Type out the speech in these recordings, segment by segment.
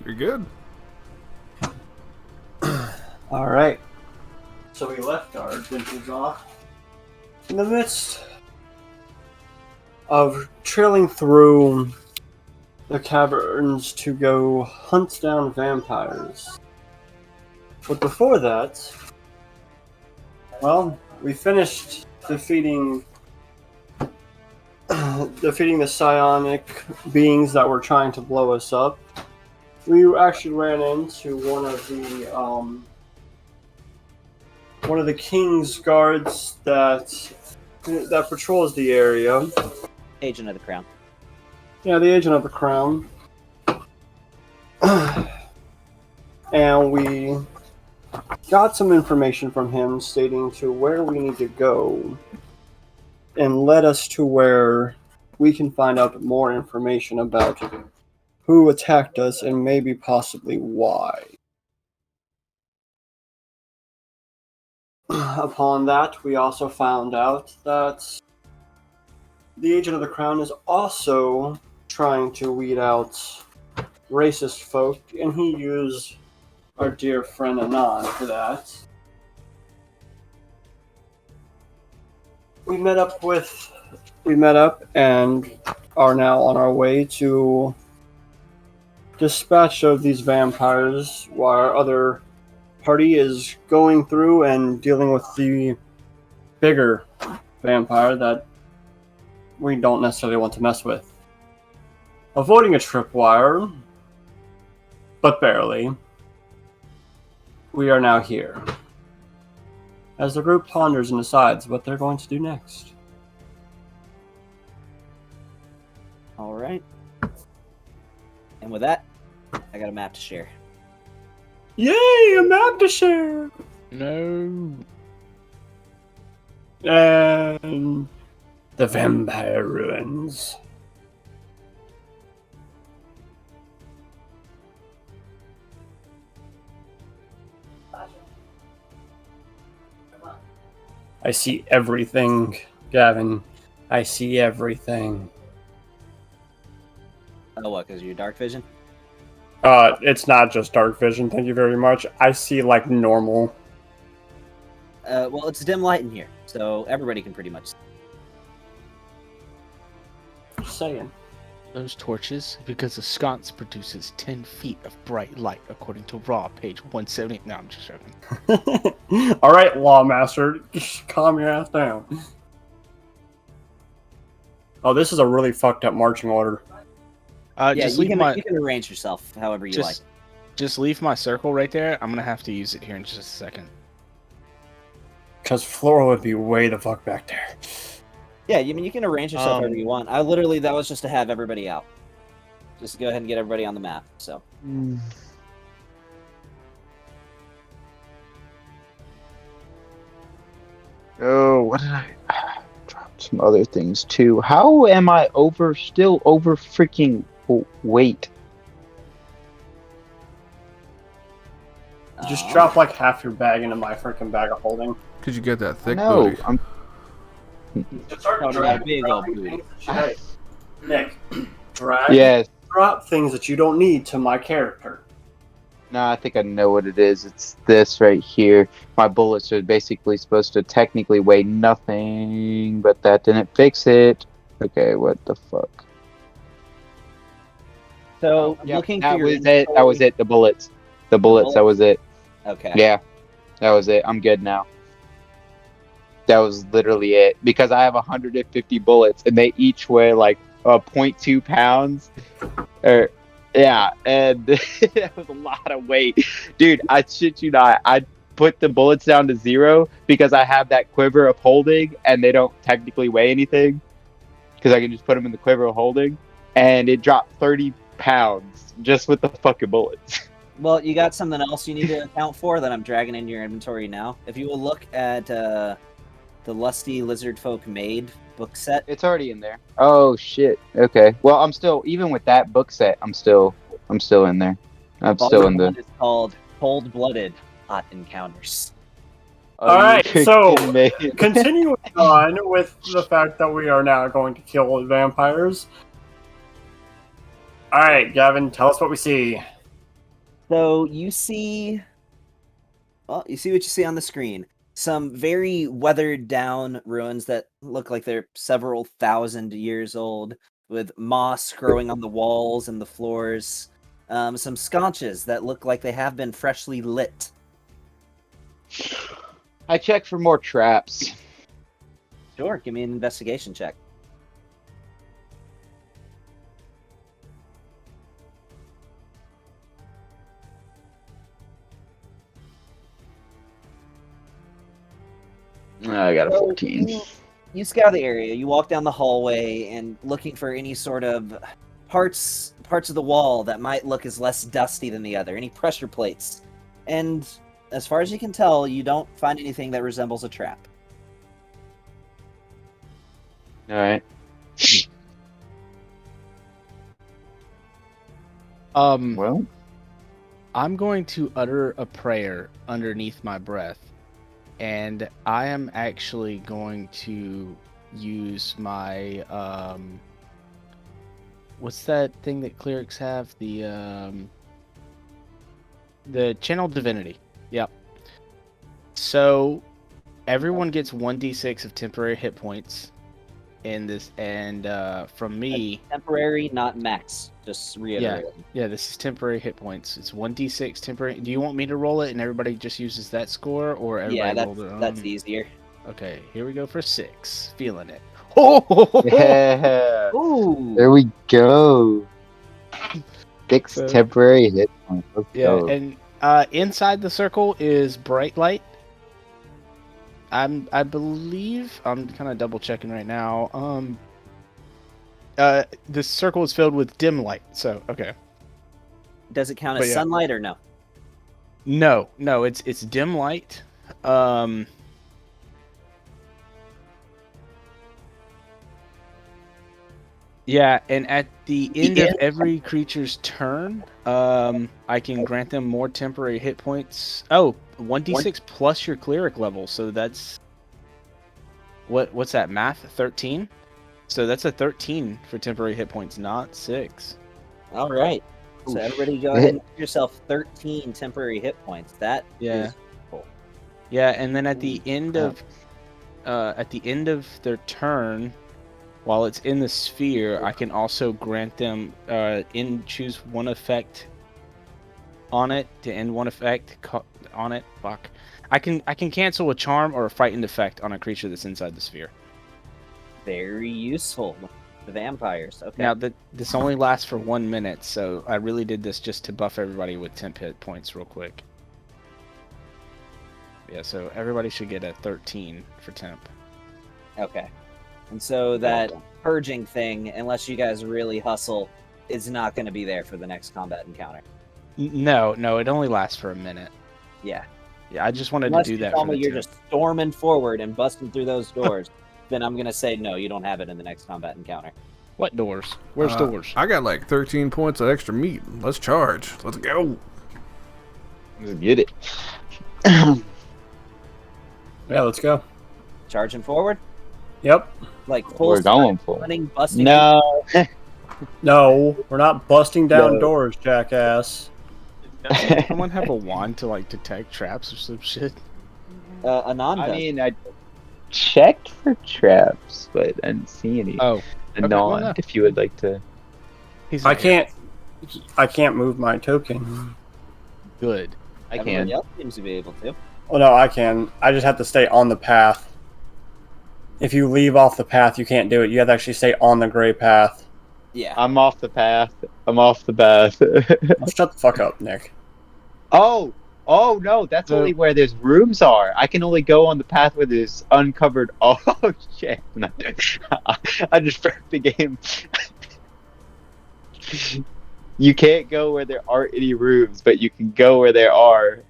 You're good. Alright. So we left our adventures off in the midst of trailing through the caverns to go hunt down vampires. But before that, well, we finished defeating the psionic beings that were trying to blow us up. We actually ran into one of the king's guards that patrols the area. Agent of the Crown. Yeah, the agent of the Crown. And we got some information from him stating to where we need to go and led us to where we can find out more information about who attacked us and maybe possibly why. Upon that, we also found out that the agent of the Crown is also trying to weed out racist folk, and he used our dear friend Anon for that. We met up and are now on our way to dispatch of these vampires while our other party is going through and dealing with the bigger vampire that we don't necessarily want to mess with. Avoiding a tripwire, but barely, we are now here. As the group ponders and decides what they're going to do next. Alright. And with that, I got a map to share. Yay, a map to share! No. And the vampire ruins. I see everything, Gavin. I see everything. Oh, what, because of your dark vision? It's not just dark vision, thank you very much. I see, like, normal. Well, it's dim light in here, so everybody can pretty much see. Just saying. Those torches, because the sconce produces 10 feet of bright light, according to Raw, page 170. No, I'm just joking. Alright, Lawmaster, calm your ass down. Oh, this is a really fucked up marching order. Yeah, just you leave can arrange yourself however you like. Just leave my circle right there. I'm gonna have to use it here in just a second. Because Flora would be way the fuck back there. Yeah, I mean, you can arrange yourself however you want. That was just to have everybody out. Just to go ahead and get everybody on the map, so. Oh, what did I... Dropped some other things, too. How am I still over freaking weight? You just drop like half your bag into my freaking bag of holding. Could you get that thick No, booty? I'm... Just start Oh, dragging big old booty. Nick, drag. Yes. Drop things that you don't need to my character. No, I think I know what it is. It's this right here. My bullets are basically supposed to technically weigh nothing, but that didn't fix it. Okay, what the fuck? So, Yeah, looking that for your was it. That was it. The bullets. The bullets. That was it. Okay. Yeah, that was it. I'm good now. That was literally it. Because I have 150 bullets, and they each weigh like 0.2 pounds. Yeah, and that was a lot of weight. Dude, I shit you not. I put the bullets down to 0 because I have that quiver of holding, and they don't technically weigh anything. Because I can just put them in the quiver of holding. And it dropped 30 pounds just with the fucking bullets. Well, you got something else you need to account for that I'm dragging into your inventory now. If you will look at the Lusty Lizard Folk Made book set. It's already in there. Oh shit. Okay. Well, I'm still, even with that book set, I'm still in there. I'm still in the. It's called Cold Blooded Hot Encounters. Alright, so me. continuing on with the fact that we are now going to kill vampires. Alright, Gavin, tell us what we see. So you see, well, you see what you see on the screen. Some very weathered down ruins that look like they're several thousand years old, with moss growing on the walls and the floors. Some sconces that look like they have been freshly lit. I check for more traps. Sure, give me an investigation check. I got a So 14. you scour the area. You walk down the hallway and looking for any sort of parts of the wall that might look as less dusty than the other. Any pressure plates, and as far as you can tell, you don't find anything that resembles a trap. All right. Well, I'm going to utter a prayer underneath my breath, and I am actually going to use my what's that thing that clerics have? The channel divinity. Yep. So everyone gets 1d6 of temporary hit points in this, and from me, Temporary, not max. Just reiterate. yeah, this is temporary hit points. It's 1d6 temporary. Do you want me to roll it and everybody just uses that score, or everybody Yeah, roll their own? that's easier. Okay, here we go for 6. Feeling it. Oh! yeah. Ooh. There we go. 6 So- temporary hit points. Let's Yeah, go. and inside the circle is bright light. I believe I'm kind of double checking right now. The circle is filled with dim light. So okay. Does it count But as yeah. sunlight or no? No, it's dim light. Yeah, and at the end of every creature's turn, I can grant them more temporary hit points. Oh, 1d6 plus your cleric level, so that's what's that math? 13? So that's a 13 for temporary hit points, not 6. All right. So Oof. everybody go ahead and give yourself 13 temporary hit points. That Yeah. is cool. Yeah, and then at the end crap. of their turn, while it's in the sphere, I can also grant them choose one effect on it to end one effect on it. Fuck. I can cancel a charm or a frightened effect on a creature that's inside the sphere. Very useful. The vampires. Okay. Now this only lasts for 1 minute, so I really did this just to buff everybody with temp hit points real quick. Yeah, so everybody should get a 13 for temp. Okay. And so that purging thing, unless you guys really hustle, is not going to be there for the next combat encounter. No, it only lasts for a minute. Yeah. Yeah, I just wanted Unless to do you that tell for me the you're temp. just storming forward and busting through those doors, then I'm going to say no, you don't have it in the next combat encounter. What doors? Where's doors? I got like 13 points of extra meat. Let's charge. Let's go. Let's get it. Yeah, let's go. Charging forward? Yep. Like full We're going sprint, for it. running, busting. No. No, we're not busting down No. doors, jackass. Doesn't someone have a wand to like detect traps or some shit? Anon I does. mean, I checked for traps, but I didn't see any. Oh, Anon, well, no. if you would like to. he's I not here. can't move my token. Good. I Everybody can. else seems to be able to. Oh no, I can. I just have to stay on the path. If you leave off the path, you can't do it. You have to actually stay on the gray path. Yeah. I'm off the path. I'm off the path. Oh, shut the fuck up, Nick. Oh no, that's So- only where there's rooms are. I can only go on the path where there's uncovered. Oh shit! I just broke the game. You can't go where there aren't any rooms, but you can go where there are.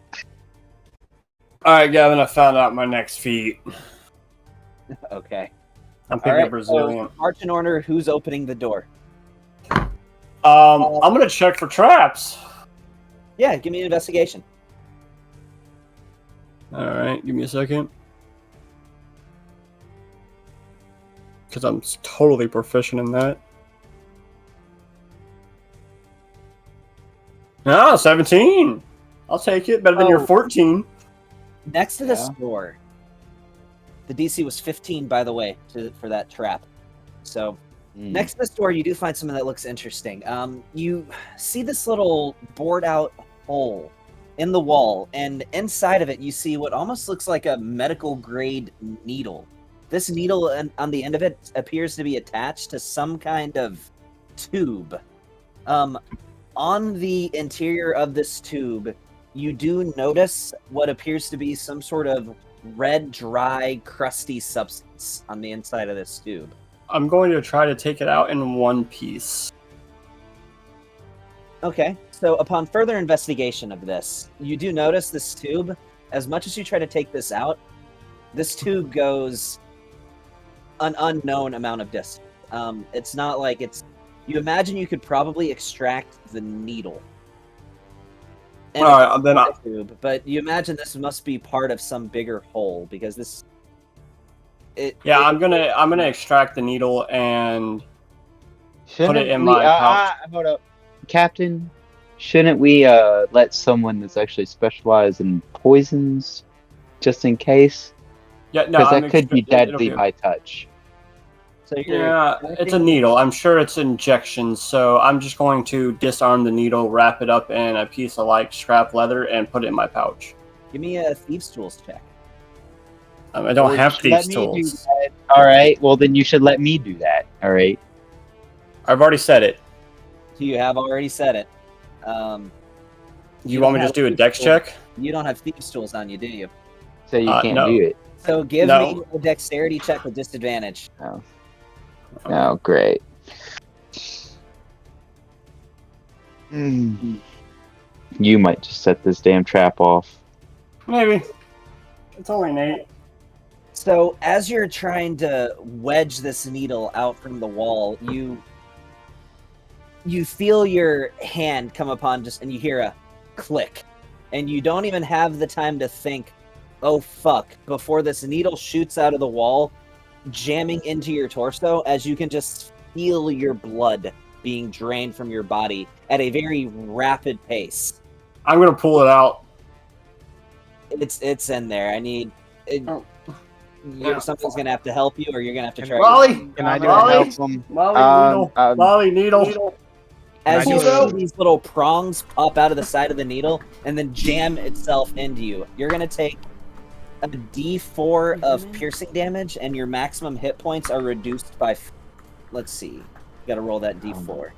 Alright, Gavin, I found out my next feat. Okay. I'm All picking right. a Brazilian. So, march in order. Who's opening the door? I'm gonna check for traps. Yeah, give me an investigation. Alright, give me a second. Because I'm totally proficient in that. Ah, 17. I'll take it. Better than your Oh. 14. Next to the Yeah. store, the DC was 15, by the way, for that trap. So next to the store, you do find something that looks interesting. You see this little bored out hole in the wall, and inside of it, you see what almost looks like a medical grade needle. This needle on the end of it appears to be attached to some kind of tube. On the interior of this tube, you do notice what appears to be some sort of red, dry, crusty substance on the inside of this tube. I'm going to try to take it out in one piece. Okay, so upon further investigation of this, you do notice this tube, as much as you try to take this out, this tube goes an unknown amount of distance. It's not like it's... You imagine you could probably extract the needle. And All right, then I... tube, but you imagine this must be part of some bigger hole, because this... I'm gonna extract the needle and Shouldn't it in we, my pouch. hold up, Captain. Shouldn't we let someone that's actually specialized in poisons, just in case? Yeah, no, Because I'm that could be it'll deadly by touch. So you're Yeah, it's a needle. I'm sure it's injections, so I'm just going to disarm the needle, wrap it up in a piece of like scrap leather, and put it in my pouch. Give me a thieves' tools check. I don't Well, have you should let these me do tools. that. All right. Well, then you should let me do that. All right. I've already said it. You have already said it. You want me to just do a dex check? You don't have thieves' tools on you, do you? So you can't no. do it. So give No. me a dexterity check with disadvantage. Oh, great. You might just set this damn trap off. Maybe. It's only an 8. So as you're trying to wedge this needle out from the wall, you feel your hand come upon and you hear a click. And you don't even have the time to think, oh fuck, before this needle shoots out of the wall, jamming into your torso, as you can just feel your blood being drained from your body at a very rapid pace. I'm gonna pull it out. It's in there. I need... Oh. Yeah. Something's gonna have to help you, or you're gonna have to try. Molly! Can I do Molly? it? Help them. Molly, needle. Molly, needle. As Can I you do it? see these little prongs pop out of the side of the needle and then jam itself into you, you're gonna take a D4 of piercing damage, and your maximum hit points are reduced by. Let's see, you gotta roll that D4.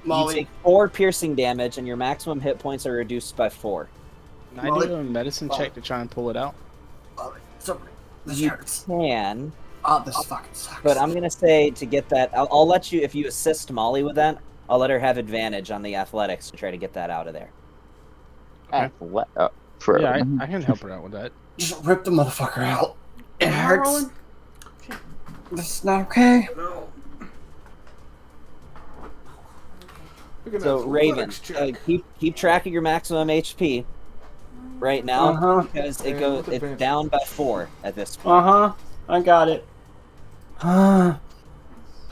Molly. You take 4 piercing damage, and your maximum hit points are reduced by 4. Can I do a medicine check to try and pull it out? This You hurts. can, Oh, this fucking sucks. but I'm gonna say to get that, I'll let you, if you assist Molly with that, I'll let her have advantage on the athletics to try to get that out of there. Yeah, Mm-hmm. I can help her out with that. Just rip the motherfucker out. It hurts. This is not okay. So Raven, keep track of your maximum HP right now, Uh-huh. because it's down by 4 at this point. Uh-huh. I got it. It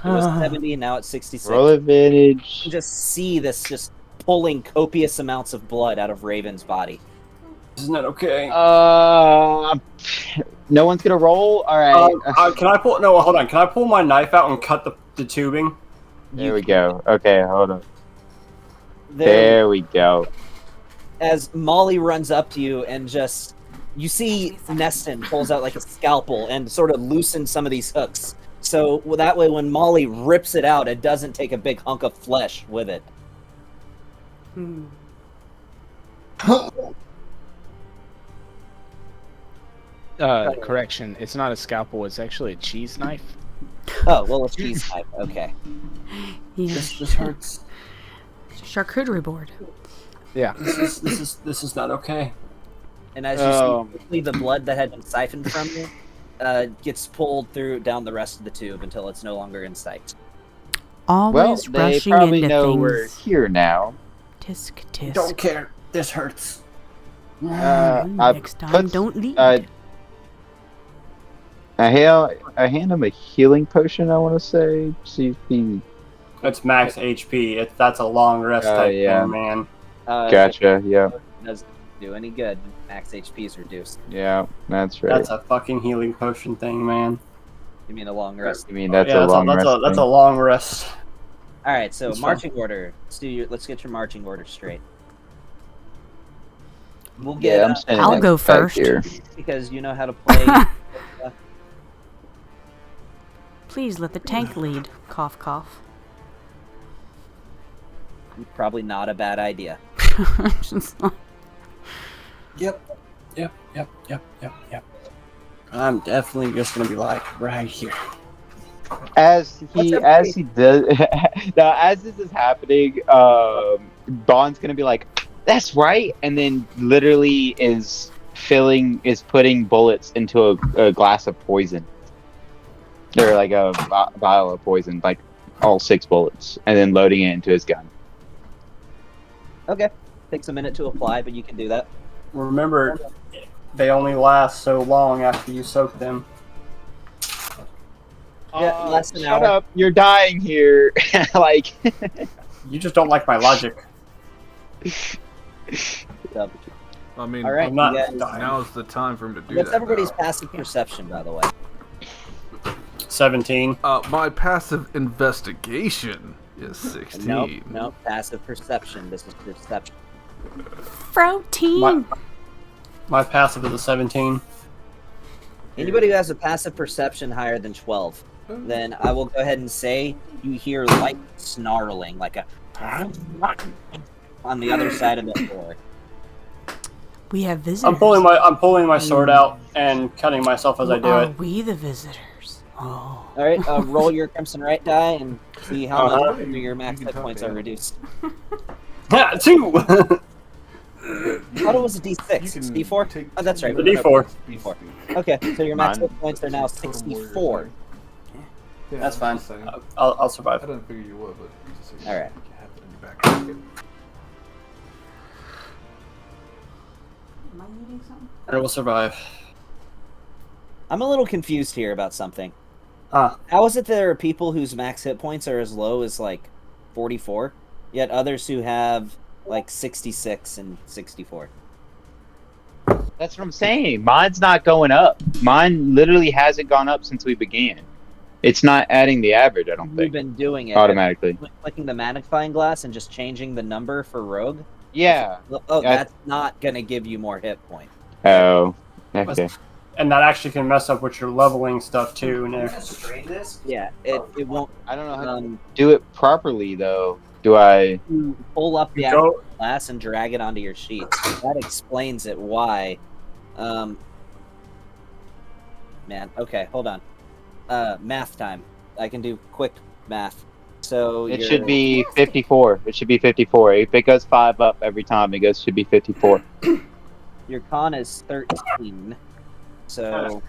was 70, now it's 66. Roll You advantage. can just see this just pulling copious amounts of blood out of Raven's body. Isn't that okay? No one's gonna roll. All right. Can I pull? No, hold on. Can I pull my knife out and cut the tubing? There we go. Okay, hold on. There, There we go. as Molly runs up to you and just... You see Neston pulls out like a scalpel and sort of loosens some of these hooks. So that way when Molly rips it out, it doesn't take a big hunk of flesh with it. Correction. It's not a scalpel. It's actually a cheese knife. Oh, well, a cheese knife. Okay. Yeah. This hurts. Charcuterie board. Yeah. This is not okay. And as you see, quickly the blood that had been siphoned from you gets pulled through down the rest of the tube until it's no longer in sight. Well, Always they rushing probably into know things. we're here now. Tisk tisk. Don't care. This hurts. Next time, don't leave. I hand him a healing potion. I want to say. See if he. It's max HP. That's a long rest type yeah. thing, man. Gotcha. Yeah. It doesn't do any good. Max HP is reduced. Yeah. That's right. That's a fucking healing potion thing, man. You mean a long rest? I mean, that's Yeah, a long rest. that's a long rest. All right, so That's marching order. Let's get your marching order straight. We'll get. I'm standing I'll back go first. here. Because you know how to play. Please let the tank lead. Cough, cough. Probably not a bad idea. Just like- Yep. I'm definitely just gonna be like right here. As he does now, as this is happening, Bond's gonna be like, "That's right," and then literally is putting bullets into a glass of poison. They're like a vial of poison, like all 6 bullets, and then loading it into his gun. Okay. Takes a minute to apply, but you can do that. Remember, they only last so long after you soak them. Yeah, less than an Shut hour. up! You're dying here. Like, You just don't like my logic. So, I mean, all right, I'm not you guys- dying. now's the time for him to do What's that. everybody's though. passive perception, by the way? 17. My passive investigation is 16. Nope. Passive perception. This is perception. Protein. My passive is a 17. Anybody who has a passive perception higher than 12, then I will go ahead and say you hear light snarling, like a on the other side of the door. We have visitors. I'm pulling my sword out and cutting myself as I do Are it. we the visitors? Oh. All right, roll your crimson right die and see how Uh-huh. much of your max hit points are reduced. 2. I thought it was a D6. It's D4? Oh, that's right. The D4. D4. Okay, so your max Mine. hit points are now 64. Yeah, That's fine. just saying. I'll I survive. didn't figure you would, but just so you All right. you have it in your back pocket. Am I eating something? I will survive. I'm a little confused here about something. Huh. How is it there are people whose max hit points are as low as like 44, yet others who have like 66 and 64? that's what I'm saying. Mine's not going up. Mine literally hasn't gone up since we began. It's not adding the average. I don't You've think been doing it automatically. clicking the magnifying glass and just changing the number for rogue. Yeah. Oh, Yeah. that's not gonna give you more hit points. Oh. Okay. And that actually can mess up with your leveling stuff too, Nick. Yeah, it won't. I don't know how to Um, do it properly though. Do I? you pull up the You actual go, glass and drag it onto your sheet. That explains it. Why? Man, okay, hold on. Math time. I can do quick math. So It you're- should be 54. It should be 54. If it goes 5 up every time, it should be 54. Your con is 13. So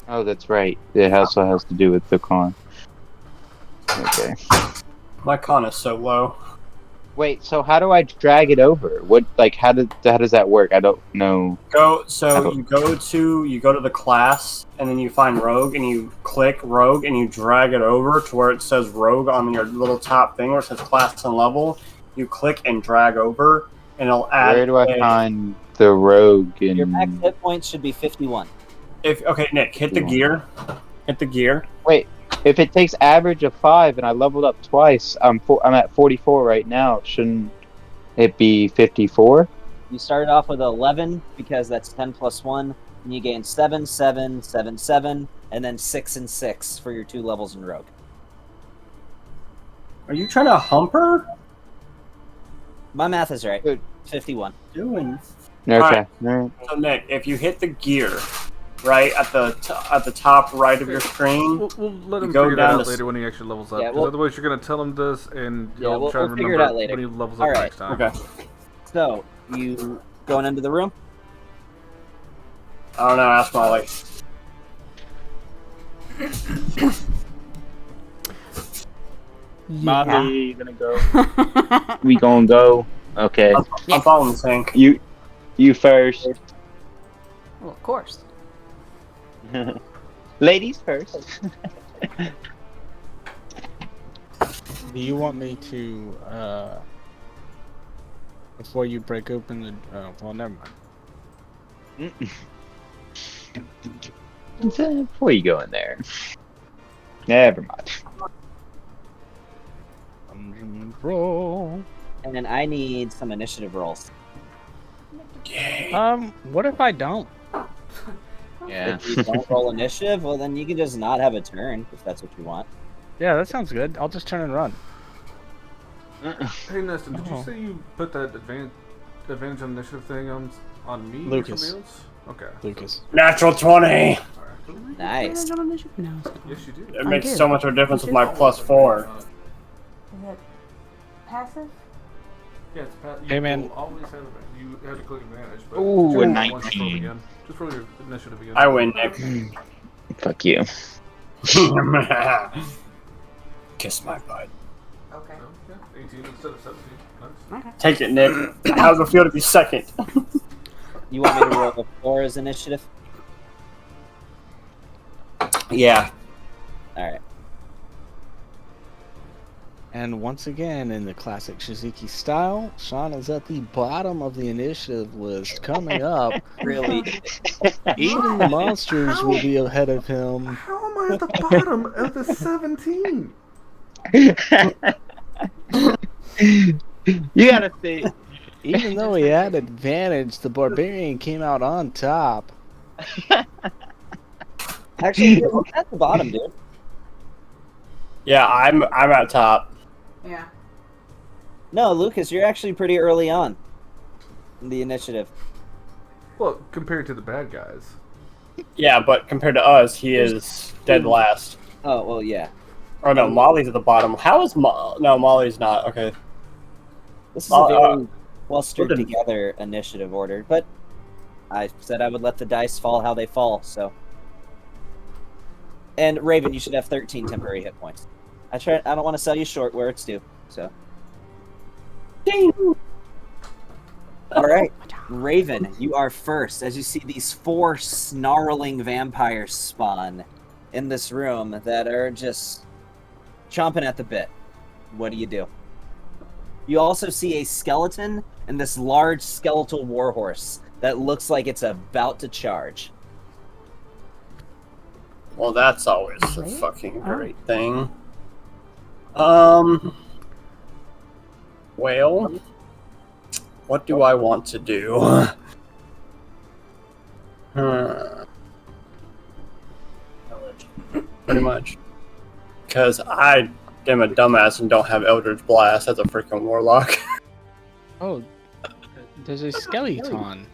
Oh, that's right. It also has to do with the con. Okay. my con is so low. Wait. So how do I drag it over? What? Like, how does that work? I don't know. You go to the class and then you find rogue and you click rogue and you drag it over to where it says rogue on your little top thing where it says class and level. You click and drag over and it'll add. Where do I find the rogue? your max And hit points should be 51. Okay, Nick, hit the gear. Hit the gear. wait. If it takes average of 5 and I leveled up twice, I'm at 44 right now. Shouldn't it be 54? You started off with 11 because that's 10 plus 1, and you gain 7, 7, 7, 7, and then 6 and 6 for your 2 levels in rogue. Are you trying to hump her? My math is right. Good. 51. Doing. Okay. Alright. Alright. So Nick, if you hit the gear, right at the top right of your screen, We'll let You him go figure that down out to later when he actually levels up. Yeah, 'Cause well- otherwise, you're gonna tell him this, and Yeah, he'll we'll- try to we'll figure it remember out later. when he levels up Alright. next time. okay. So, you going into the room? I don't know. Ask Molly. Yeah. Molly, gonna go. We gonna go. Okay. I'm following the thing. You first. Well, of course. Ladies first. Do you want me to, before you break open the, oh, well, never mind. Before you go in there. Never mind. Roll. And then I need some initiative rolls. What if I don't? Yeah. If you don't roll initiative, well, then you can just not have a turn if that's what you want. Yeah, that sounds good. I'll just turn and run. Hey, Neston, did you say you put that advantage on initiative thing on me Lucas. or somebody else? Okay. Lucas. Natural 20. Nice. No. Yes, you did. It I makes do. so much of a difference with my +4. Is it passive? Yeah, it's you Hey, man. will always have you have to click advantage. But Ooh, just a roll once, just roll 19. again. Just roll your initiative again. I win, Nick. Fuck you. Kiss my butt. Okay. So, yeah, 18 instead of 17. Nice. Take it, Nick. How's it feel to be second? You want me to roll a 4 as initiative? Yeah. Alright. And once again, in the classic Shiziki style, Sean is at the bottom of the initiative list. Coming up, Really? even the monsters will be ahead of him. How am I at the bottom of the 17? You gotta think. Even though he had advantage, the barbarian came out on top. Actually, you're at the bottom, dude. Yeah, I'm at top. Yeah. No, Lucas, you're actually pretty early on in the initiative. Well, compared to the bad guys. Yeah, but compared to us, he is dead last. Oh, well, yeah. Oh no, Molly's at the bottom. How is No, Molly's not. Okay. This is a very well what stirred the- together initiative order, but I said I would let the dice fall how they fall, so. And Raven, you should have 13 temporary hit points. I don't want to sell you short where it's due, so. All right, Raven, you are first. As you see these 4 snarling vampires spawn in this room that are just chomping at the bit. What do you do? You also see a skeleton and this large skeletal warhorse that looks like it's about to charge. Well, that's always a fucking great thing. Well, what do I want to do? Pretty much. Because I am a dumbass and don't have Eldritch Blast as a freaking warlock. Oh, there's a skeleton.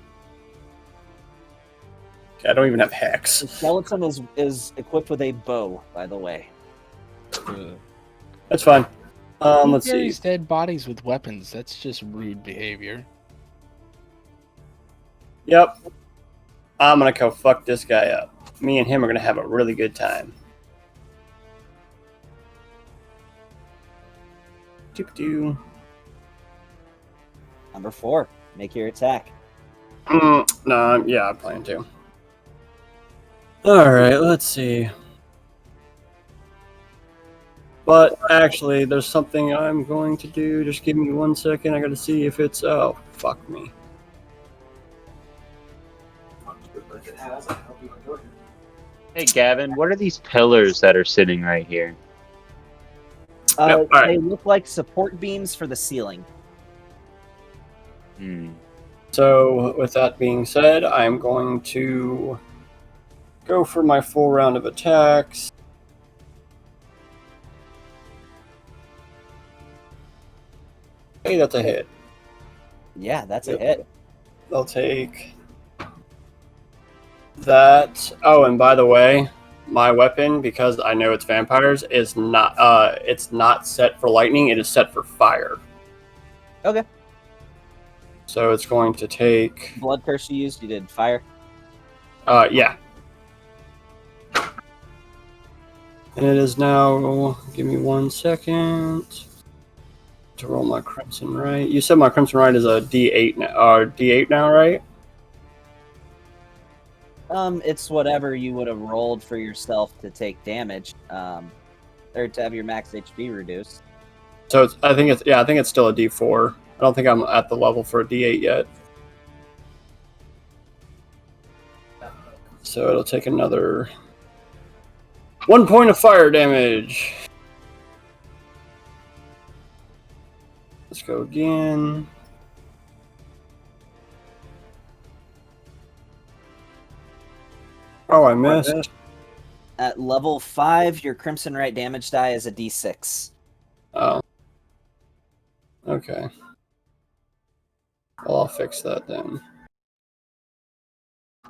I don't even have Hex. The skeleton is equipped with a bow, by the way. That's fine. Who Let's see. carries dead bodies with weapons? That's just rude behavior. Yep. I'm gonna go fuck this guy up. Me and him are gonna have a really good time. Doop-doo. Number 4, make your attack. No, yeah, I plan to. Alright, let's see. But actually, there's something I'm going to do. Just give me 1 second. I gotta see if it's. Oh, fuck me. Hey, Gavin, what are these pillars that are sitting right here? Yep, all right. They look like support beams for the ceiling. Hmm. So, with that being said, I'm going to go for my full round of attacks. Hey, that's a hit. Yeah, that's Yep. a hit. They'll take that. Oh, and by the way, my weapon, because I know it's vampires, is not. It's not set for lightning. It is set for fire. Okay. So it's going to take. Blood curse you used, you did fire. Yeah. And it is now. Give me 1 second to roll my Crimson Right. You said my Crimson Right is a D8 now, or D8 now, right? It's whatever you would have rolled for yourself to take damage, or to have your max HP reduced. So I think it's still a D4. I don't think I'm at the level for a D8 yet. So it'll take another 1 point of fire damage. Let's go again. Oh, I missed. At level 5, your Crimson Right damage die is a D6. Oh. Okay. Well, I'll fix that then.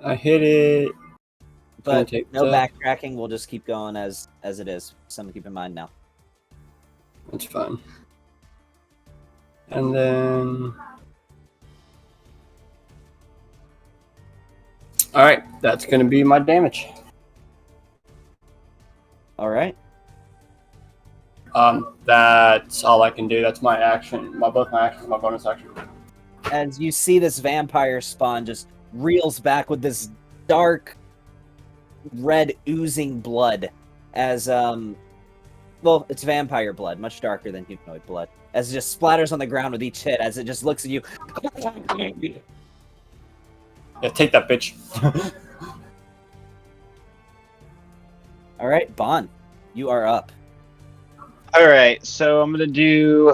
I hit it. But take no that. backtracking. We'll just keep going as it is. Something to keep in mind now. That's fine. And then... Alright, that's going to be my damage. All right. That's all I can do. That's my action. Both my actions and my bonus action. As you see this vampire spawn just reels back with this dark red oozing blood as well, it's vampire blood, much darker than humanoid blood, as it just splatters on the ground with each hit as it just looks at you. Yeah, take that, bitch. All right, Bon, you are up. All right, so I'm gonna do.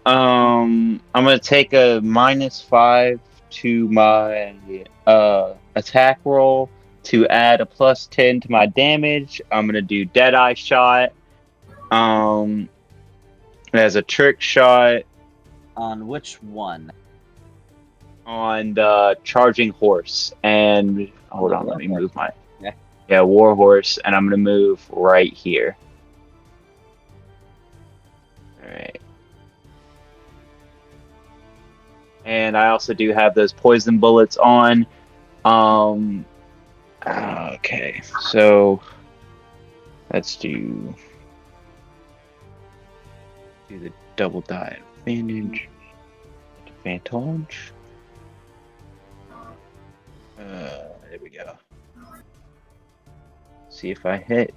I'm gonna take a -5 to my attack roll to add a +10 to my damage. I'm gonna do Deadeye shot. As a trick shot On which one? on the charging horse. And hold on, let me move my Yeah. war horse, and I'm gonna move right here. All right. And I also do have those poison bullets on. Okay, so let's do the double die advantage. There we go. See if I hit.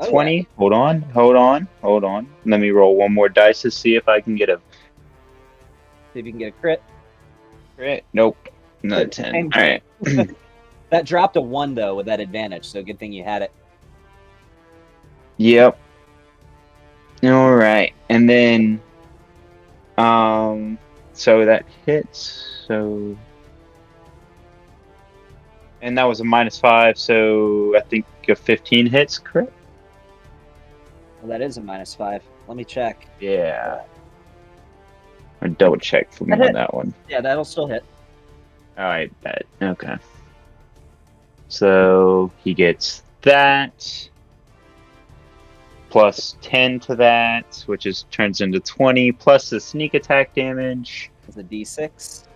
20. Yeah. Hold on. Let me roll one more dice to see if I can get a See if you can get a crit. crit. Nope. Another 10. All right. That dropped a 1 though with that advantage, so good thing you had it. Yep. All right. And then so that hits. So and that was a -5, so I think a 15 hits, correct? Well, that is a -5. Let me check. Yeah. Or double check for me That on hit. that one. Yeah, that'll still hit. Alright, that okay. So he gets that plus 10 to that, which turns into 20, plus the sneak attack damage. It's a D6.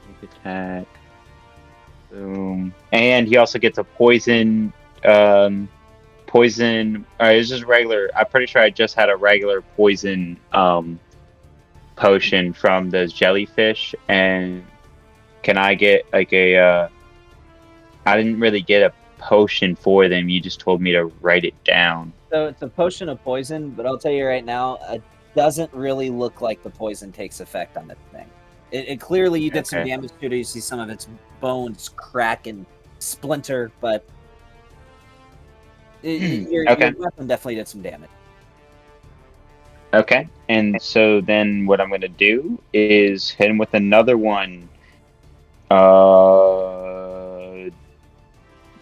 Sneak attack. Boom. And he also gets a poison. It's just regular. I'm pretty sure I just had a regular poison potion from those jellyfish. And can I get like a? I didn't really get a potion for them. You just told me to write it down. So it's a potion of poison, but I'll tell you right now, it doesn't really look like the poison takes effect on this thing. It clearly you did some Okay. damage to it. You see some of its bones crack and splinter, but your Okay. weapon definitely did some damage. Okay, and so then what I'm gonna do is hit him with another one.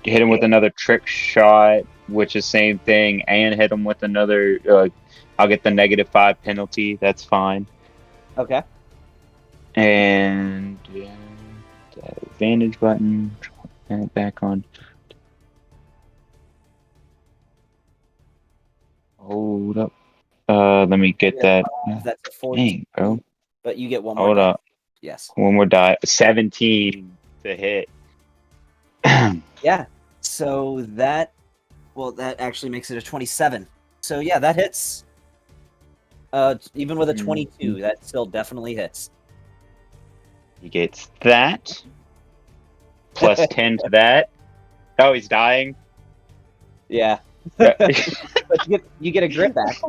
Hit him with another trick shot, which is same thing, and hit him with another. I'll get the -5 penalty. That's fine. Okay. And the advantage button. Turn it back on. Hold up. Let me get that. That's a 14. Dang, bro. But you get one more. Hold die. up. Yes. One more die. 17 to hit. Yeah. So that actually makes it a 27. So yeah, that hits. Even with a 22, that still definitely hits. He gets that. Plus 10 to that. Oh, he's dying. Yeah. Yeah. But you get a grit back.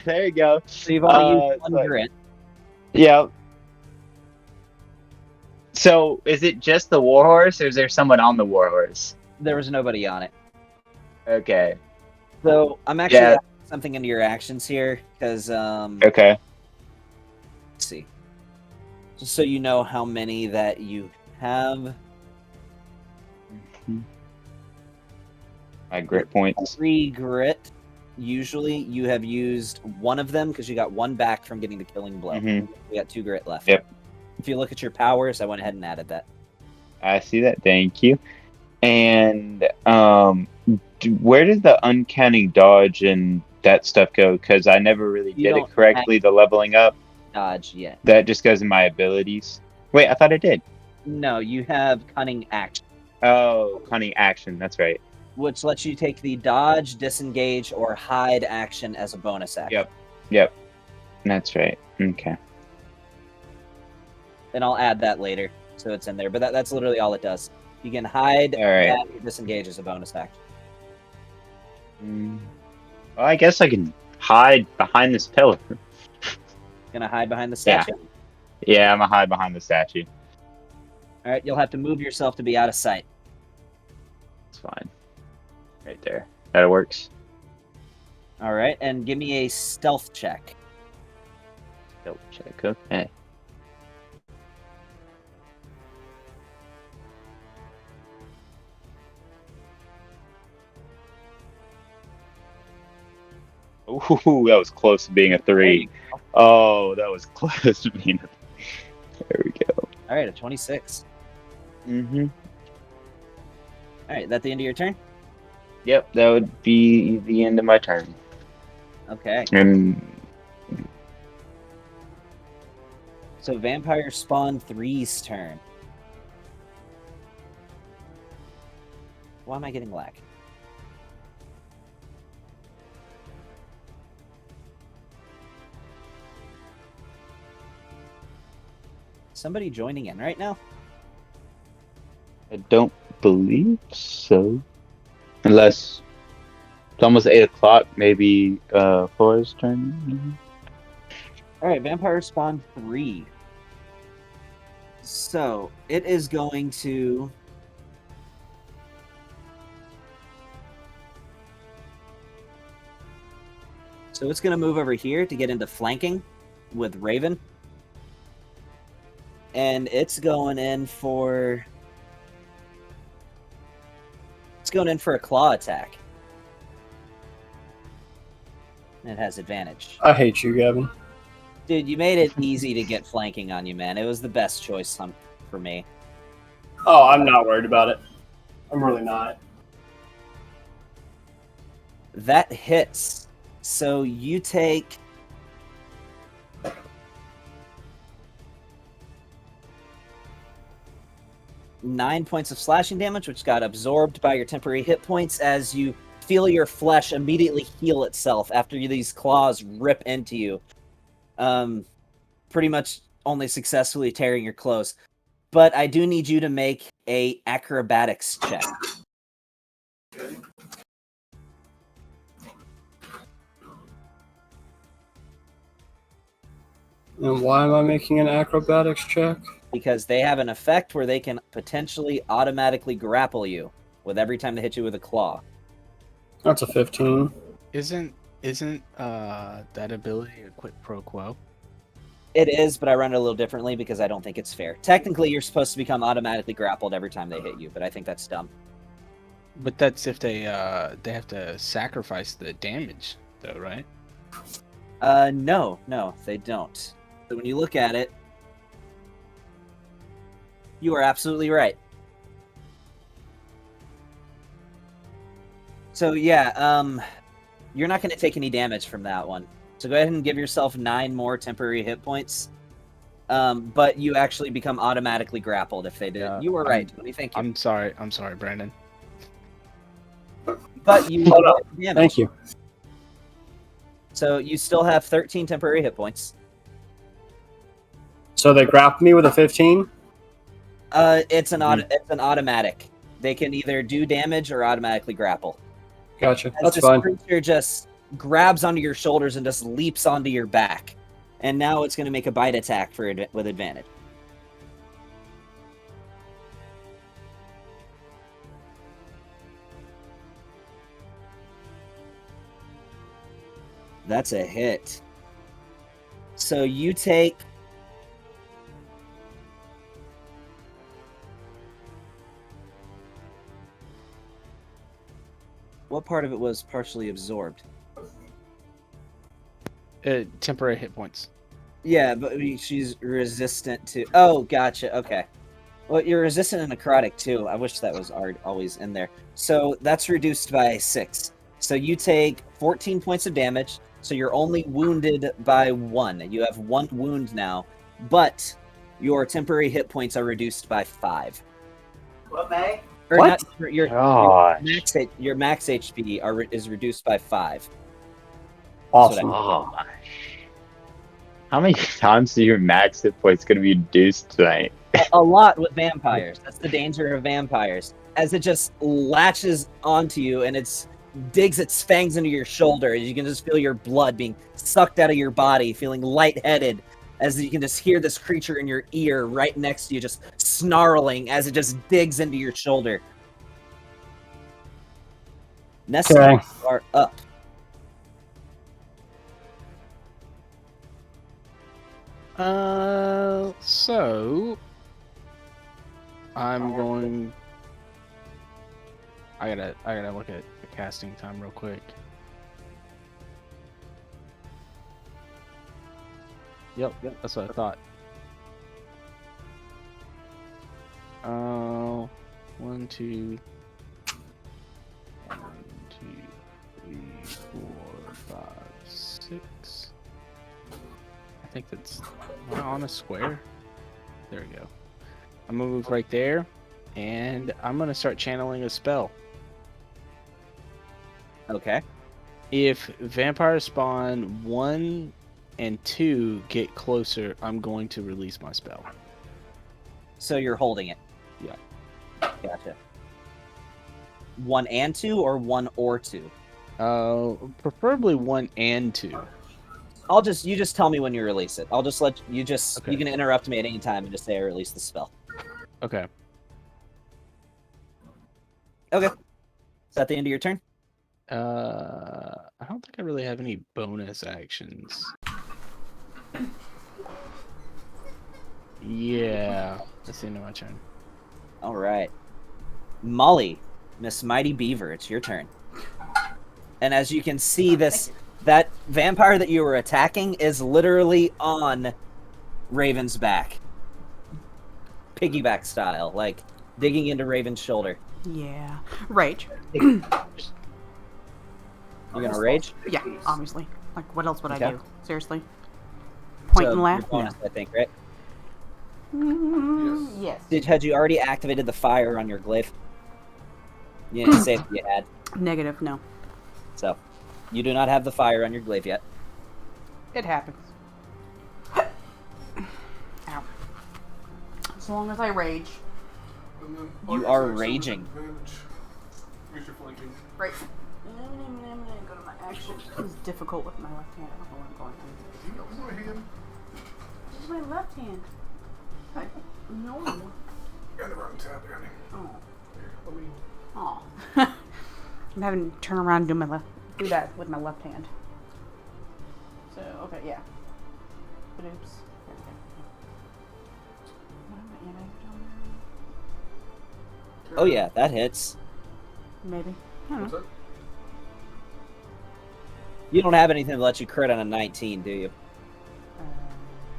There you go. So you've only used one so- grit. Yeah. So is it just the warhorse, or is there someone on the warhorse? There was nobody on it. Okay. So I'm actually Yeah. adding something into your actions here because Okay. let's see. Just so you know how many that you have. My grit points. 3 grit. Usually you have used one of them because you got one back from getting the killing blow. Mhm. We got 2 grit left. Yep. If you look at your powers, I went ahead and added that. I see that. Thank you. And where does the uncanny dodge and that stuff go? Because I never really You did don't it correctly. The leveling up Dodge yet. that just goes in my abilities. Wait, I thought I did. No, you have cunning action, Oh, cunning action. That's right. which lets you take the dodge, disengage, or hide action as a bonus action. Yep. That's right. Okay. And I'll add that later, so it's in there. But that's literally all it does. You can hide, All right. that, or disengage as a bonus action. Well, I guess I can hide behind this pillar. Gonna hide behind the Yeah. statue. Yeah, I'm gonna hide behind the statue. All right, you'll have to move yourself to be out of sight. It's fine. Right there. That works. All right, and give me a stealth check. Double check. Okay. Ooh, that was close to being a 3. Oh, that was close to being a 3. There we go. All right, a 26. Mm-hmm. All right, that the end of your turn? Yep, that would be the end of my turn. Okay. And So Vampire Spawn 3's turn. Why am I getting lag? Somebody joining in right now? I don't believe so. Unless it's almost 8 o'clock, maybe Flora's turn. All right, Vampire Spawn 3. So it is going to. So it's going to move over here to get into flanking with Raven. And it's going in for. It's going in for a claw attack. It has advantage. I hate you, Gavin. Dude, you made it easy to get flanking on you, man. It was the best choice for me. Oh, I'm not worried about it. I'm really not. That hits. So you take 9 points of slashing damage, which got absorbed by your temporary hit points as you feel your flesh immediately heal itself after these claws rip into you. Pretty much only successfully tearing your clothes. But I do need you to make a acrobatics check. And why am I making an acrobatics check? Because they have an effect where they can potentially automatically grapple you with every time they hit you with a claw. That's a 15. Isn't that ability a quid pro quo? It is, but I run it a little differently because I don't think it's fair. Technically, you're supposed to become automatically grappled every time they hit you, but I think that's dumb. But that's if they have to sacrifice the damage, though, right? No, they don't. So when you look at it, you are absolutely right. So yeah, you're not going to take any damage from that one. So go ahead and give yourself 9 more temporary hit points. But you actually become automatically grappled if they did. Yeah, You were right. What do you think? I'm sorry, Brandon. but you Hold up. get damage. Thank you. So you still have 13 temporary hit points. So they grappled me with a 15. It's an automatic. They can either do damage or automatically grapple. Gotcha. As That's this fine. creature just grabs onto your shoulders and just leaps onto your back, and now it's going to make a bite attack with advantage. That's a hit. So you take... What part of it was partially absorbed? Temporary hit points. Yeah, but she's resistant to... Oh, gotcha. Okay. Well, you're resistant to necrotic, too. I wish that was always in there. So that's reduced by 6. So you take 14 points of damage, so you're only wounded by 1. You have 1 wound now, but your temporary hit points are reduced by 5. What, May? Or What? not, your Gosh. max HP is reduced by 5. Awesome. Gosh. How many times are your max hit points going to be reduced tonight? A lot with vampires. That's the danger of vampires. As it just latches onto you and it's digs its fangs into your shoulder, and you can just feel your blood being sucked out of your body, feeling lightheaded, as you can just hear this creature in your ear right next to you just snarling as it just digs into your shoulder. Nessa, Okay. you are up. So I'm going. I gotta look at the casting time real quick. Yep, that's what I thought. 1, 2, 1, 2, 3, 4, 5, 6. I think that's am I on a square. There we go. I'm gonna move right there, and I'm gonna start channeling a spell. Okay. If vampire spawn 1 and 2 get closer, I'm going to release my spell. So you're holding it. Yeah. Gotcha. 1 and 2 or 1 or 2? Preferably 1 and 2. You just tell me when you release it. I'll just let you Okay. You can interrupt me at any time and just say I release the spell. Okay. Okay. Is that the end of your turn? I don't think I really have any bonus actions. Yeah, that's the end of my turn. All right. Molly, Miss Mighty Beaver, it's your turn. And as you can see, that vampire that you were attacking is literally on Raven's back. Piggyback style, like digging into Raven's shoulder. Yeah. Rage. You're gonna rage? Yeah, obviously. Like, what else would I Okay. do? Seriously? Point So, and laugh? your bonus, I think, right? Yes. Had you already activated the fire on your glaive? You didn't say that you had. Negative, no. So, you do not have the fire on your glaive yet. It happens. Ow. As long as I rage. And then You bonus are action with raging. advantage. Use your flanking. Right. I'm gonna go to my action. It's difficult with my left hand. I don't know where I'm going. Use my hand. This is my left hand. No. And the wrong tab, Annie. Oh. Here, let me. Oh. I'm having to turn around and do that with my left hand. So, okay, yeah. But oops. There we go. What am I down Oh yeah, that hits. there? Maybe. I don't What's know. that? You don't have anything to let you crit on a 19, do you?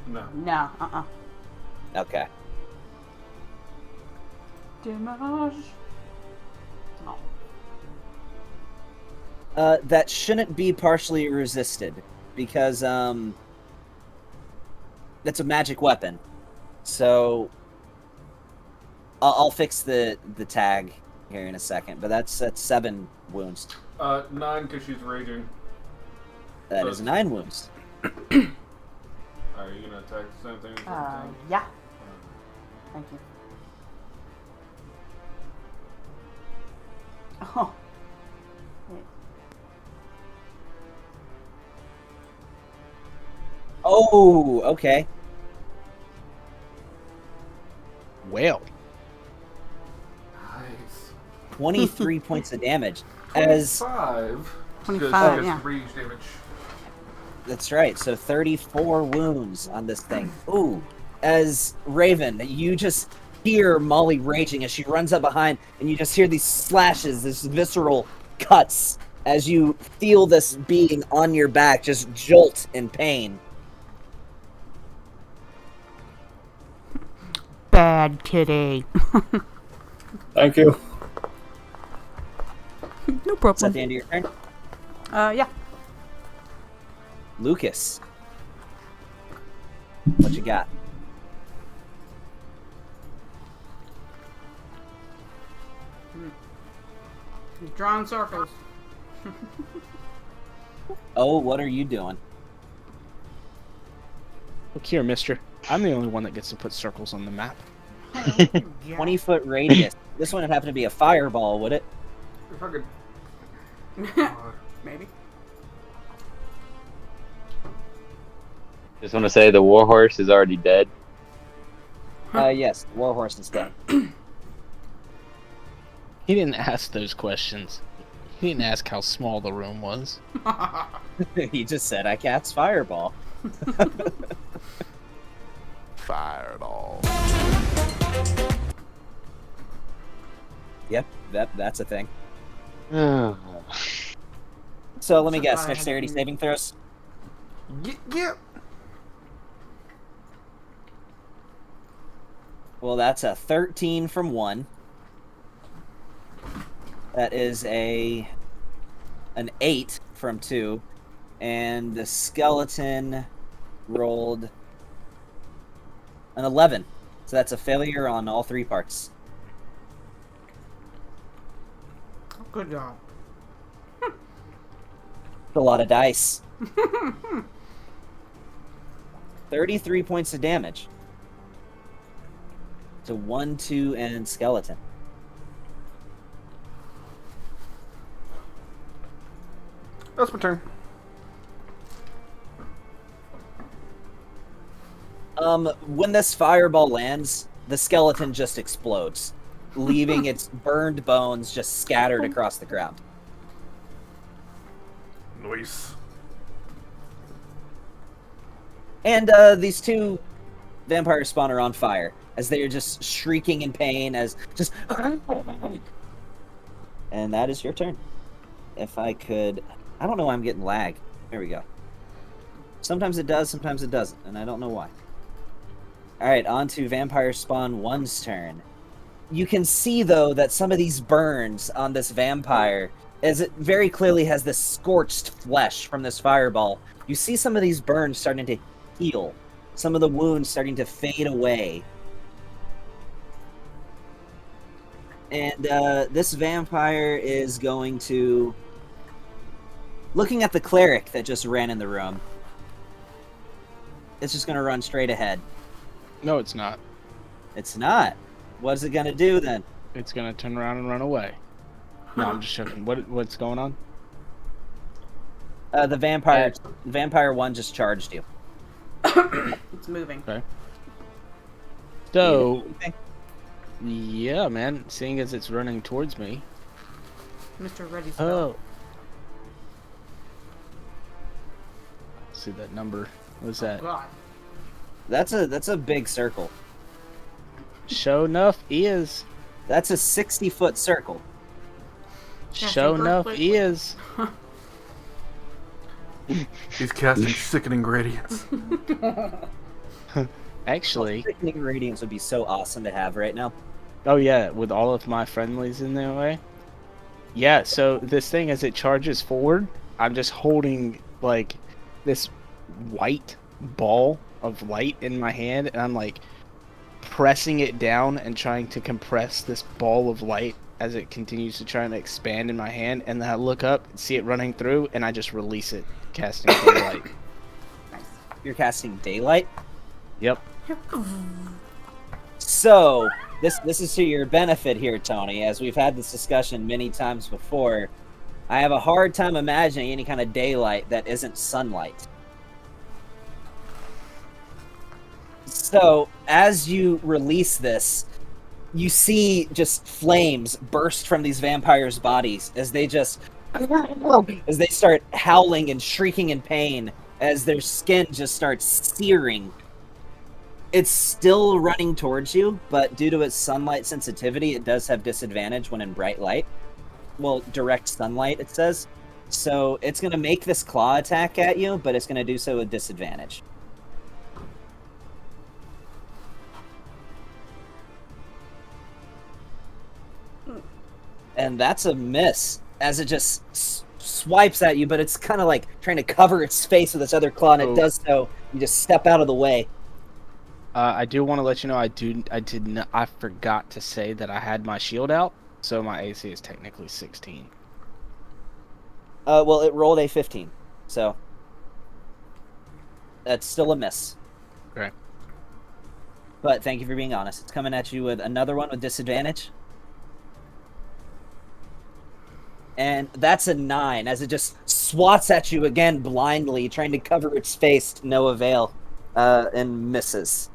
No. No, Okay. Damage. Oh. That shouldn't be partially resisted because that's a magic weapon. So I'll fix the tag here in a second, but that's 7 wounds. 9 because she's raging. That So is 9 wounds. Are you gonna attack the same thing? As Yeah. Thank you. Oh. Wait. Oh, okay. Well, Nice. 23 points of damage. As 25. 25, yeah. Rage damage. That's right. So 34 wounds on this thing. Ooh. As Raven, you just hear Molly raging as she runs up behind, and you just hear these slashes, this visceral cuts, as you feel this being on your back just jolt in pain. Bad kitty. Thank you. No Is that problem. the end of your turn? Yeah. Lucas. What you got? Drawing circles. Oh, what are you doing? look here, mister. I'm the only one that gets to put circles on the map. 20-foot radius. This one would happen to be a fireball, would it? If I could. Maybe. Just want to say the warhorse is already dead. Yes, Warhorse is dead. He didn't ask those questions. He didn't ask how small the room was. He just said, I cast fireball. Fireball. Yep, that's a thing. Yeah. So let me So guess, I had dexterity to- saving throws? Yeah. Well, that's a 13 from 1. That is an 8 from 2. And the skeleton rolled an 11. So that's a failure on all 3 parts. Good job. A lot of dice. 33 points of damage. To 1, 2, and skeleton. That's my turn. When this fireball lands, the skeleton just explodes, leaving its burned bones just scattered across the ground. Nice. And these 2 vampire spawn are on fire as they are just shrieking in pain as just. And that is your turn. If I could, I don't know why I'm getting lag. There we go. Sometimes it does, sometimes it doesn't, and I don't know why. All right, on to Vampire Spawn 1's turn. You can see, though, that some of these burns on this vampire, as it very clearly has this scorched flesh from this fireball, you see some of these burns starting to heal. Some of the wounds starting to fade away. And this vampire is going to... Looking at the cleric that just ran in the room, it's just going to run straight ahead. No, it's not. It's not. What's it going to do then? It's gonna turn around and run away. No, I'm just joking. What's going on? The vampire 1 just charged you. It's moving. Okay. So, yeah, man. Seeing as it's running towards me. Mr. Ready Spell. Oh. See that number? What's that? God. That's a big circle. Show enough is. That's a 60-foot circle. Casting Show enough earthquake. is. He's casting sickening radiance. Actually, Sickening radiance would be so awesome to have right now. oh yeah, with all of my friendlies in their way. Yeah, so this thing as it charges forward, I'm just holding like this white ball of light in my hand, and I'm like pressing it down and trying to compress this ball of light as it continues to try and expand in my hand, and then I look up and see it running through, and I just release it, casting daylight. Nice. You're casting daylight. Yep. So this is to your benefit here, Tony, as we've had this discussion many times before. I have a hard time imagining any kind of daylight that isn't sunlight. So, as you release this, you see just flames burst from these vampires' bodies as they start howling and shrieking in pain as their skin just starts searing. It's still running towards you, but due to its sunlight sensitivity, it does have disadvantage when in bright light. Well, direct sunlight, it says. So it's going to make this claw attack at you, but it's going to do so with disadvantage. And that's a miss, as it just swipes at you, but it's kind of like trying to cover its face with its other claw, and it does so. You just step out of the way. I do want to let you know I forgot to say that I had my shield out, so my AC is technically 16. Well, it rolled a 15, so that's still a miss. Okay. But thank you for being honest. It's coming at you with another one with disadvantage. And that's a 9, as it just swats at you again blindly, trying to cover its face to no avail, and misses.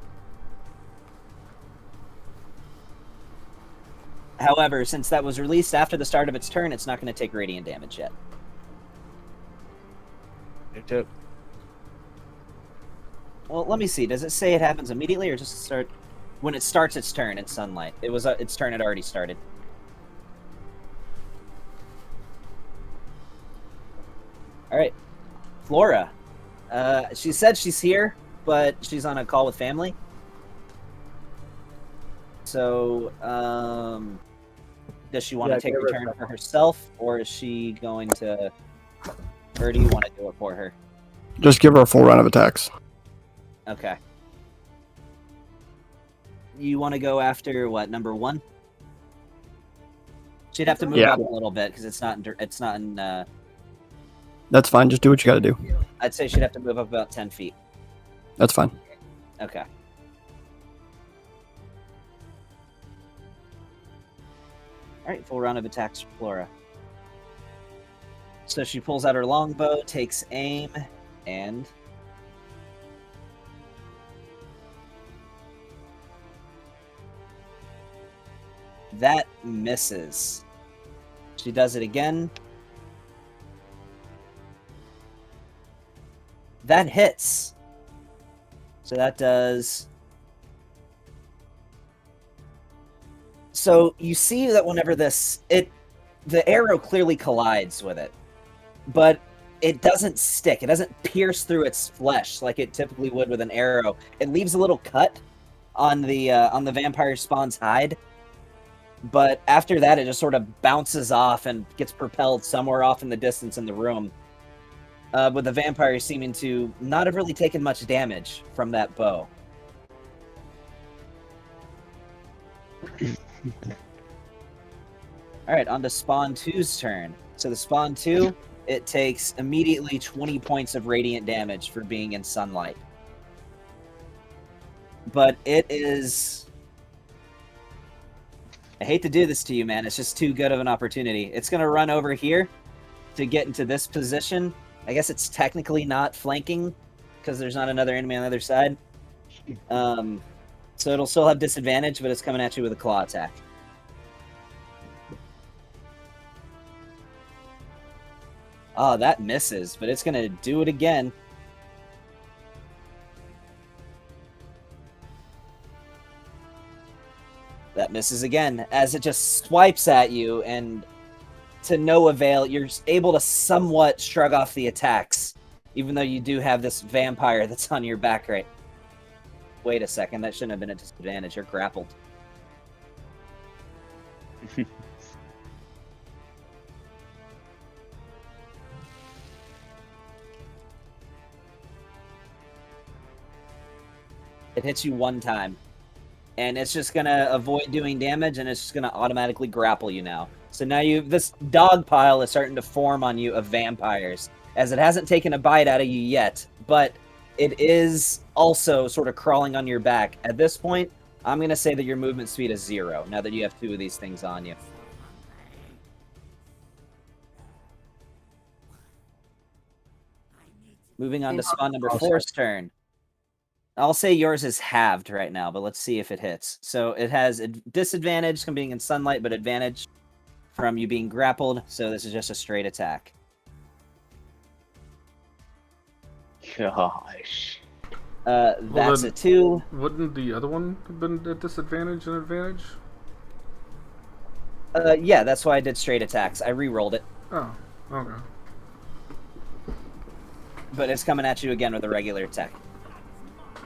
However, since that was released after the start of its turn, it's not going to take radiant damage yet. It took. Well, let me see. Does it say it happens immediately, or just start when it starts its turn in sunlight? It was its turn had already started. All right, Flora. She said she's here, but she's on a call with family. So, does she want to take her turn for herself, or is she going to, or do you want to do it for her? Just give her a full round of attacks. Okay. You want to go after what, number 1? She'd have to move up a little bit because it's not in. That's fine. Just do what you got to do. I'd say she'd have to move up about 10 feet. That's fine. Okay. Alright, full round of attacks for Flora. So she pulls out her longbow, takes aim, and... that misses. She does it again. That hits. So that does... So you see that whenever the arrow clearly collides with it, but it doesn't stick. It doesn't pierce through its flesh like it typically would with an arrow. It leaves a little cut on the vampire spawn's hide, but after that, it just sort of bounces off and gets propelled somewhere off in the distance in the room. With the vampire seeming to not have really taken much damage from that bow. Alright, on to Spawn 2's turn. So the Spawn 2, it takes immediately 20 points of radiant damage for being in sunlight. But it is... I hate to do this to you, man. It's just too good of an opportunity. It's going to run over here to get into this position. I guess it's technically not flanking because there's not another enemy on the other side. So it'll still have disadvantage, but it's coming at you with a claw attack. Oh, that misses, but it's going to do it again. That misses again, as it just swipes at you, and to no avail, you're able to somewhat shrug off the attacks, even though you do have this vampire that's on your back right. Wait a second, that shouldn't have been a disadvantage. You're grappled. It hits you one time. and it's just gonna avoid doing damage, and it's just gonna automatically grapple you now. So now this dog pile is starting to form on you of vampires, as it hasn't taken a bite out of you yet, but it is also sort of crawling on your back. At this point, I'm gonna say that your movement speed is 0, now that you have 2 of these things on you. Moving on to spawn number 4's turn. I'll say yours is halved right now, but let's see if it hits. So it has a disadvantage from being in sunlight, but advantage from you being grappled, so this is just a straight attack. Gosh. That's then- a 2. Wouldn't the other one have been a disadvantage and advantage? Yeah, that's why I did straight attacks. I re-rolled it, Oh, okay. but it's coming at you again with a regular attack.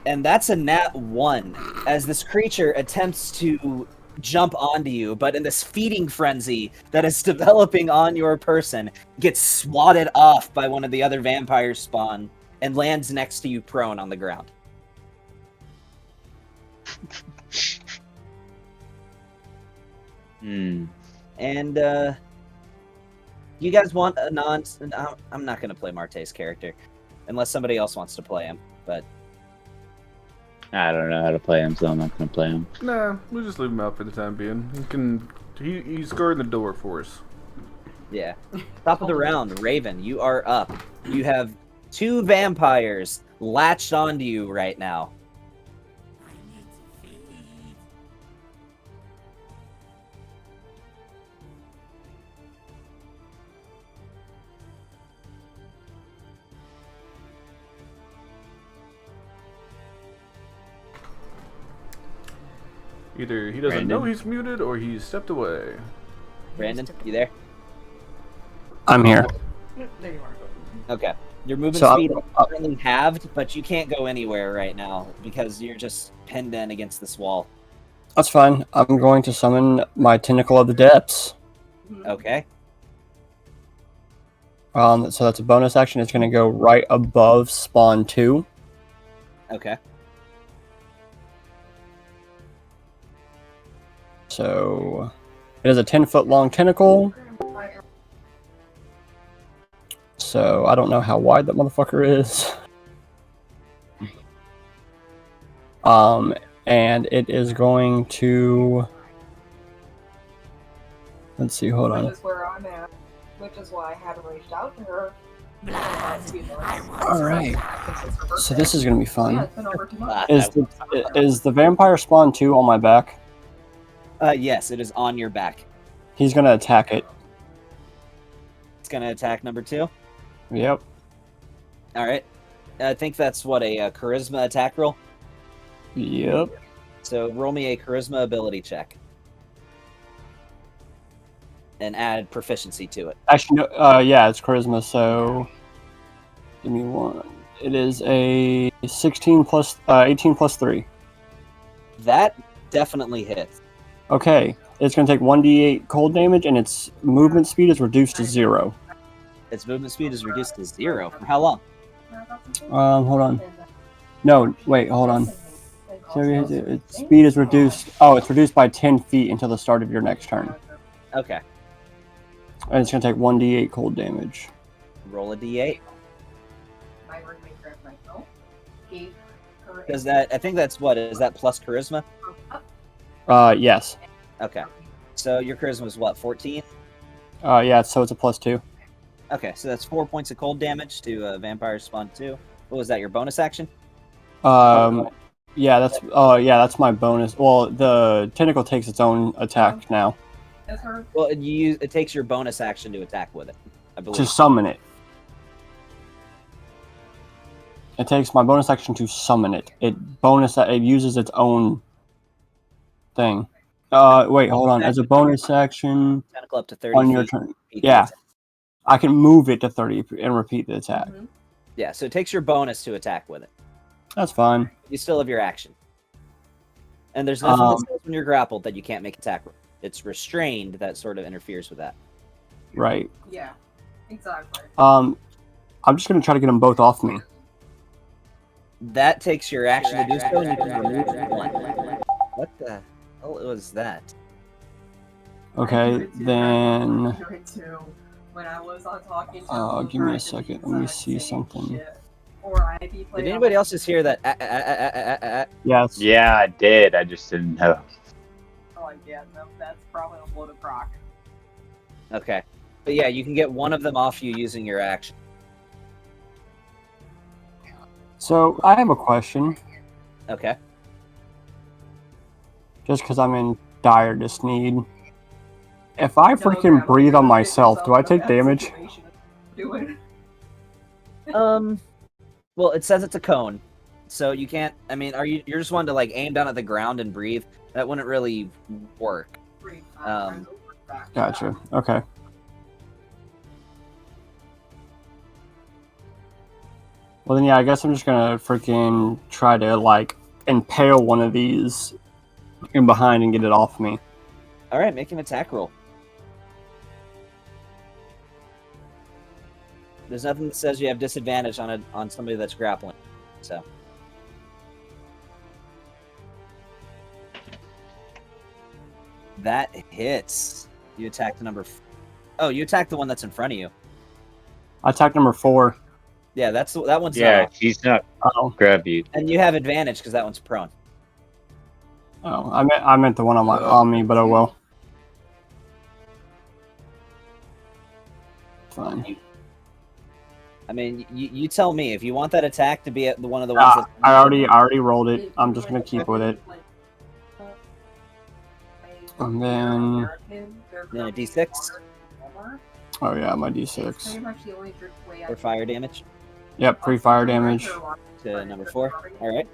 And that's a nat 1, as this creature attempts to jump onto you, but in this feeding frenzy that is developing on your person, gets swatted off by one of the other vampires spawn and lands next to you prone on the ground. And you guys want a non... I'm not going to play Marte's character, unless somebody else wants to play him, but... I don't know how to play him, so I'm not gonna play him. Nah, we'll just leave him out for the time being. He's guarding the door for us. Yeah. Top of the round, Raven, you are up. You have 2 vampires latched onto you right now. Either he doesn't Brandon? know he's muted or he's stepped away. Brandon, you there? I'm here. There you are. Okay. Your movement So speed is currently halved, but you can't go anywhere right now because you're just pinned in against this wall. That's fine. I'm going to summon my Tentacle of the Depths. Okay. So that's a bonus action. It's going to go right above spawn 2. Okay. So it is a 10-foot long tentacle. So I don't know how wide that motherfucker is. And it is going to... Let's see, hold on. Which is where I'm at, which is why I haven't reached out to her. Alright. So this is going to be Yeah, fun. it's been over 2 months. Is the vampire spawn 2 on my back? Yes, it is on your back. He's going to attack it. It's going to attack number 2. Yep. All right. I think that's what, a charisma attack roll? Yep. So roll me a charisma ability check. And add proficiency to it. Actually, no, yeah, it's charisma, so... Give me one. It is a 18 plus 3. That definitely hits. Okay, it's going to take 1d8 cold damage, and its movement speed is reduced to 0. Its movement speed is reduced to 0. For how long? Hold on. No, wait, hold on. So its speed is reduced... Oh, it's reduced by 10 feet until the start of your next turn. Okay. And it's going to take 1d8 cold damage. Roll a d8. My roommate grabbed my phone, gave her Does that... I think that's what? Is that plus charisma? Yes. Okay. So your charisma is what? 14? Yeah, so it's a plus 2. Okay, so that's 4 points of cold damage to Vampire Spawn 2. What was that, your bonus action? Yeah, that's my bonus. Well, the tentacle takes its own attack now. as her. Well, it takes your bonus action to attack with it, I believe. To summon it. It takes my bonus action to summon it. It uses its own thing. Wait, hold on. As a bonus action Tentacle up to 30 on your feet. turn. Feet Yeah. attack. I can move it to 30 and repeat the attack. Mhm. Yeah, so it takes your bonus to attack with it. That's fine. You still have your action. And there's nothing that Um, says when you're grappled that you can't make attack. It's restrained that sort of interferes with that. Right. Yeah, exactly. I'm just gonna try to get them both off me. That takes your action to do so, and you can remove one. What the hell was that? Okay, then. When I was on talking Give me a second. Let me see something. Did anybody else just hear that? Yes. Yeah, I did. I just didn't know. Oh yeah, no, that's probably a load of crock. Okay. But yeah, you can get one of them off you using your action. So I have a question. Okay. Just because I'm in dire need. If I freaking breathe on myself, do I take damage? Well, it says it's a cone, so you can't. I mean, you're just wanting to like aim down at the ground and breathe? That wouldn't really work. Gotcha. Okay. Well then, yeah, I guess I'm just gonna freaking try to like impale one of these in behind and get it off me. All right, make an attack roll. There's nothing that says you have disadvantage on somebody that's grappling. So. That hits. You attack the number. Oh, you attack the one that's in front of you. Attack number 4. Yeah, that one's Yeah, not. he's not Oh. grab you. And you have advantage because that one's prone. Oh, I meant the one on me, but oh well. Fine. I mean, you tell me if you want that attack to be the one of the ones. I already rolled it. I'm just gonna keep with it. And then a D6 oh yeah, my D6. for fire damage Yep, pre-fire damage. to number 4. All right.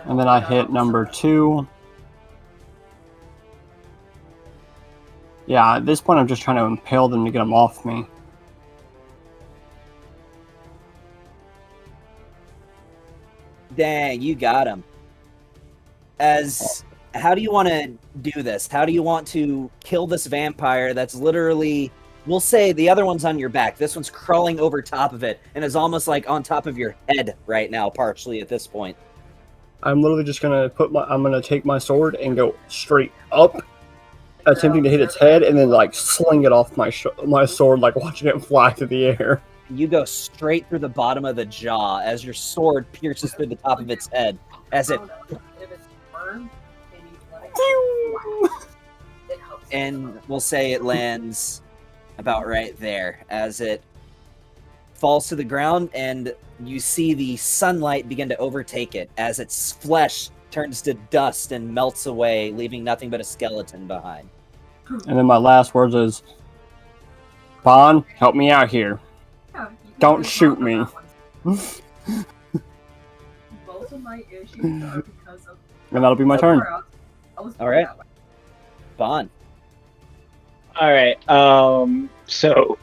And then I hit number 2. Yeah, at this point I'm just trying to impale them to get them off me. Dang, you got him. How do you want to do this? How do you want to kill this vampire that's literally, we'll say the other one's on your back. This one's crawling over top of it and is almost like on top of your head right now, partially at this point. I'm literally just gonna I'm gonna take my sword and go straight up, attempting to hit its head, and then like sling it off my sword, like watching it fly through the air. You go straight through the bottom of the jaw as your sword pierces through the top of its head as it. And we'll say it lands about right there as it falls to the ground, and you see the sunlight begin to overtake it as its flesh turns to dust and melts away, leaving nothing but a skeleton behind. And then my last words is, Bon, help me out here. Don't shoot me. Both of my issues are because of. And that'll be my turn. All right. Bon. All right. So,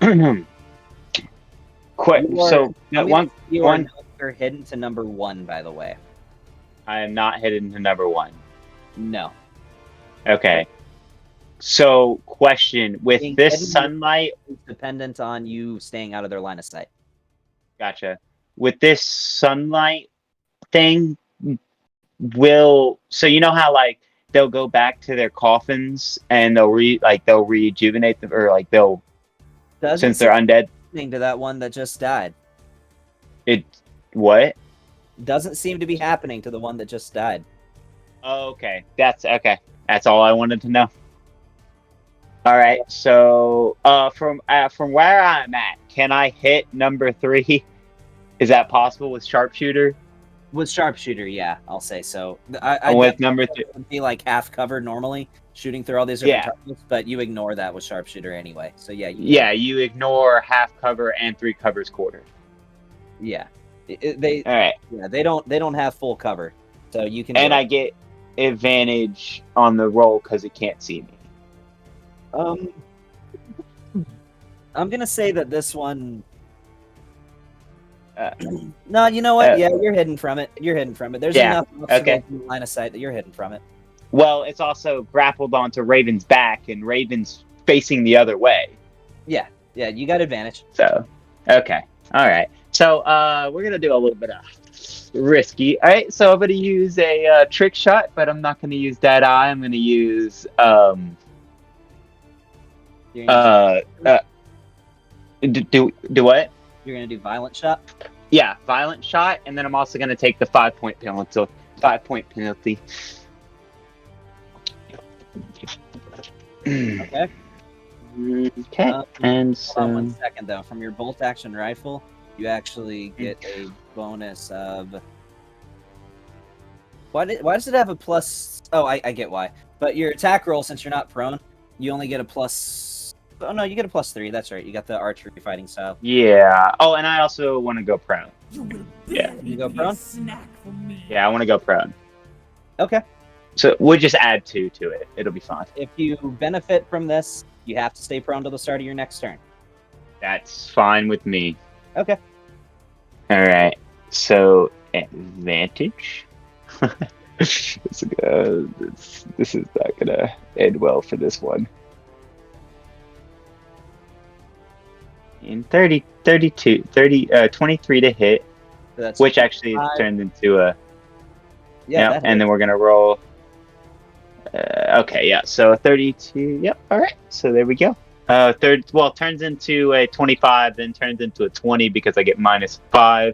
quick. So that You are no longer hidden to number 1, by the way. I am not hidden to number 1. No. Okay. So, question: with Being this hidden sunlight, is dependent on you staying out of their line of sight. gotcha. With this sunlight thing, so you know how like they'll go back to their coffins and they'll rejuvenate them, or like they'll since they're undead. To that one that just died. What? Doesn't seem to be happening to the one that just died. Okay, that's okay. That's all I wanted to know. All right, so from where I'm at, can I hit number 3? Is that possible with sharpshooter? With sharpshooter, yeah, I'll say so. With number 3, would be like half covered normally, shooting through all these different targets, but you ignore that with sharpshooter anyway. So yeah, you ignore half cover and 3 covers quarter. Yeah, all right. Yeah, they don't have full cover, so you can. And I get advantage on the roll because it can't see me. I'm gonna say that this one. No, you know what? Yeah, you're hidden from it. There's enough in the line of sight that you're hidden from it. Well, it's also grappled onto Raven's back, and Raven's facing the other way. Yeah, you got advantage. So, okay, all right. So, we're gonna do a little bit of risky. All right, so I'm gonna use a trick shot, but I'm not gonna use Dead Eye. I'm gonna use You're gonna do what? you're gonna do violent shot. Yeah, violent shot, and then I'm also gonna take the 5-point penalty. 5-point penalty. Okay. Okay, and Hold on one so second though. From your bolt action rifle, you actually get a bonus of. Why does it have a plus? Oh, I get why. But your attack roll, since you're not prone, you only get a plus. Oh no, you get a +3. That's right. You got the archery fighting style. yeah. Oh, and I also want to go prone. Yeah. You go prone. Yeah, I want to go prone. Okay. So we'll just add 2 to it. It'll be fine. If you benefit from this, you have to stay prone till the start of your next turn. That's fine with me. Okay. All right. So advantage. this is not gonna end well for this one. In 23 to hit, So that's which actually 5. turned into a Yeah. yep, and then we're gonna roll. Okay, yeah. So 32. Yep. All right. So there we go. Turns into a 25, then turns into a 20 because I get -5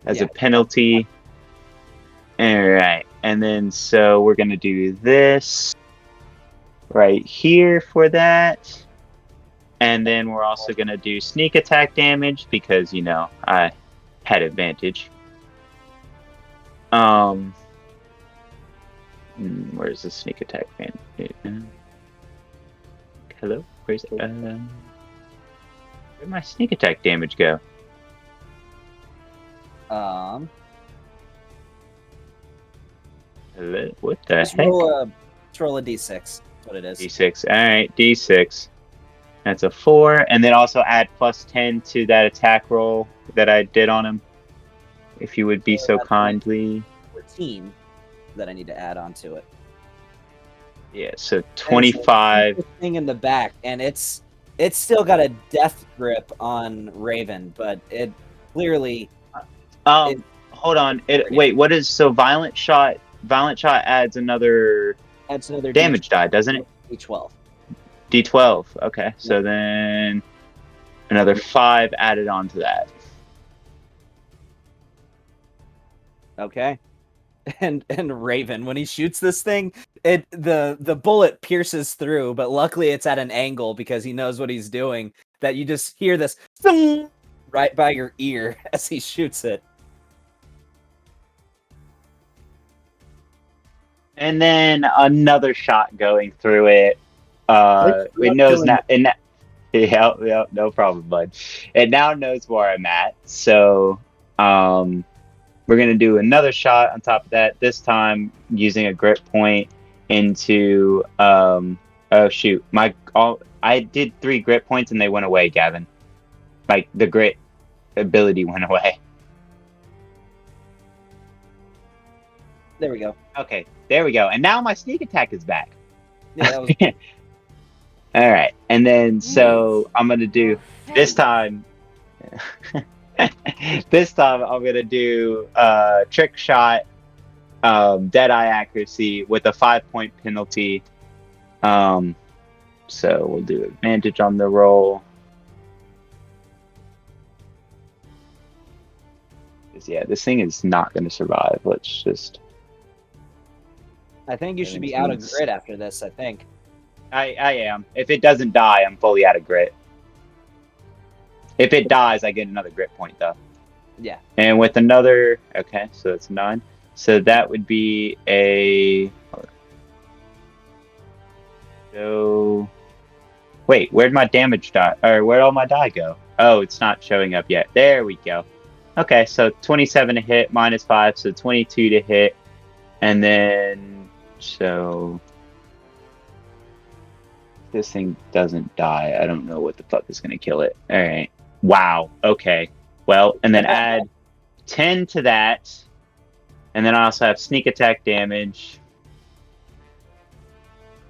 as a penalty. All right, and then so we're gonna do this right here for that, and then we're also gonna do sneak attack damage because I had advantage. Where's the sneak attack damage? Hello, where's it? Where'd my sneak attack damage go? Hello? What the Just heck? roll a d6. That's what it is. D6. All right, D6. That's a 4, and then also add +10 to that attack roll that I did on him. If you would be so that's kindly. 14 that I need to add onto it. Yeah, so 25. There's a thing in the back, and it's still got a death grip on Raven, but it clearly. Hold on. Wait, what is so violent shot? Violent shot adds another damage die, doesn't it? D12. D12. Okay, so then another 5 added onto that. Okay. And Raven, when he shoots this thing, the bullet pierces through, but luckily it's at an angle because he knows what he's doing. That you just hear this right by your ear as he shoots it. And then another shot going through it. It knows now. Yeah, no problem, bud. It now knows where I'm at. So, we're gonna do another shot on top of that. This time using a grit point into. Oh shoot! I did 3 grit points and they went away, Gavin. Like the grit ability went away. There we go. Okay, there we go. And now my sneak attack is back. Yeah, that was All right, and then so I'm gonna do this time. This time I'm gonna do trick shot, dead eye accuracy with a 5-point penalty. So we'll do advantage on the roll. Yeah, this thing is not gonna survive. Let's just. I think you should be out of grit after this, I think. I am. If it doesn't die, I'm fully out of grit. If it dies, I get another grit point, though. Yeah. And with another... Okay, so it's 9. So that would be a... So... Wait, where'd my damage die? Or where'd all my die go? Oh, it's not showing up yet. There we go. Okay, so 27 to hit, -5, so 22 to hit. And then... So... This thing doesn't die. I don't know what the fuck is going to kill it. All right. Wow. Okay. Well, and then add 10 to that. And then I also have sneak attack damage.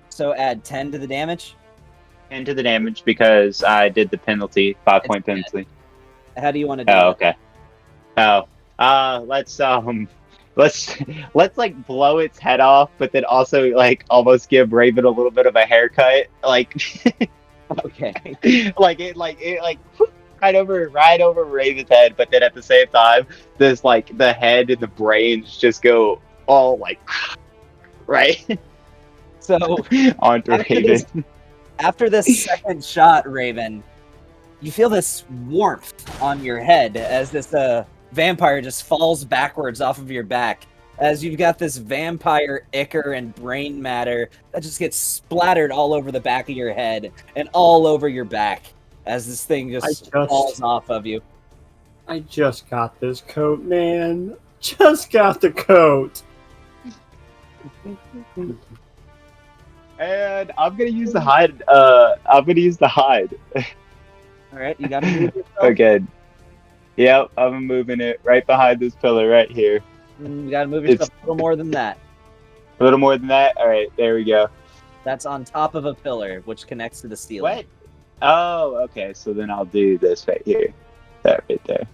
So add 10 to the damage? 10 to the damage because I did the penalty, 5-point penalty. How do you want to do Oh, that? okay. Oh, let's like blow its head off, but then also like almost give Raven a little bit of a haircut, like Okay. like right over Raven's head, but then at the same time, this like the head and the brains just go all like right So onto after this, Raven. after this second shot, Raven, you feel this warmth on your head as this vampire just falls backwards off of your back. As you've got this vampire ichor and brain matter that just gets splattered all over the back of your head and all over your back as this thing just falls off of you. I just got this coat, man. Just got the coat. And I'm gonna use the hide. I'm gonna use the hide. All right, you got to move yourself. Okay. Yep, I'm moving it right behind this pillar right here. You got to move yourself a little more than that. A little more than that? Alright, there we go. That's on top of a pillar, which connects to the ceiling. What? Oh, okay, so then I'll do this right here. That right there.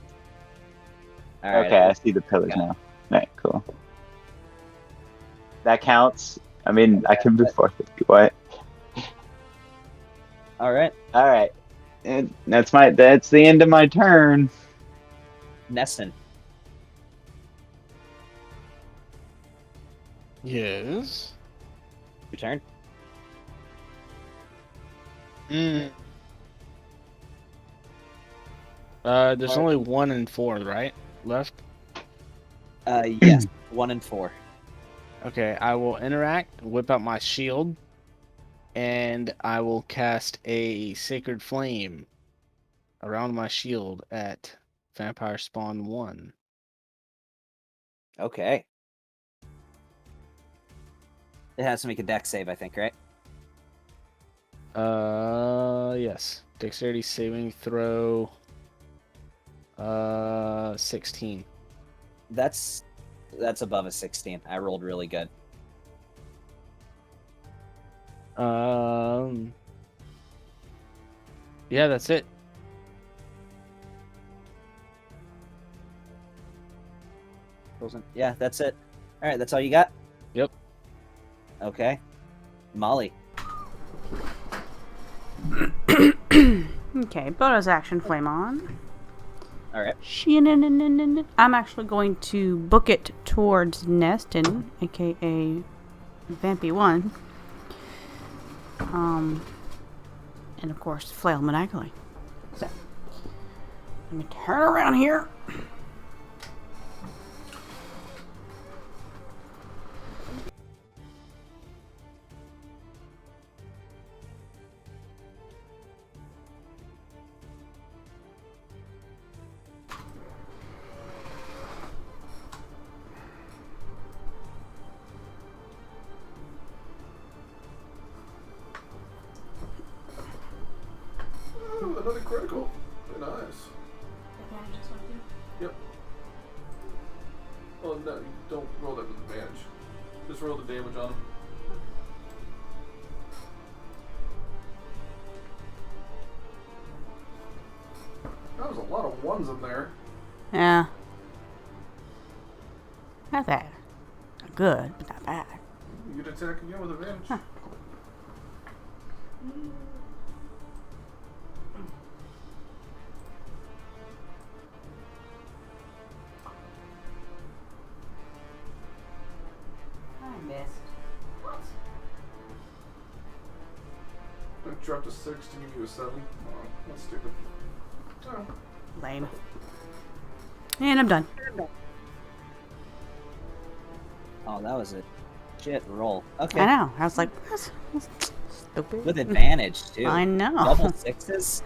All right, Okay, I see the pillars now. Alright, cool. That counts. I mean, I can move forward if you want. All right. Alright. And that's the end of my turn. Neston. Yes. Your turn. There's only 1 and 4, right? Left? Yes, 1 and 4. Okay, I will interact, whip out my shield, and I will cast a Sacred Flame around my shield at Vampire Spawn 1. Okay. It has to make a dex save, I think, right? Yes. Dexterity saving throw. 16. That's above a 16. I rolled really good. Yeah, that's it. Yeah, that's it. All right, that's all you got? Yep. Okay. Molly. Okay, bonus action flame on. All right. I'm actually going to book it towards Neston, aka Vampy 1. And of course, flail maniacally. So, let me turn around here. Ooh, another critical. Very nice. Yep. Well, no, you don't roll that with advantage. Just roll the damage on him. That was a lot of ones in there. Yeah. Not bad. Not good, but not bad. You get attack again with advantage. Huh. I missed. What? I dropped a 6 to give you a 7. Oh, that's stupid. Oh. Lame. And I'm done. Oh, that was a shit roll. Okay. I know. I was like, that's stupid. With advantage, too. I know. Double sixes.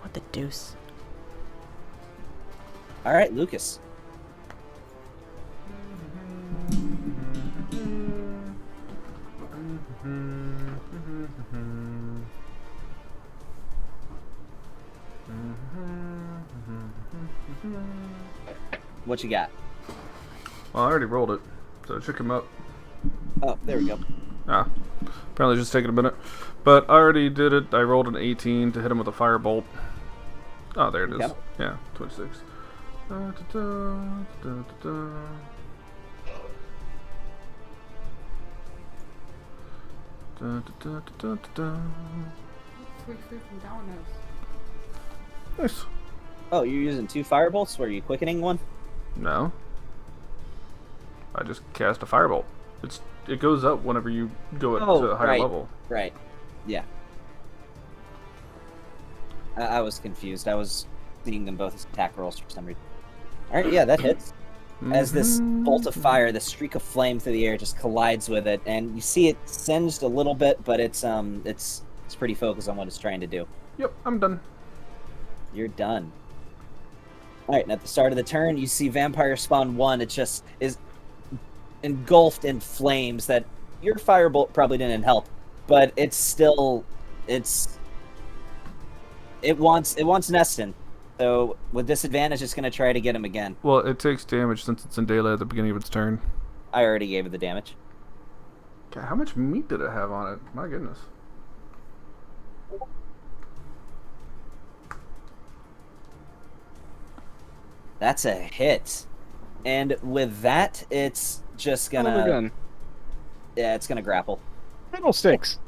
What the deuce? All right, Lucas. What you got? Well, I already rolled it, so it should come up. Oh, there we go. Ah, apparently it's just taking a minute. But I already did it. I rolled an 18 to hit him with a firebolt. Oh, there it is. Yep. Yeah, 26. Da, da, da, da, da, da, da, da, da, da, da. Free food from Domino's. Nice. Oh, you're using 2 firebolts? Were you quickening one? No. I just cast a firebolt. It goes up whenever you go to a higher right. level. Right. Yeah. I was confused. I was seeing them both as attack rolls for some reason. Alright, yeah, that hits. As this bolt of fire, this streak of flame through the air just collides with it, and you see it singed a little bit, but it's pretty focused on what it's trying to do. Yep, I'm done. You're done. Alright, and at the start of the turn, you see Vampire Spawn 1, it just is engulfed in flames that your firebolt probably didn't help, but it's still it wants Neston. So with disadvantage, it's gonna try to get him again. Well, it takes damage since it's in daylight at the beginning of its turn. I already gave it the damage. God, how much meat did it have on it? My goodness. That's a hit. And with that, it's just Another gonna gun. yeah, it's gonna grapple. Fiddlesticks.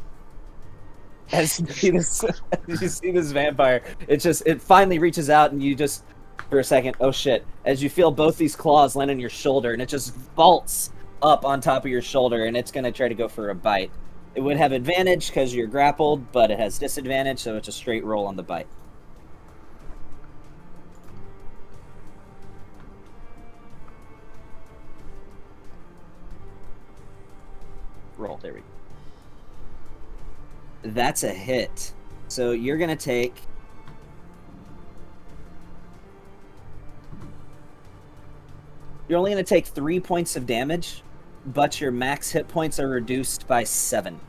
As you see this vampire, it finally reaches out, and you just for a second, oh shit! As you feel both these claws land on your shoulder, and it just vaults up on top of your shoulder, and it's gonna try to go for a bite. It would have advantage because you're grappled, but it has disadvantage, so it's a straight roll on the bite. Roll, there we go. That's a hit. So you're gonna take You're only gonna take 3 points of damage, but your max hit points are reduced by 7.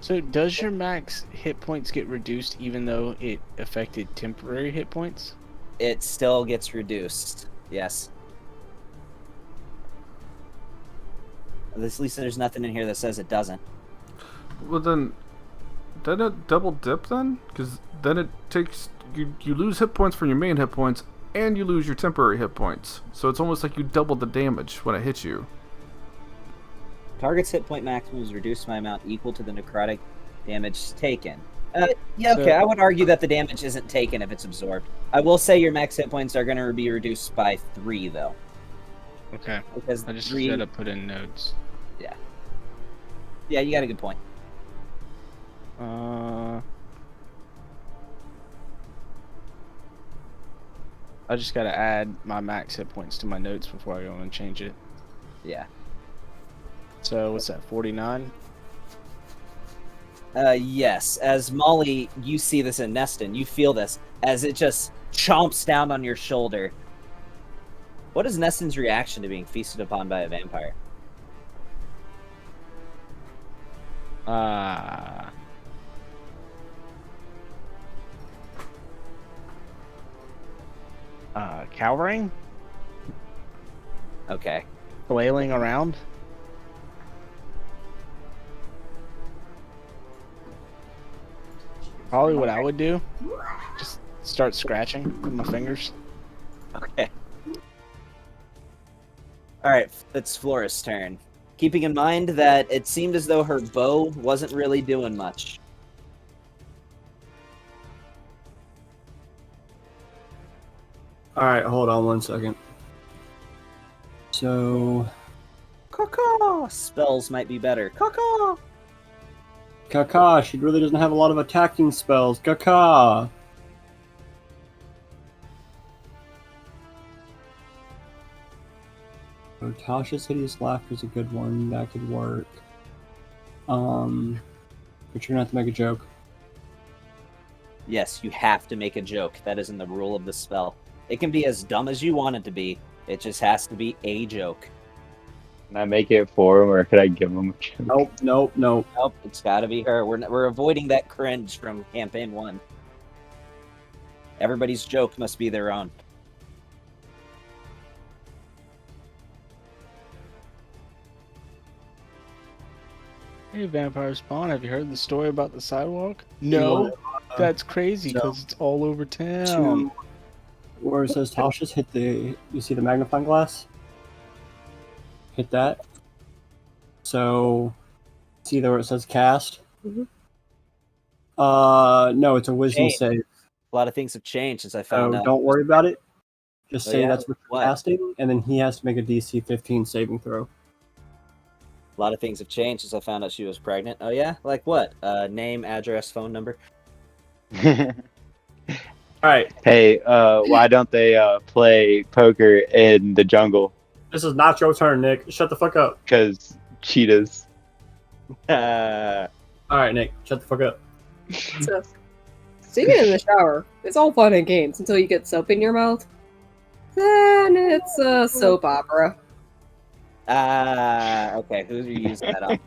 So does your max hit points get reduced even though it affected temporary hit points? It still gets reduced. Yes. At least there's nothing in here that says it doesn't. Well then it double dip then? Because then it takes you lose hit points from your main hit points, and you lose your temporary hit points. So it's almost like you double the damage when it hits you. Target's hit point maximum is reduced by amount equal to the necrotic damage taken. Yeah, okay, I would argue that the damage isn't taken if it's absorbed. I will say your max hit points are going to be reduced by 3, though. Okay. Because I just 3... gotta put in notes. Yeah. Yeah, you got a good point. I just gotta add my max hit points to my notes before I go and change it. Yeah. So what's that, 49? Yes. As Molly, you see this in Neston. You feel this as it just chomps down on your shoulder. What is Neston's reaction to being feasted upon by a vampire? Cowering? Okay. Flailing around? Probably what I would do. Just start scratching with my fingers. Okay. Alright, it's Flora's turn. Keeping in mind that it seemed as though her bow wasn't really doing much. Alright, hold on one second. So... Caw-caw! Spells might be better. Caw-caw! Kaka, she really doesn't have a lot of attacking spells. Kaka! So Tasha's Hideous Laughter is a good one. That could work. But you're gonna have to make a joke. Yes, you have to make a joke. That is in the rule of the spell. It can be as dumb as you want it to be. It just has to be a joke. Can I make it for him, or could I give him a joke? Nope. Nope, it's gotta be her. We're avoiding that cringe from campaign 1. Everybody's joke must be their own. Hey, Vampire Spawn, have you heard the story about the sidewalk? No, that's crazy because it's all over town. where it says Tasha's, hit the. You see the magnifying glass? Hit that. So, see there where it says cast? Mhm. No, it's a wisdom Change. save. A lot of things have changed since I So found out. don't worry about it. Just Oh, say yeah? that's what you're What? casting, and then he has to make a DC 15 saving throw. A lot of things have changed since I found out she was pregnant. Oh yeah? Like what? Name, address, phone number. All right, Hey, why don't they play poker in the jungle? this is not your turn, Nick. Shut the fuck up. Because cheetahs. Uh, All right, Nick, shut the fuck up. So, singing in the shower, it's all fun and games until you get soap in your mouth. Then it's a soap opera. okay. Who are you using that on?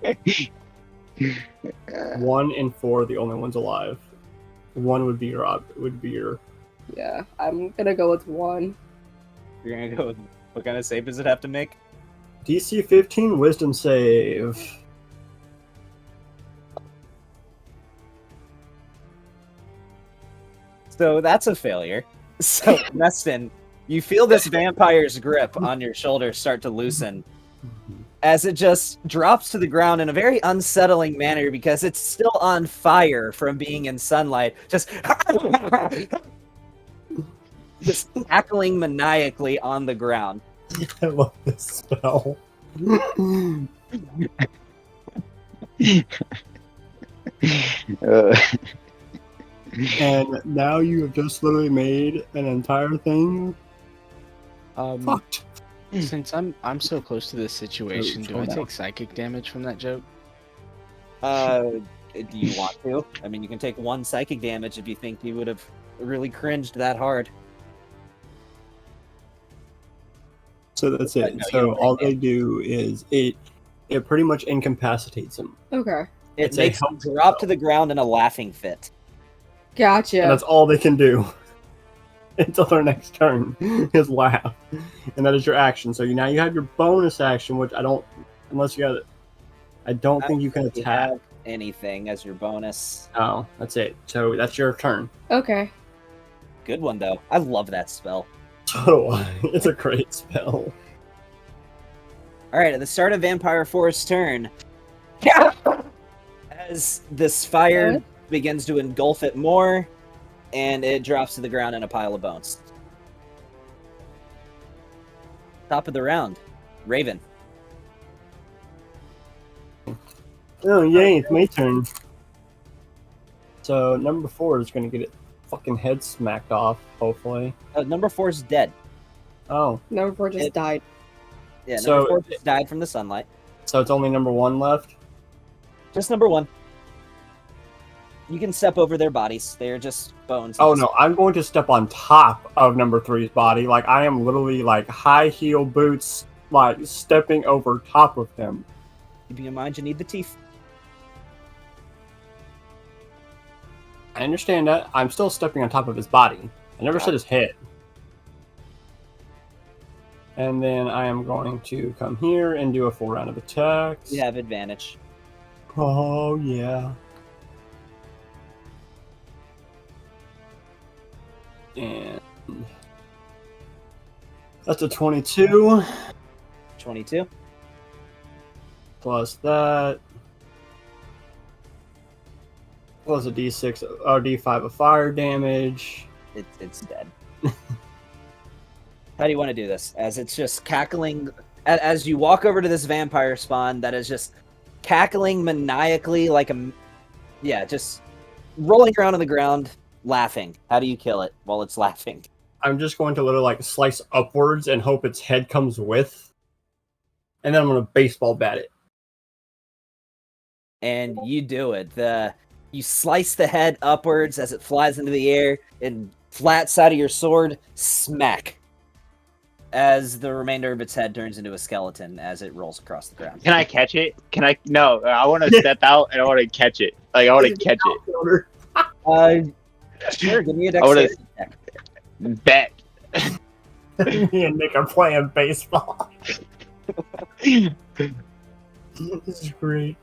1 and 4 are the only ones alive. 1 would be your. Yeah, I'm gonna go with 1. You're gonna go with what kind of save does it have to make? DC 15 Wisdom save. So that's a failure. So Meston, you feel this vampire's grip on your shoulder start to loosen as it just drops to the ground in a very unsettling manner because it's still on fire from being in sunlight. Just cackling maniacally on the ground. I love this spell. And now you have just literally made an entire thing fucked. Since I'm so close to this situation, do I slow take psychic damage from that joke? Do you want to? I mean, you can take 1 psychic damage if you think you would have really cringed that hard. So that's it. No, you So don't all take they do is it pretty much incapacitates him. Okay, It It's a makes him help drop spell. to the ground in a laughing fit. gotcha. And that's all they can do until their next turn is laugh. And that is your action. So now you have your bonus action, which I don't think you can You attack. have anything as your bonus. Oh, that's it. So that's your turn. Okay. Good one though. I love that spell. So it's a great spell. All right, at the start of Vampire 4's turn, as this fire What? begins to engulf it more, and it drops to the ground in a pile of bones. Top of the round, Raven. Oh yay, it's my turn. So number 4 is gonna get its fucking head smacked off, hopefully. Number 4's dead. Oh, Number 4 just died. Yeah, So- number 4 just died from the sunlight. so it's only number 1 left? Just number 1. You can step over their bodies. They're just bones. Oh no, I'm going to step on top of number 3's body. Like I am literally like high heel boots, like stepping over top of him. Keep in mind you need the teeth. I understand that. I'm still stepping on top of his body. I never said his head. And then I am going to come here and do a full round of attacks. You have advantage. Oh yeah. And that's a 22 22. plus that plus a d6 or d5 of fire damage. It's dead. How do you want to do this? As it's just cackling, as you walk over to this vampire spawn that is just cackling maniacally like just rolling around on the ground, laughing. How do you kill it while it's laughing? I'm just going to literally like slice upwards and hope its head comes with, and then I'm going to baseball bat it. And you do it. You slice the head upwards as it flies into the air, and flat side of your sword, smack. As the remainder of its head turns into a skeleton as it rolls across the ground. Can I catch it? Can I? No, I want to step out and I want to catch it. Like I want to catch it. Sure, give me a I wanna- dexterity check. Bet. Me and Nick are playing baseball. This is great.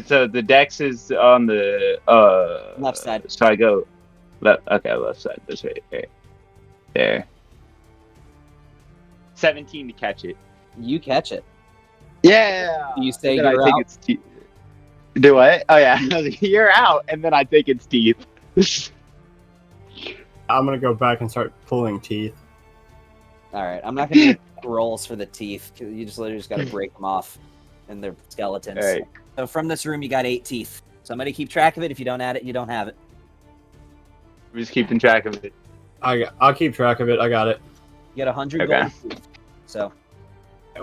So the dex is on the Left side. So I go left. Okay, left side. This way. Okay. There. 17 to catch it. You catch it. Yeah. Do you say And then you're I take out? its teeth. Do what? Oh yeah, you're out, and then I take its teeth. I'm gonna go back and start pulling teeth. All right, I'm not gonna get rolls for the teeth. You just literally just gotta break them off, and they're skeletons. All right. So from this room, you got 8 teeth. Somebody keep track of it. If you don't add it, you don't have it. I'm just keeping track of it. I'll keep track of it. I got it. You get 100 Okay. gold teeth. So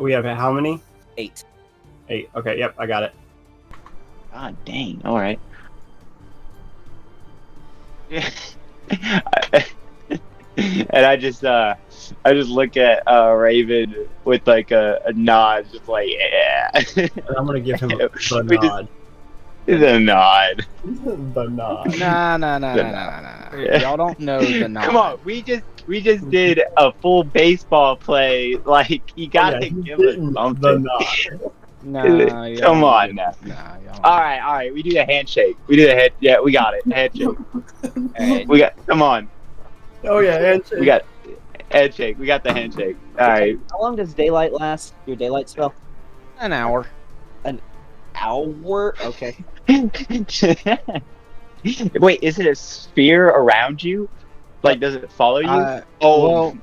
We have how many? 8. 8. Okay, yep, I got it. God dang! All right. Yeah. And I just look at Raven with like a nod, just like yeah. And I'm gonna give him the We just- nod. The nod. The nod. Nah. Y'all don't know the nod. Come on, we just did a full baseball play. Like you gotta you give us didn't. The something. nod. Nah, y'all Come don't on do- now. Nah, y'all don't. All right. We do the handshake. We do the head. Yeah, we got it. Handshake. All right. We got. Come on. Oh yeah, handshake. We got handshake. We got the handshake. All right. How long does daylight last? Your daylight spell? An hour. Hour? Okay. Wait, is it a sphere around you? Like, does it follow you? Well,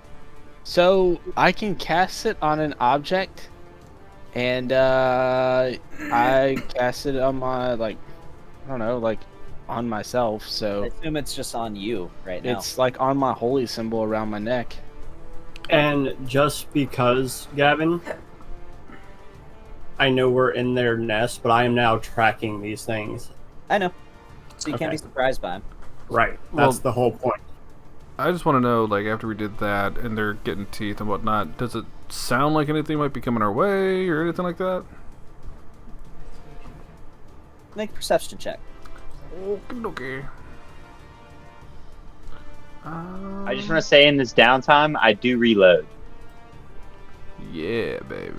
so I can cast it on an object, and I cast it on my I don't know, on myself. I So assume it's just on you right now. it's like on my holy symbol around my neck. And just because, Gavin, I know we're in their nest, but I am now tracking these things. I know. So you can't Okay. be surprised by him. Right. Well- That's the whole point. I just want to know, like, after we did that and they're getting teeth and whatnot, does it sound like anything might be coming our way or anything like that? Make a perception check. Okay. I just want to say in this downtime, I do reload. Yeah, baby.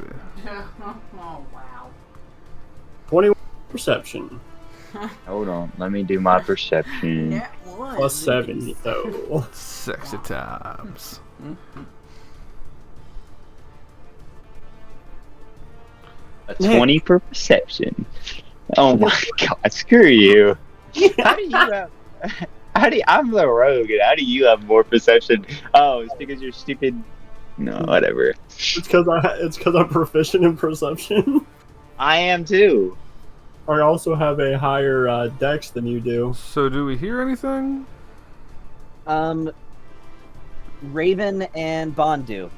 Oh wow. 21 perception. Hold on, let me do my perception. That was Plus 7, though. Sexy times. A 20 for perception. Oh my god, screw you. How do you have... I'm the rogue, and how do you have more perception? Oh, it's because you're stupid. No, whatever. It's because I'm proficient in perception. I am too. I also have a higher dex than you do. So do we hear anything? Raven and Bondu.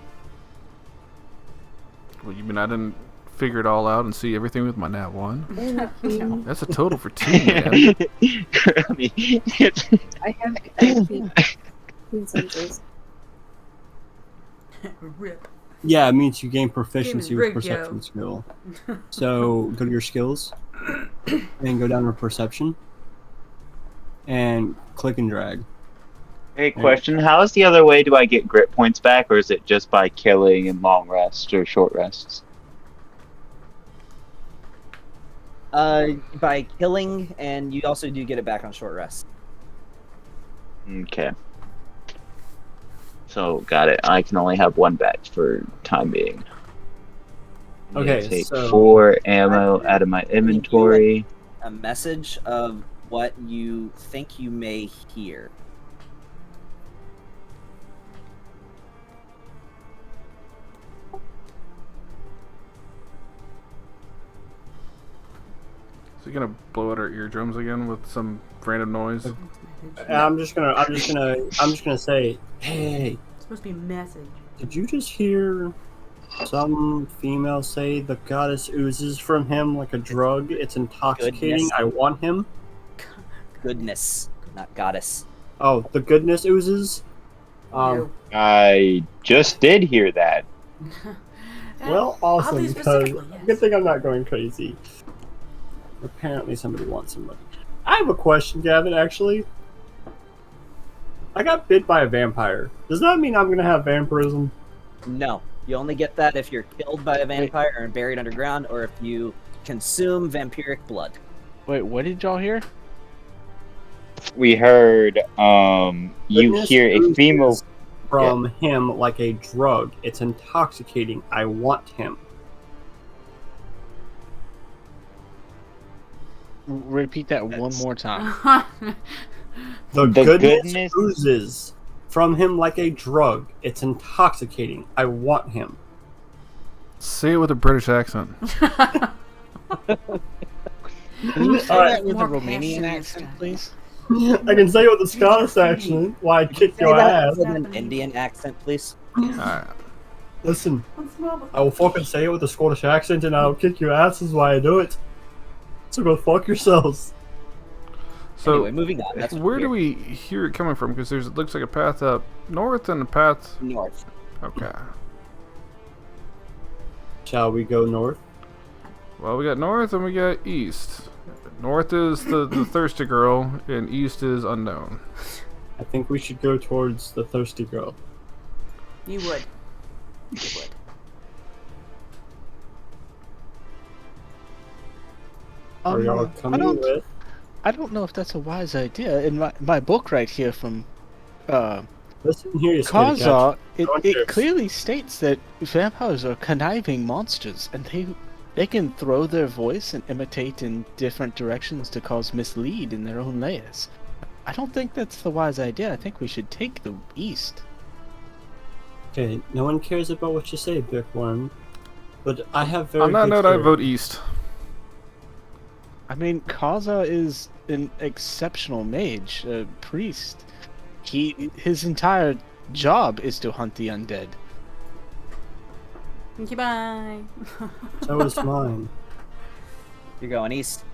Well, you mean I didn't figure it all out and see everything with my nat 1? That's a total for 2, man. I have keen senses. Rip. Yeah, it means you gain proficiency with Rigged, yo. perception skill. So go to your skills, and go down to perception, and click and drag. Hey, question. How is the other way? Do I get grit points back, or is it just by killing and long rests or short rests? By killing, and you also do get it back on short rest. Okay. So, got it. I can only have one back for time being. I need to Okay, take so- 4 ammo out of my inventory. A message of what you think you may hear. So you gonna blow out our eardrums again with some random noise? I'm just gonna say, hey, It's supposed to be a message. did you just hear some female say the goddess oozes from him like a drug? It's intoxicating. Goodness. I want him. Goodness, not goddess. Oh, the goodness oozes. I just did hear that. Well, awesome. Oddly Because specifically, yes. good thing I'm not going crazy. Apparently, somebody wants somebody. I have a question, Gavin. Actually, I got bit by a vampire. Does that mean I'm gonna have vampirism? No, you only get that if you're killed by a vampire and buried underground, or if you consume vampiric blood. Wait, what did y'all hear? We heard you Goodness hear a oozes female. from him like a drug. It's intoxicating. I want him. Repeat that one more time. The The goodness goodness- oozes from him like a drug. It's intoxicating. I want him. Say it with a British accent. Can you say Alright. that with a More Romanian passion accent, this please? I can say it with a Scottish accent. Why I'd kick Say your that ass. with an Indian accent, please. Alright. Listen, I will fucking say it with a Scottish accent and I'll kick your asses while I do it. So go fuck yourselves. So, Anyway, moving on. That's where do we hear it coming from? Because it looks like a path up north and a path. north? Okay. Shall we go north? Well, we got north and we got east. North is the thirsty girl, and east is unknown. I think we should go towards the thirsty girl. You would. You would. Are y'all coming with? I don't know if that's a wise idea. In my book right here from Listen here, you scaredy cat. Kaza, Don't it you- clearly states that vampires are conniving monsters, and they can throw their voice and imitate in different directions to cause mislead in their own layers. I don't think that's the wise idea. I think we should take the east. Okay, no one cares about what you say, Bickworm. But I have very On that good note, I theory. vote east. I mean, Kaza is an exceptional mage, a priest. His entire job is to hunt the undead. Okay, bye. So is mine. You're going east.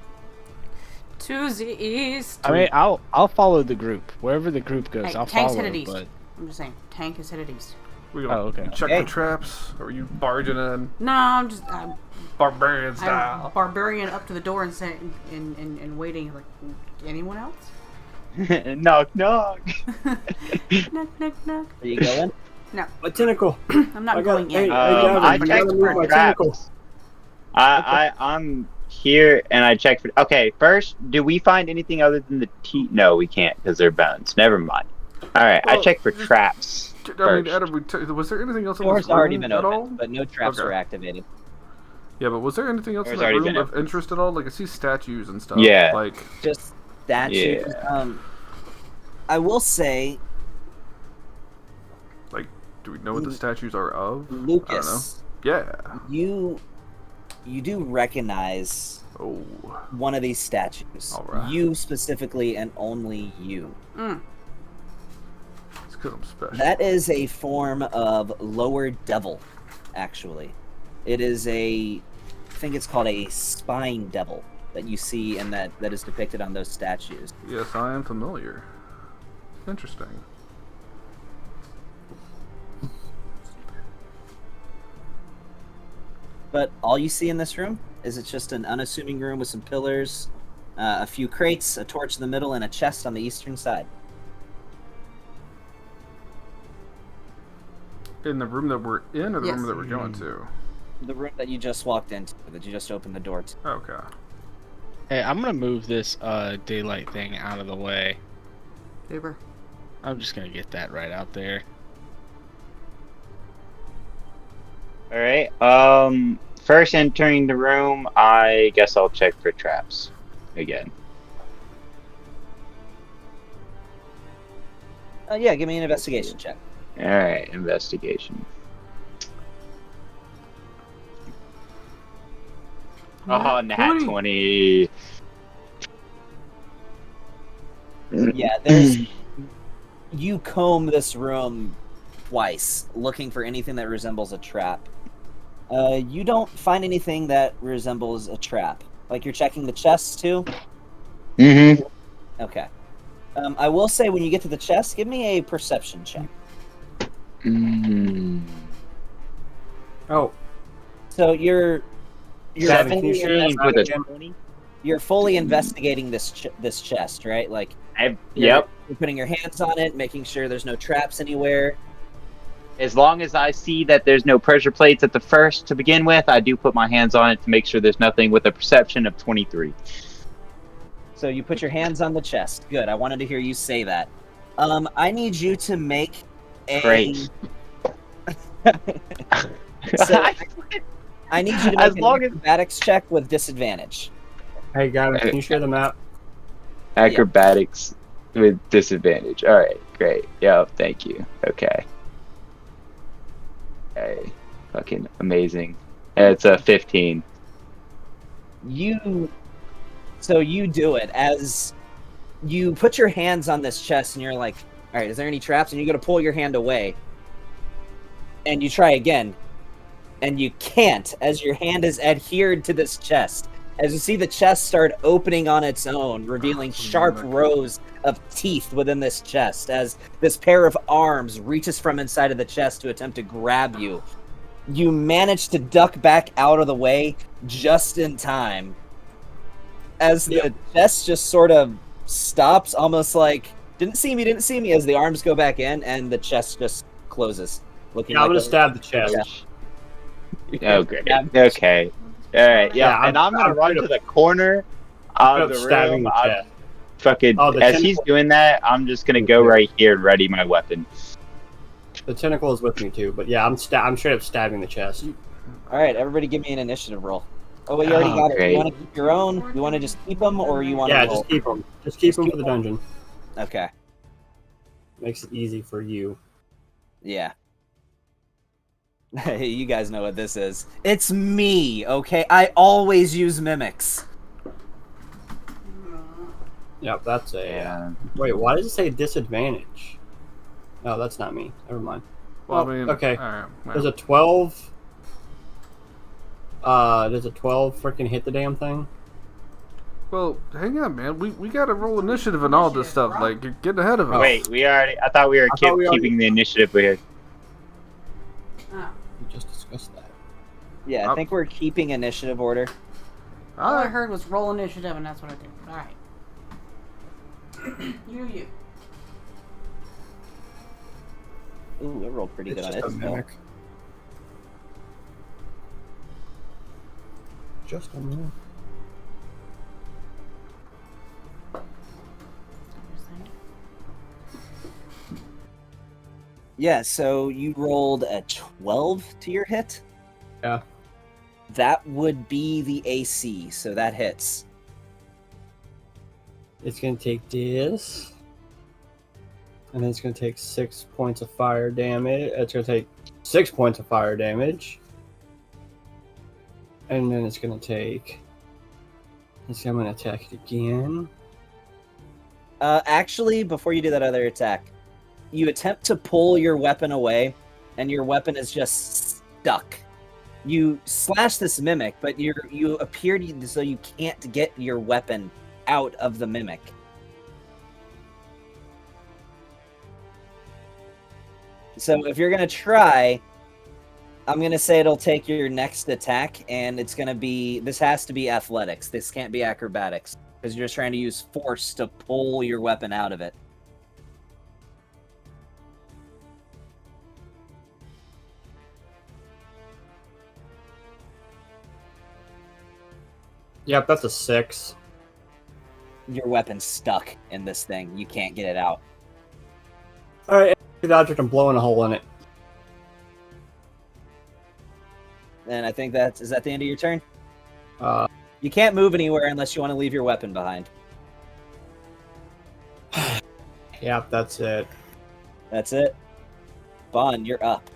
To the east. I mean, I'll follow the group wherever the group goes. Hey, I'll Tank's follow. headed east. But I'm just saying, Tank is headed east. We Oh, okay. check Okay. the traps. Or are you barging in No, I'm just barbarian I'm style? barbarian up to the door and saying and waiting like anyone else? Knock, knock. Knock knock knock. Are you going? My tentacle. I'm not I got- going hey, in. hey, I'm Gavin, I you pretty gotta checked move for my traps. tentacle. I'm here and I checked for. Okay, first, do we find anything other than the teeth? No, we can't because they're bones. Never mind. All right, I Well, checked for traps. I mean, first. Adam, was there anything else in Door's this already room been at all? opened, but no traps Okay. were activated. Yeah, but was there anything else in Door's that already room been of opened. interest at all? Like, I see statues and stuff. Yeah. Like, Just statues. Yeah. I will say, do we know what the statues are of? Lucas, Yeah. you do recognize Oh. one of these statues. Alright. You specifically, and only you. It's because I'm special. That is a form of lower devil, actually. It is I think it's called a spine devil that you see and that is depicted on those statues. Yes, I am familiar. Interesting. But all you see in this room is it's just an unassuming room with some pillars, a few crates, a torch in the middle, and a chest on the eastern side. In the room that we're in, or the Yes. room that we're going to? The room that you just walked into, that you just opened the door to. Okay. hey, I'm gonna move this daylight thing out of the way. Uber. I'm just gonna get that right out there. All right. First entering the room, I guess I'll check for traps again. Yeah, give me an investigation check. All right, investigation. Oh, nat 20. Yeah, there's. You comb this room twice, looking for anything that resembles a trap. You don't find anything that resembles a trap. Like you're checking the chests too? Mm-hmm. Okay. I will say when you get to the chest, give me a perception check. Mm. Oh, So you're 17 with a 20. you're fully investigating this chest, right? Like Yep. you're putting your hands on it, making sure there's no traps anywhere. As long as I see that there's no pressure plates at the first to begin with, I do put my hands on it to make sure there's nothing with a perception of 23. So you put your hands on the chest. Good. I wanted to hear you say that. I need you to make a. Great. So I need you to As make an long as acrobatics check with disadvantage. Hey, Gavin, can you share the map? acrobatics with disadvantage. All right, great. Yeah, thank you. Okay. Okay. Fucking amazing. It's a 15. So you do it as you put your hands on this chest, and you're like, "All right, is there any traps?" And you go to pull your hand away, and you try again, and you can't, as your hand is adhered to this chest. As you see the chest start opening on its own, revealing sharp rows of teeth within this chest, as this pair of arms reaches from inside of the chest to attempt to grab you. You manage to duck back out of the way just in time. As the chest just sort of stops, almost like, didn't see me, as the arms go back in, and the chest just closes. Looking Yeah, I'm like gonna stab the chest. Oh, great. Okay. All right. Yeah, Yeah, and I'm gonna I'm run straight to the corner of up the stabbing room. the I'm chest. fucking. Oh, the As he's tentacle- doing that, I'm just gonna go right here and ready my weapon. The tentacle is with me too, but yeah, I'm straight up stabbing the chest. All right, everybody, give me an initiative roll. Oh, well, you already got it. Great. You want to keep your own? You want to just keep them, or you want to Yeah, roll? just keep them. Just keep them for the dungeon. Okay. Makes it easy for you. Yeah. You guys know what this is. It's me, okay? I always use mimics. Yep, that's a. Yeah. Wait, why does it say disadvantage? No, that's not me. Never mind. Well, I mean, okay. All right, well. Does a 12? Does a 12 freaking hit the damn thing? Well, hang on, man. We gotta roll initiative and all this stuff. Like, you're getting ahead of us. Wait, I thought we were keeping the initiative here. We just discussed that. Yeah, I think we're keeping initiative order. All I heard was roll initiative, and that's what I did. All right. You. Ooh, it rolled pretty good on Just it. a mimic. Just a mimic. Yeah, so you rolled a 12 to your hit? Yeah. That would be the AC, so that hits. It's gonna take this. And then it's gonna take 6 points of fire damage. It's gonna take 6 points of fire damage. And then it's gonna take. Let's see, I'm gonna attack it again. Actually, before you do that other attack, you attempt to pull your weapon away, and your weapon is just stuck. You slash this mimic, but you appear to, so you can't get your weapon out of the mimic. So if you're gonna try, I'm gonna say it'll take your next attack, and it's gonna be, this has to be athletics. This can't be acrobatics, because you're just trying to use force to pull your weapon out of it. Yep, that's a 6. Your weapon's stuck in this thing. You can't get it out. Alright, the object, I'm blowing a hole in it. And I think is that the end of your turn? Uh, You can't move anywhere unless you want to leave your weapon behind. Yep, that's it. That's it. Bond, you're up.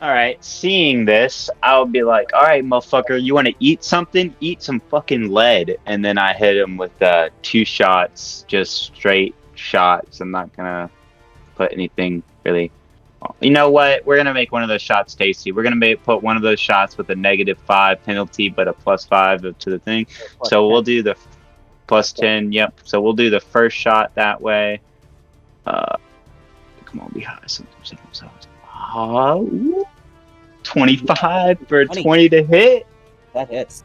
Alright, seeing this, I'll be like, alright, motherfucker, you want to eat something? Eat some fucking lead. And then I hit him with 2 shots, just straight shots. I'm not gonna put anything really. You know what? We're gonna make one of those shots tasty. We're gonna put one of those shots with a -5 penalty, but a +5 to the thing. So we'll do the +10. Yep. So we'll do the first shot that way. Come on, be high. 25 for 20 to hit. That hits.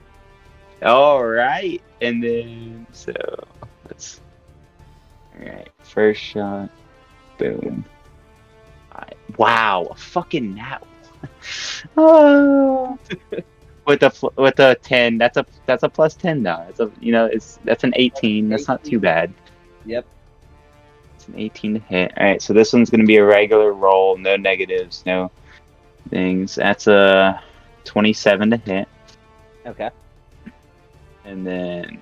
All right, and then so let's. All right, first shot. Boom. Wow, a fucking nat. Oh. with a 10. That's a plus 10 though. That's an 18. That's not too bad. Yep. It's an 18 to hit. All right, so this one's gonna be a regular roll, no negatives, no things. That's a 27 to hit, Okay. and then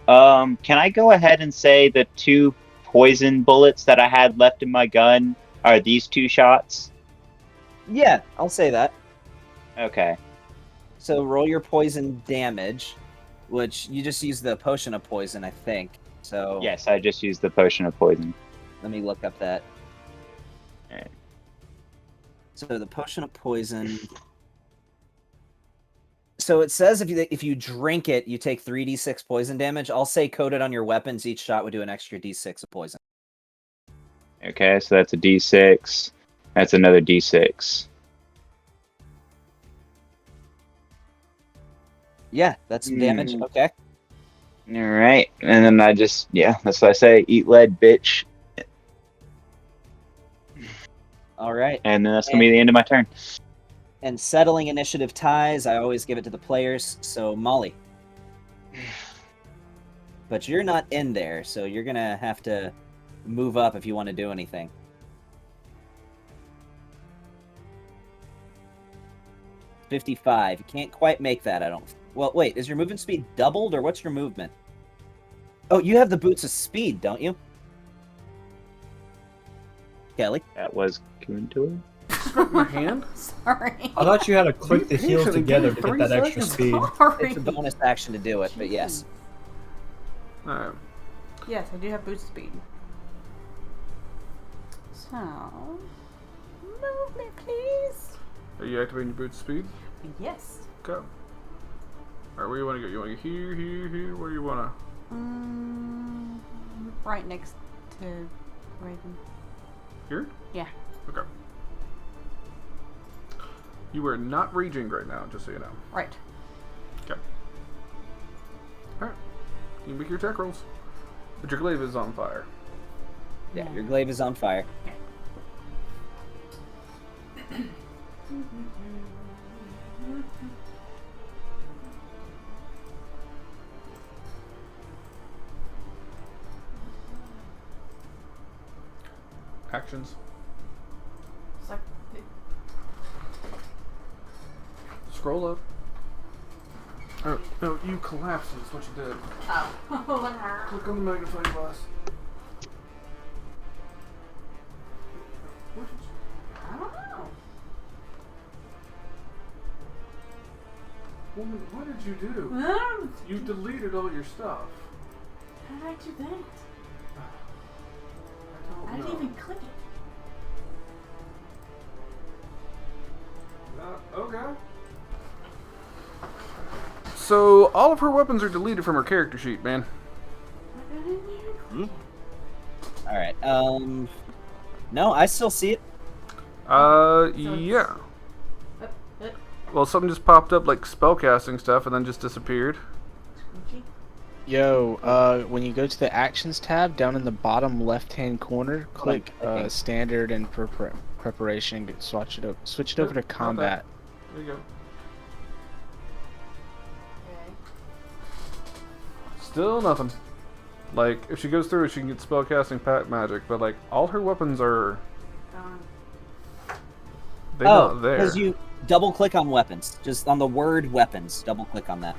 can I go ahead and say the 2 poison bullets that I had left in my gun are these 2 shots? Yeah, I'll say that. Okay. So roll your poison damage, which you just use the potion of poison, I think. So Yes, I just used the potion of poison. let me look up that. Alright. So the potion of poison. So it says if you drink it, you take 3d6 poison damage. I'll say coated on your weapons, each shot would do an extra d6 of poison. Okay, so that's a d6. That's another d6. Yeah, that's some damage. Okay. All right, and then that's what I say. Eat lead, bitch. All right. And then that's gonna be the end of my turn. And settling initiative ties, I always give it to the players. So Molly. But you're not in there, so you're gonna have to move up if you want to do anything. $55. You can't quite make that, I don't. Well, wait, is your movement speed doubled, or what's your movement? Oh, you have the boots of speed, don't you? Kelly? That was given to her. Struck my hand. Sorry. I thought you had to click the You heels patiently together gave to get 3 that extra seconds. speed. Sorry. It's a bonus action to do it, but yes. Alright. Yes, I do have boost speed. So, movement, please. Are you activating your boot speed? Yes. Go. Alright, where you want to go? You want to go here, here, here? Where do you want Right next to Raven. to? Here? Yeah. Okay. You are not raging right now, just so you know. Right. Okay. Alright. You make your attack rolls. But your glaive is on fire. Yeah, your glaive is on fire. Actions. So, Scroll up. Oh, no, you collapsed is what you did. oh. Click on the magnifying glass. I don't know. Woman, what did you do? You deleted all your stuff. How did I do that? I I didn't even click it. Okay. So, all of her weapons are deleted from her character sheet, man. Alright, no, I still see it. Yeah. Well, something just popped up like spellcasting stuff and then just disappeared. Yo, when you go to the actions tab down in the bottom left-hand corner, click standard and preparation. Switch it over to combat. There you go. Still nothing. Like, if she goes through it, she can get spellcasting pack magic, but like, all her weapons are. They're not there. Because you double click on weapons. Just on the word weapons, double click on that.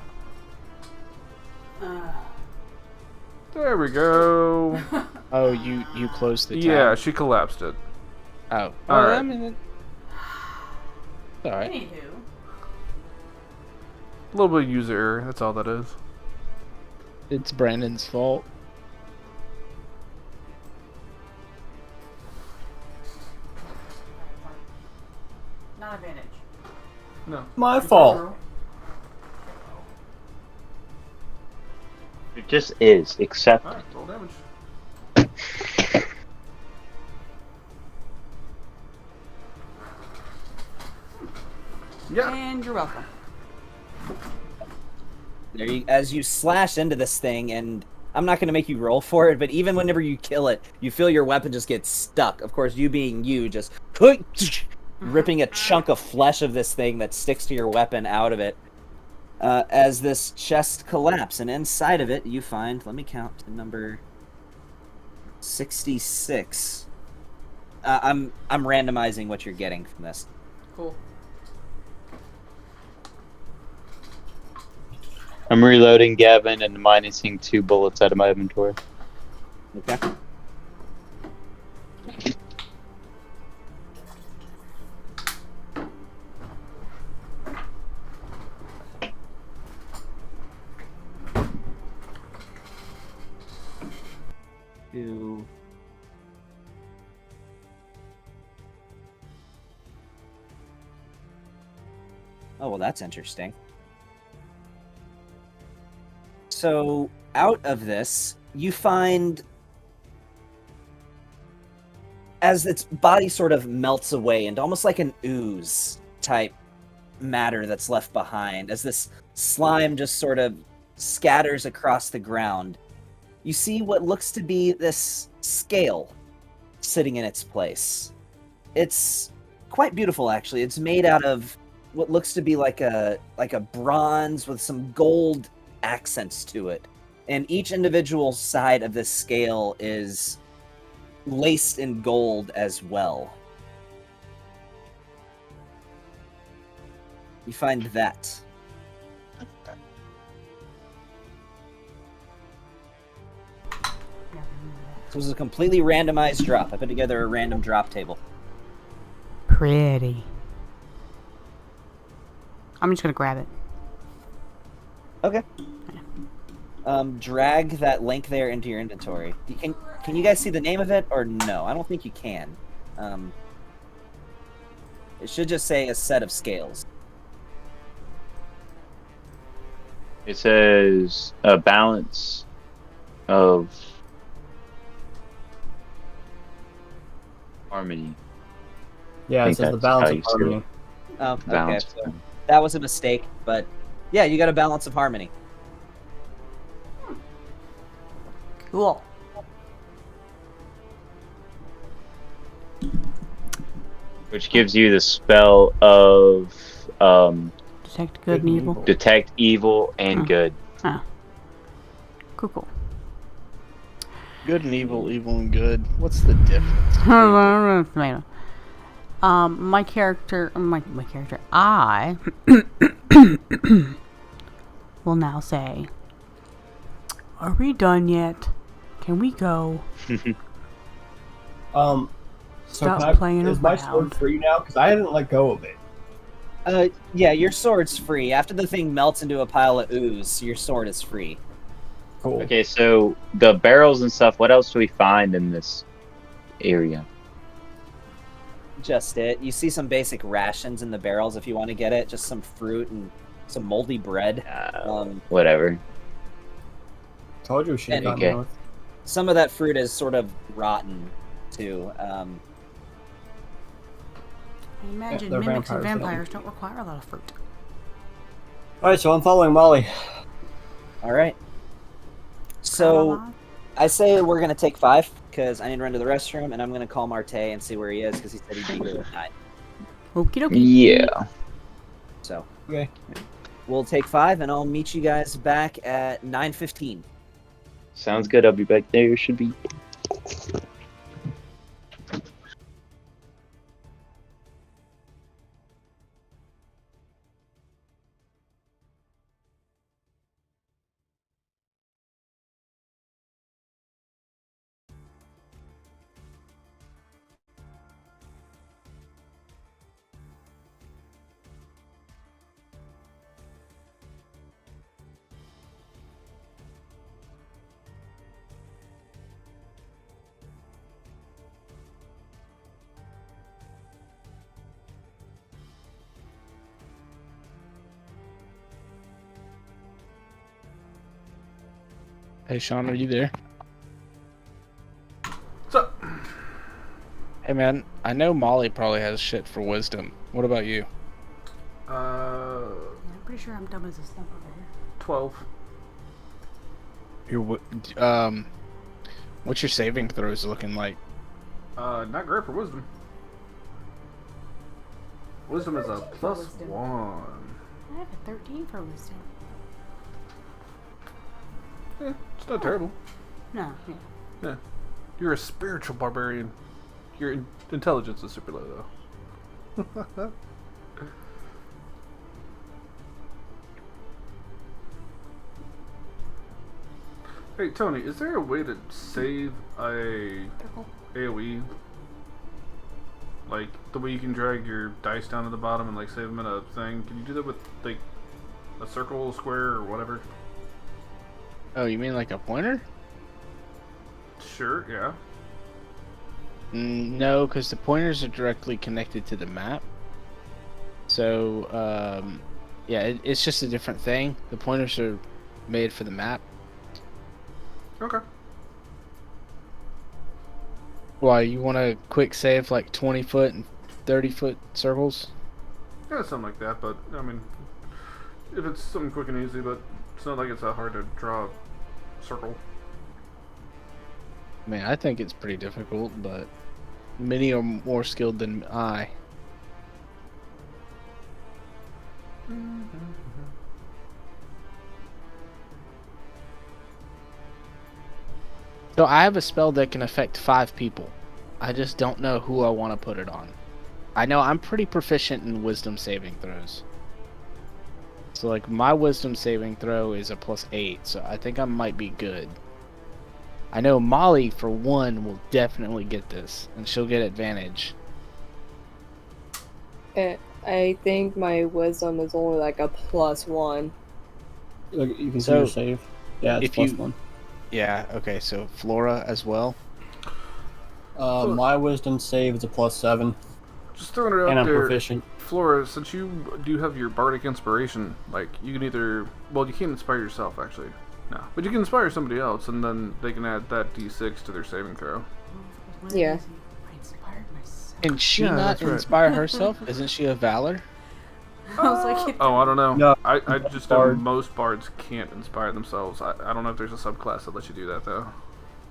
There we go. Oh, you closed the tab. Yeah, she collapsed it. Oh. All right. I mean, all right. Anywho. A little bit of user error. That's all that is. It's Brandon's fault. Not advantage. No. My fault. It just is. Accept it. Alright, roll damage. Yeah. And you're welcome. There you, as you slash into this thing, and I'm not going to make you roll for it, but even whenever you kill it, you feel your weapon just get stuck. Of course, you being you, just ripping a chunk of flesh of this thing that sticks to your weapon out of it. As this chest collapses, and inside of it you find, let me count to number 66. I'm randomizing what you're getting from this. Cool. I'm reloading Gavin and minusing 2 bullets out of my inventory. Okay. Two. Oh, well, that's interesting. So, out of this, you find, as its body sort of melts away into almost like an ooze type matter that's left behind, as this slime just sort of scatters across the ground, you see what looks to be this scale sitting in its place. It's quite beautiful, actually. It's made out of what looks to be like a bronze with some gold accents to it, and each individual side of this scale is laced in gold as well. You find that. So this is a completely randomized drop. I put together a random drop table. Pretty. I'm just gonna grab it. Okay. Drag that link there into your inventory. Can you guys see the name of it, or no? I don't think you can. It should just say a set of scales. It says a balance of harmony. Yeah, I it think says the that's balance how of you see harmony. Oh, okay. Balance. So that was a mistake, but yeah, you got a balance of harmony. Cool. Which gives you the spell of Detect good and evil. detect evil and good. Ah. Cool. Good and evil, evil and good. What's the difference? My character, I will now say, are we done yet? Can we go? So Stop can playing is my around. sword free now? Because I hadn't let go of it. Yeah, your sword's free. After the thing melts into a pile of ooze, your sword is free. Cool. Okay, so the barrels and stuff, what else do we find in this area? Just it. You see some basic rations in the barrels if you want to get it. Just some fruit and some moldy bread. Whatever. Told you we should have And- gone Okay. north. Some of that fruit is sort of rotten, too. I imagine they're mimics and vampires, vampires don't require a lot of fruit. Alright, so I'm following Molly. All right. So I say we're going to take 5, because I need to run to the restroom, and I'm going to call Marte and see where he is, because he said he'd be here at 9. Okie dokie. Yeah. So Okay. we'll take 5, and I'll meet you guys back at 9:15. Sounds good. I'll be back there. Should be. Hey, Sean, are you there? What's up? Hey, man, I know Molly probably has shit for wisdom. What about you? I'm pretty sure I'm dumb as a stump over here. 12. What's your saving throws looking like? Not great for wisdom. Wisdom is a plus Wisdom. 1. I have a 13 for wisdom. Yeah, it's not terrible. No, yeah. Yeah. You're a spiritual barbarian. Your intelligence is super low, though. Hey, Tony, is there a way to save a AoE? Like, the way you can drag your dice down to the bottom and, like, save them in a thing? Can you do that with, like, a circle, square, or whatever? Oh, you mean like a pointer? Sure, yeah. No, because the pointers are directly connected to the map. So, yeah, it's just a different thing. The pointers are made for the map. Okay. Why, you want to quick save like 20 foot and 30 foot circles? Yeah, something like that, but, I mean, if it's something quick and easy, but it's not like it's that hard to draw a circle. I mean, I think it's pretty difficult, but many are more skilled than I. So I have a spell that can affect 5 people. I just don't know who I want to put it on. I know I'm pretty proficient in wisdom saving throws. So like my wisdom saving throw is a +8, so I think I might be good. I know Molly, for one, will definitely get this, and she'll get advantage. I think my wisdom is only like a +1. Look, you can see So, your save. Yeah, it's if plus you- 1. Yeah, okay, so Flora as well. My wisdom save is a +7, Just throwing it out and I'm there, proficient. Flora, since you do have your bardic inspiration, like, you can either... Well, you can't inspire yourself, actually. No. But you can inspire somebody else, and then they can add that d6 to their saving throw. Yeah. I inspired myself. Can she Yeah, not that's right. inspire herself? Isn't she a Valor? I was like, Oh, I don't know. No, I just know Bard. most bards can't inspire themselves. I don't know if there's a subclass that lets you do that, though.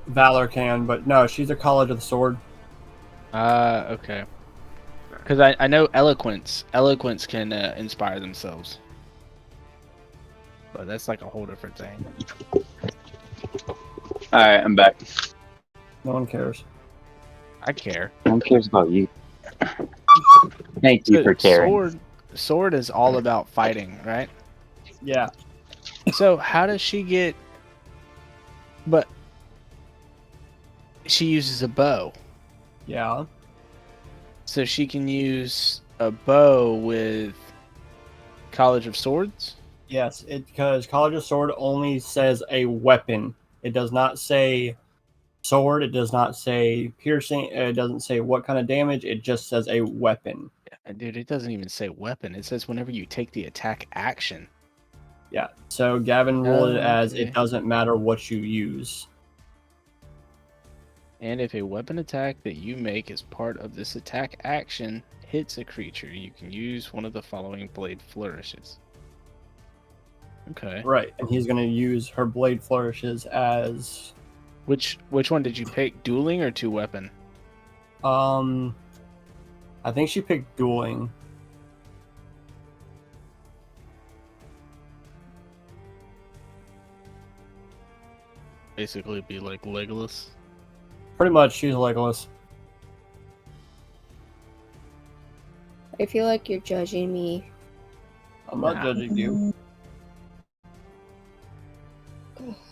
Valor can, but no, she's a College of the Sword. Okay. Because I know Eloquence. Eloquence can inspire themselves. But that's like a whole different thing. Alright, I'm back. No one cares. I care. No one cares about you. Thank you for caring. Sword is all about fighting, right? Yeah. So how does she get... But she uses a bow. Yeah. So she can use a bow with College of Swords? Yes, because College of Sword only says a weapon. It does not say sword. It does not say piercing. It doesn't say what kind of damage. It just says a weapon. Dude, it doesn't even say weapon. It says whenever you take the attack action. Yeah. So Gavin ruled it as Okay. it doesn't matter what you use. And if a weapon attack that you make as part of this attack action hits a creature, you can use one of the following blade flourishes. Okay. Right, and he's gonna use her blade flourishes as Which one did you pick? Dueling or 2-weapon? I think she picked dueling. Basically be like Legolas. Pretty much, she's Legolas. I feel like you're judging me. I'm not Nah. judging you.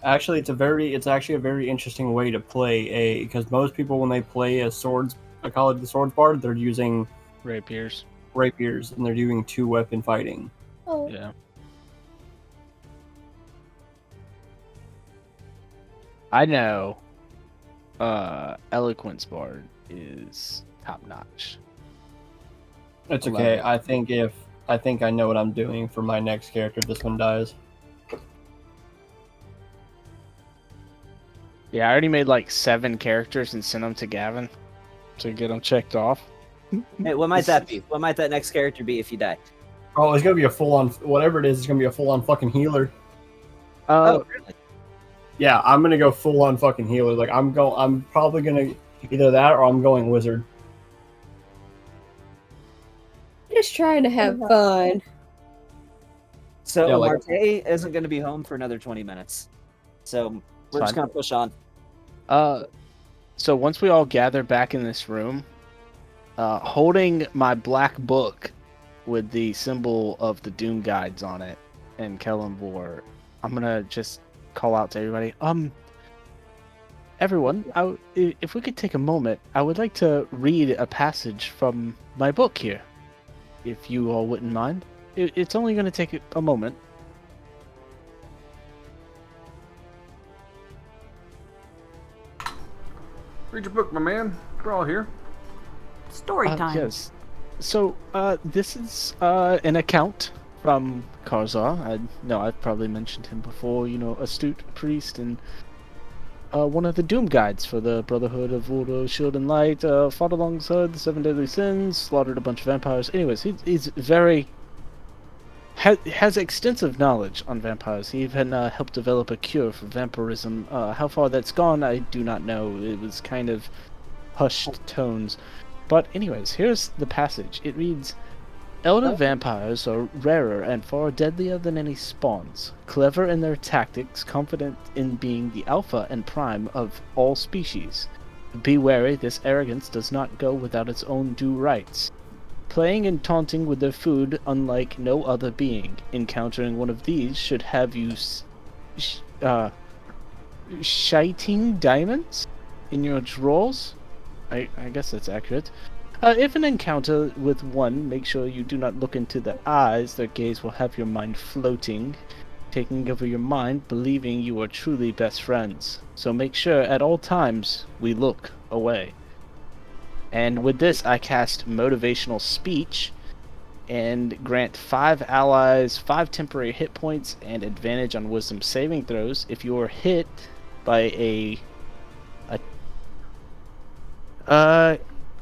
Actually, it's actually a very interesting way to play because most people when they play a College of the Swords bard, they're using Rapiers. rapiers and they're doing 2-weapon fighting. Oh. Yeah. I know Eloquence Bard is top notch. It's Love okay. it. I think I know what I'm doing for my next character if this one dies. Yeah, I already made like 7 characters and sent them to Gavin to get them checked off. Hey, what might that be? What might that next character be if you die? Oh, it's gonna be a full-on whatever it is. It's gonna be a full-on fucking healer. Oh, really? Yeah, I'm gonna go full-on fucking healer. Like I'm probably gonna either that or I'm going wizard. just trying to have fun. So Yeah, like- Marte isn't going to be home for another 20 minutes. So we're just Fine. going to push on. So once we all gather back in this room, holding my black book with the symbol of the Doom Guides on it and Kellenvor, I'm gonna just call out to everybody. Everyone, if we could take a moment, I would like to read a passage from my book here, if you all wouldn't mind. It's only going to take a moment. Read your book, my man. We're all here. Story time. Yes. So, this is an account from Karzar. I know I've probably mentioned him before. You know, astute priest and one of the Doom Guides for the Brotherhood of Order, Shield and Light. Fought alongside the Seven Deadly Sins, slaughtered a bunch of vampires. Anyways, he's very has extensive knowledge on vampires. He even helped develop a cure for vampirism. How far that's gone, I do not know. It was kind of hushed tones. But anyways, here's the passage. It reads, Elder vampires are rarer and far deadlier than any spawns. Clever in their tactics, confident in being the alpha and prime of all species. Be wary, this arrogance does not go without its own due rights. Playing and taunting with their food unlike no other being. Encountering one of these should have you shiting diamonds in your drawers? I guess that's accurate. If an encounter with one, make sure you do not look into their eyes. Their gaze will have your mind floating, taking over your mind, believing you are truly best friends. So make sure at all times we look away. And with this, I cast Motivational Speech and grant 5 allies 5 temporary hit points and advantage on Wisdom saving throws. If you are hit by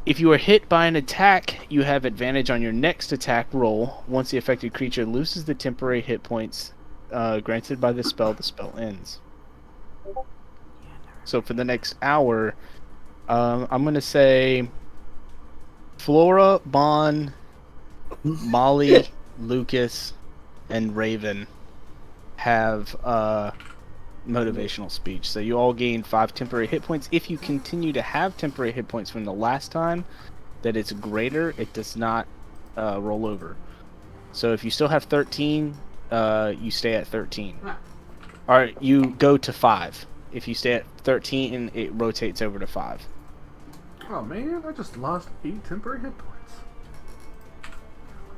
if you are hit by an attack, you have advantage on your next attack roll. Once the affected creature loses the temporary hit points granted by the spell ends. So for the next hour, I'm going to say Flora, Bon, Molly, Lucas, and Raven have motivational speech. So you all gain 5 temporary hit points. If you continue to have temporary hit points from the last time that it's greater, it does not roll over. So if you still have 13, you stay at 13. Or you go to 5. If you stay at 13, it rotates over to 5. Oh man, I just lost 8 temporary hit points.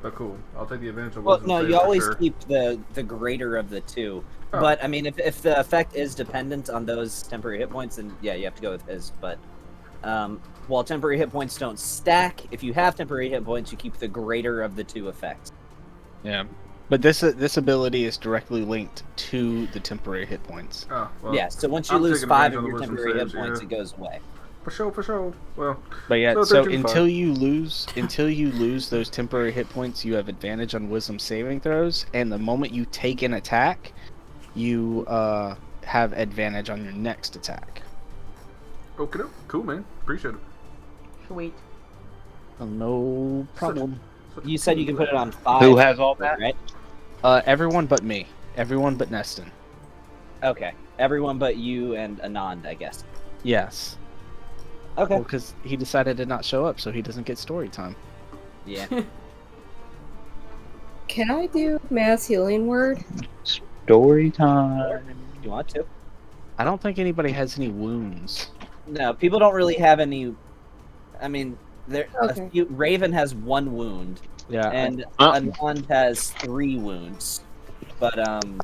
But cool, I'll take the advantage of Well, wisdom no, save you for always sure. keep the greater of the two. Oh. But I mean, if the effect is dependent on those temporary hit points, then yeah, you have to go with his. But while temporary hit points don't stack, if you have temporary hit points, you keep the greater of the two effects. Yeah. But this ability is directly linked to the temporary hit points. Oh, well, Yeah, so once you I'm lose taking 5 advantage of on your the wisdom temporary hit saves, points, yeah. it goes away. For sure. Well, But yeah, so so 13 until you lose those temporary hit points, you have advantage on wisdom saving throws, and the moment you take an attack, you have advantage on your next attack. okay, cool, man. Appreciate it. Sweet. Oh, no problem. You said you can put it on 5. Who has all that? right? Everyone but me. Everyone but Neston. Okay, everyone but you and Anand, I guess. Yes. Okay. Well, because he decided to not show up, so he doesn't get story time. Yeah. Can I do mass healing word? Story time. You want to? I don't think anybody has any wounds. No, people don't really have any. I mean, there. Okay. Raven has 1 wound, Yeah. and Anand has 3 wounds. But I'm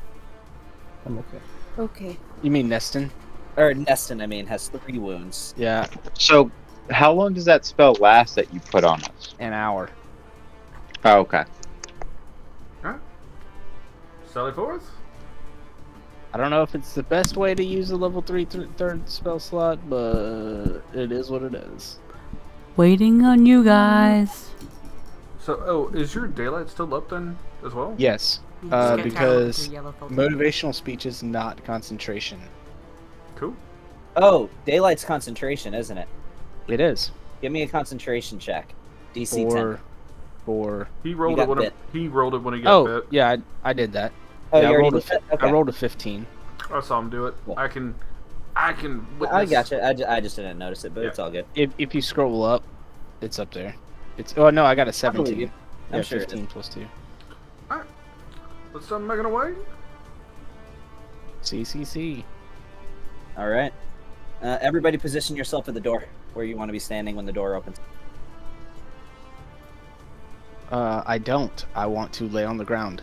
okay. Okay. You mean Neston? or Neston, I mean, has 3 wounds. Yeah, So, how long does that spell last that you put on us? an hour. Oh, okay. Sally forth? I don't know if it's the best way to use a level 3 third spell slot, but it is what it is. Waiting on you guys. So, is your daylight still up then as well? Yes, You just get because tired with your yellow filter. motivational speech is not concentration. Cool. Oh, daylight's concentration, isn't it? It is. Give me a concentration check. DC 10. For for? He rolled got it when bit. he rolled it when he got Oh, bit. yeah, I did that. Oh, Yeah, you I already rolled did that? Okay. I rolled a 15. I saw him do it. Cool. I can witness. I gotcha. I just didn't notice it, but Yeah. it's all good. If you scroll up, it's up there. It's no, I got a I believe 17. you. I'm Yeah, sure it is. 15 plus 2. Let's start making away. CCC. All right. Everybody position yourself at the door where you want to be standing when the door opens. I don't. I want to lay on the ground.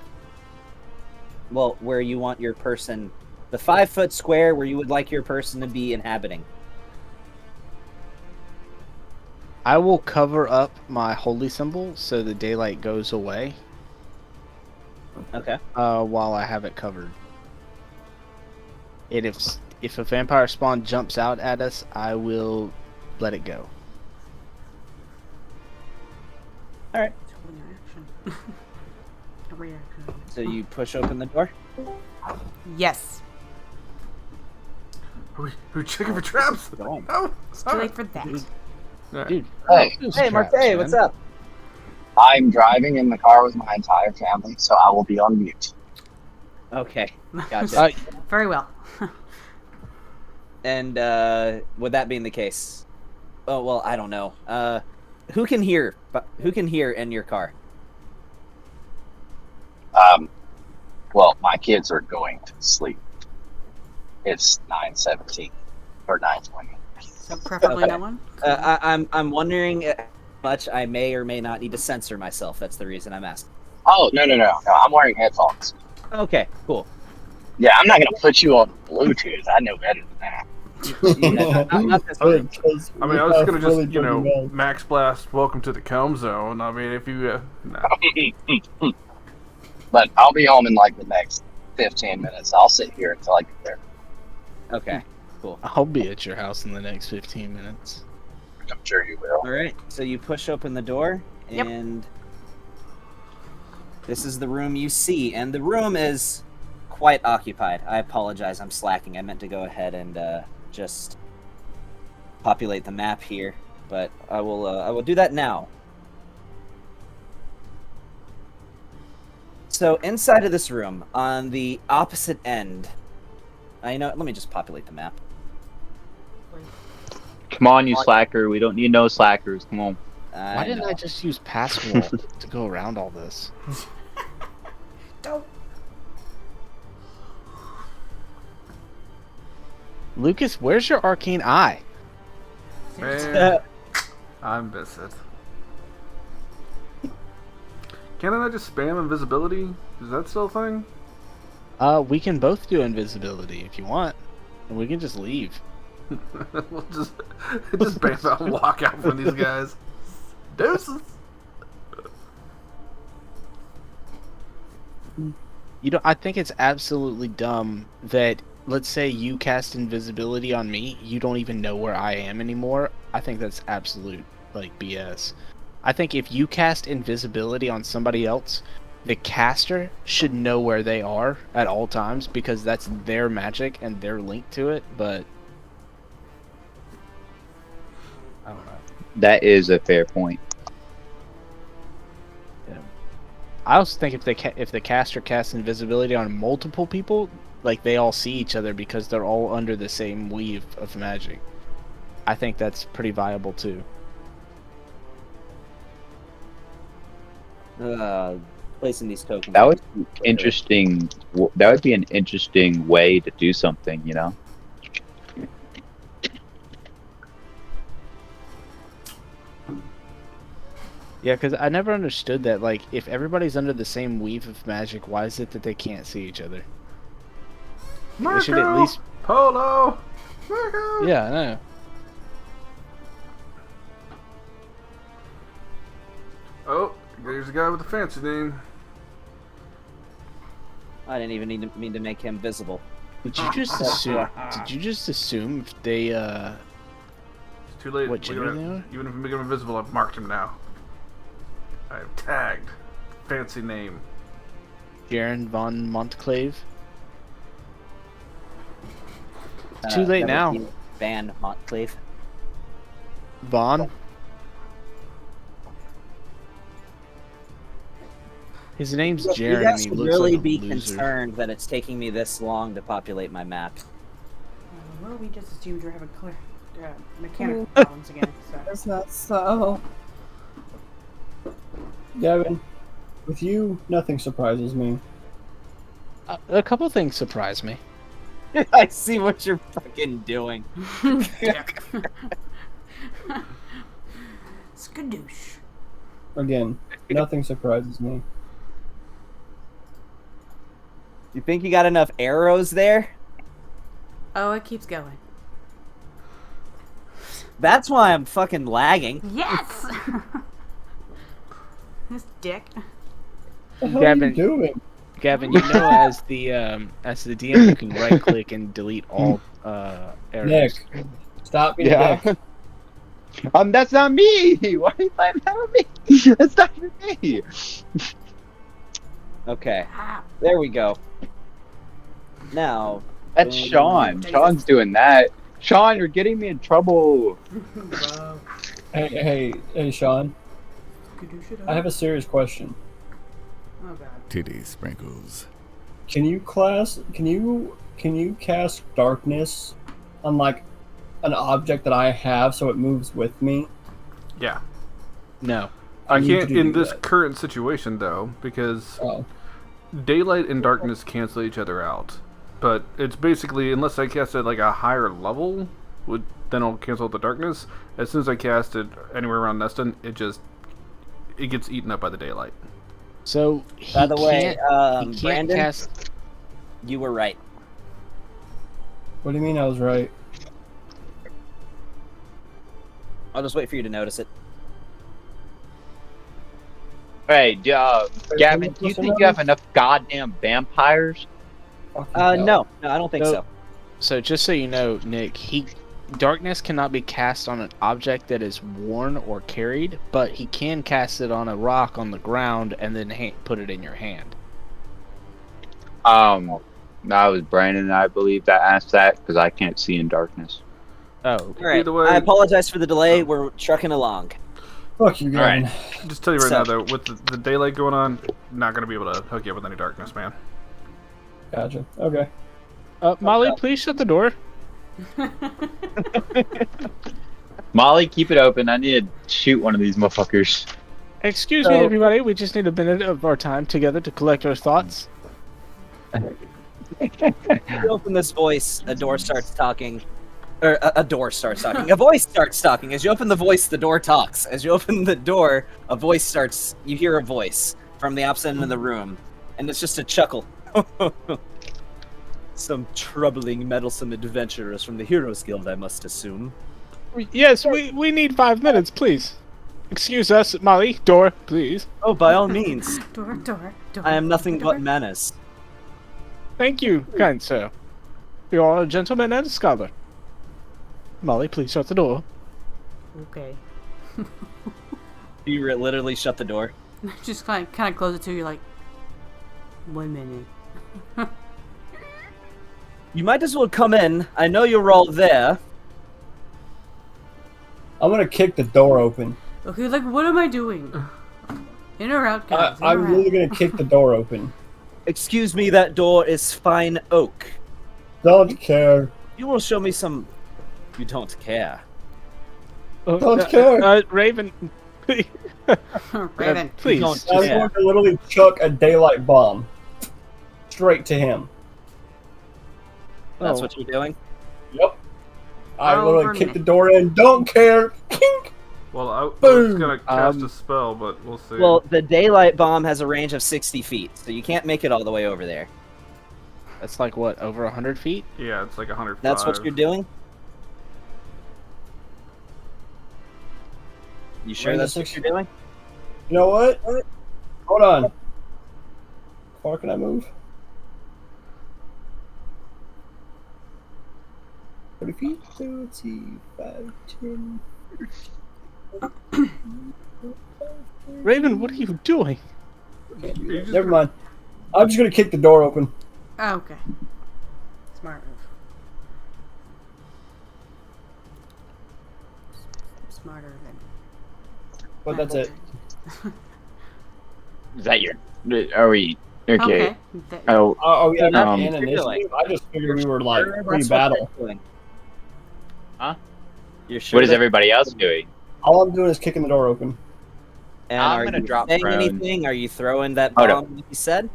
Well, where you want your person, the 5-foot square where you would like your person to be inhabiting. I will cover up my holy symbol so the daylight goes away. Okay. While I have it covered. And if a vampire spawn jumps out at us, I will let it go. All right. It's holding an action. A reaction. So you push open the door. Yes. Are we checking for traps? Go on. No. It's too late for that. Alright. Dude. Hey, those Hey, traps, Marte, man. what's up? I'm driving in the car with my entire family, so I will be on mute. Okay, gotcha. Very well. And with that being the case, oh well, I don't know. Who can hear? Who can hear in your car? Well, my kids are going to sleep. It's 9:17 or 9:20. So preferably Okay. no one. I'm wondering how much I may or may not need to censor myself. That's the reason I'm asking. Oh, no, I'm wearing headphones. Okay, cool. Yeah, I'm not going to put you on Bluetooth. I know better than that. Yeah, not this one. I mean, I was gonna just, max blast "Welcome to the Calm Zone." I mean, if you, nah. But I'll be home in like the next 15 minutes. I'll sit here until I get there. Okay, cool. I'll be at your house in the next 15 minutes. I'm sure you will. All right, so you push open the door, Yep. and this is the room you see, and the room is quite occupied. I apologize, I'm slacking. I meant to go ahead and just populate the map here, but I will do that now. So inside of this room, on the opposite end, let me just populate the map. Come on, you slacker. We don't need no slackers. Come on. Why didn't I just use Passwall to go around all this? Don't. Lucas, where's your arcane eye? Man, I miss it. Can't I just spam invisibility? Is that still a thing? We can both do invisibility if you want. And we can just leave. We'll just bam out and walk out from these guys. Deuces. I think it's absolutely dumb that, let's say you cast invisibility on me, you don't even know where I am anymore. I think that's absolute, BS. I think if you cast invisibility on somebody else, the caster should know where they are at all times because that's their magic and they're linked to it, but I don't know. That is a fair point. Yeah. I also think if the caster casts invisibility on multiple people, they all see each other because they're all under the same weave of magic. I think that's pretty viable too. Placing these tokens. That would be interesting. That would be an interesting way to do something, you know? Yeah, because I never understood that. If everybody's under the same weave of magic, why is it that they can't see each other? Marco! They should at least. Polo! Marco! Yeah, I know. Oh, there's a guy with a fancy name. I didn't even mean to make him visible. Did you just assume? Did you just assume if they It's too late. what gender they are? Even if we make him invisible, I've marked him now. I have tagged. Fancy name. Jaren von Montclave? It's too late that now. would be Van Montclave. Vaughn? His name's Look, Jaren, you guys and he should looks really like a be loser. concerned that it's taking me this long to populate my map. Well, we just assumed you're having mechanical problems again. So. That's not so. Gavin, with you, nothing surprises me. A couple things surprise me. I see what you're fucking doing. Skadoosh. Again, nothing surprises me. You think you got enough arrows there? Oh, it keeps going. That's why I'm fucking lagging. Yes! This dick. What the hell Gavin- are you doing? Gavin, you know, as the DM, you can right click and delete all arrows. Nick, stop being a Yeah. dick. That's not me. Why are you blaming that on me? That's not me. Okay, Ah, there we go. Now, That's Sean. Sean's doing that. Sean, you're getting me in trouble. bro. Hey, Sean. Skadoosh it I have a serious question. Oh god. Titty sprinkles. Can you cast darkness on like an object that I have so it moves with me? Yeah. No. I need can't you to in do this that. current situation though, because Oh, daylight and darkness cancel each other out. But it's basically, unless I cast it like a higher level, then I'll cancel the darkness. As soon as I cast it anywhere around Neston, it gets eaten up by the daylight. So he by the way, can't, he can't Brandon, cast. you were right. what do you mean I was right? I'll just wait for you to notice it. Hey, Gavin, do you think you have enough goddamn vampires? Fucking No, I don't think No. so. So just so you know, Nick, darkness cannot be cast on an object that is worn or carried, but he can cast it on a rock on the ground and then put it in your hand. That was Brandon, I believe, that asked that because I can't see in darkness. Oh, All right, Either way- I apologize for the delay. We're trucking along. Fuck you, Gavin. Just tell you right So- now though, with the daylight going on, not gonna be able to hook you up with any darkness, man. Gotcha. Okay. Molly, please shut the door. Molly, keep it open. I need to shoot one of these motherfuckers. Excuse me, So- everybody. We just need a minute of our time together to collect our thoughts. You open this voice, a door starts talking. Or a door starts talking. A voice starts talking. As you open the voice, the door talks. As you open the door, a voice starts. You hear a voice from the opposite end of the room, and it's just a chuckle. Some troubling, meddlesome adventurers from the Heroes Guild, I must assume. Yes, we need 5 minutes, please. Excuse us, Molly. Door, please. Oh, by all means. Door. I am nothing door. but manners. Thank you, kind sir. You are a gentleman and a scholar. Molly, please shut the door. Okay. You literally shut the door. Just kind of close it to you, like 1 minute. You might as well come in. I know you're all there. I'm gonna kick the door open. Okay, like what am I doing? In or out, guys? I'm really gonna kick the door open. Excuse me, that door is fine oak. Don't care. You will show me some. You don't care. Don't care. Raven, Raven. please. Don't I'm care. going to literally chuck a daylight bomb straight to him. That's Oh. what you're doing. Yep. I Over literally kick me. the door in. Don't care. Kink. Well, I was Boom. gonna cast a spell, but we'll see. Well, the daylight bomb has a range of 60 feet, so you can't make it all the way over there. That's like what, over 100 feet? yeah, it's like 105. That's what you're doing? You sure Range of that's what 60? you're doing? You know what? Hold on. How far can I move? 30 feet? 35, 10. Raven, what are you doing? Can't do that. Never mind. I'm just gonna kick the door open. Oh, okay. Smart move. Smarter than. But that's it. Is that your? Are we okay? Th- Oh, Are we actually Um, in You're doing. initiative? I just figured we were like Sure that's what pre-battle. they're doing? Huh? You're sure what is that- everybody else doing? All I'm doing is kicking the door open. And I'm are gonna you drop saying prone. anything? Are you throwing that Hold bomb like you said?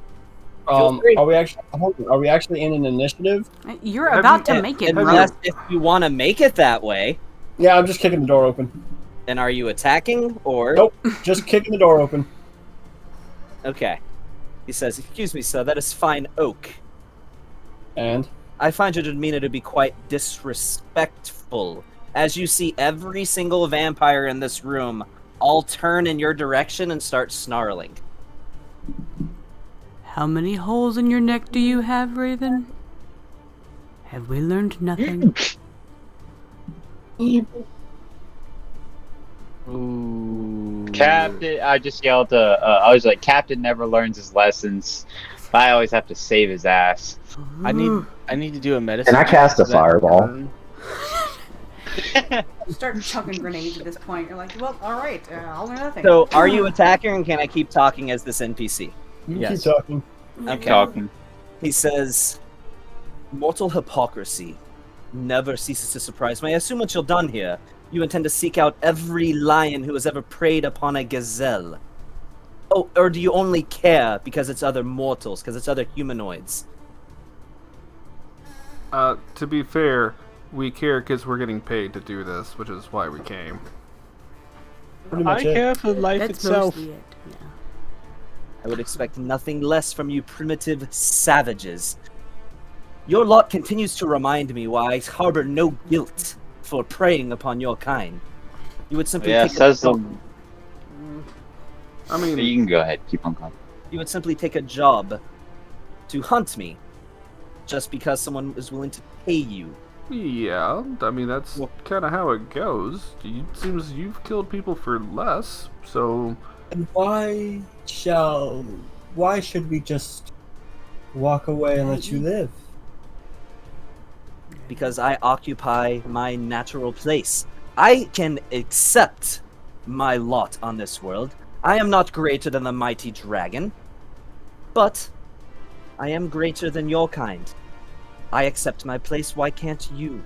Feel free. Are we actually? Hold on, are we actually in an initiative? You're Have about you- to make it, have bro. you- Unless if you want to make it that way, Yeah, I'm just kicking the door open. then are you attacking or? Nope, just kicking the door open. Okay. He says, "Excuse me, sir. That is fine oak. And I find your demeanor to be quite disrespectful. As you see, every single vampire in this room all turn in your direction and start snarling. How many holes in your neck do you have, Raven? Have we learned nothing? Ooh. Captain, I just yelled. I was like, Captain never learns his lessons. I always have to save his ass. I need to do a medicine. Can I cast a check for that fireball? burn. Start chucking grenades at this point. You're like, well, all right, I'll learn nothing. So, are you attacking, and can I keep talking as this NPC? you Yes. keep talking. Okay. Talking. He says, "Mortal hypocrisy never ceases to surprise me. I assume what you've done here, you intend to seek out every lion who has ever preyed upon a gazelle. Oh, or do you only care because it's other mortals, because it's other humanoids? To be fair, we care because we're getting paid to do this, which is why we came. Pretty I much it. care for life That's itself. mostly it. Yeah. I would expect nothing less from you primitive savages. Your lot continues to remind me why I harbor no guilt for preying upon your kind. You would simply Yeah, take says the. I mean, You can go ahead. Keep on going. You would simply take a job to hunt me just because someone is willing to pay you. yeah, I mean that's kind of how it goes. It seems you've killed people for less, so And why should we just walk away and let you live? Because I occupy my natural place. I can accept my lot on this world. I am not greater than the mighty dragon, but I am greater than your kind. I accept my place. Why can't you?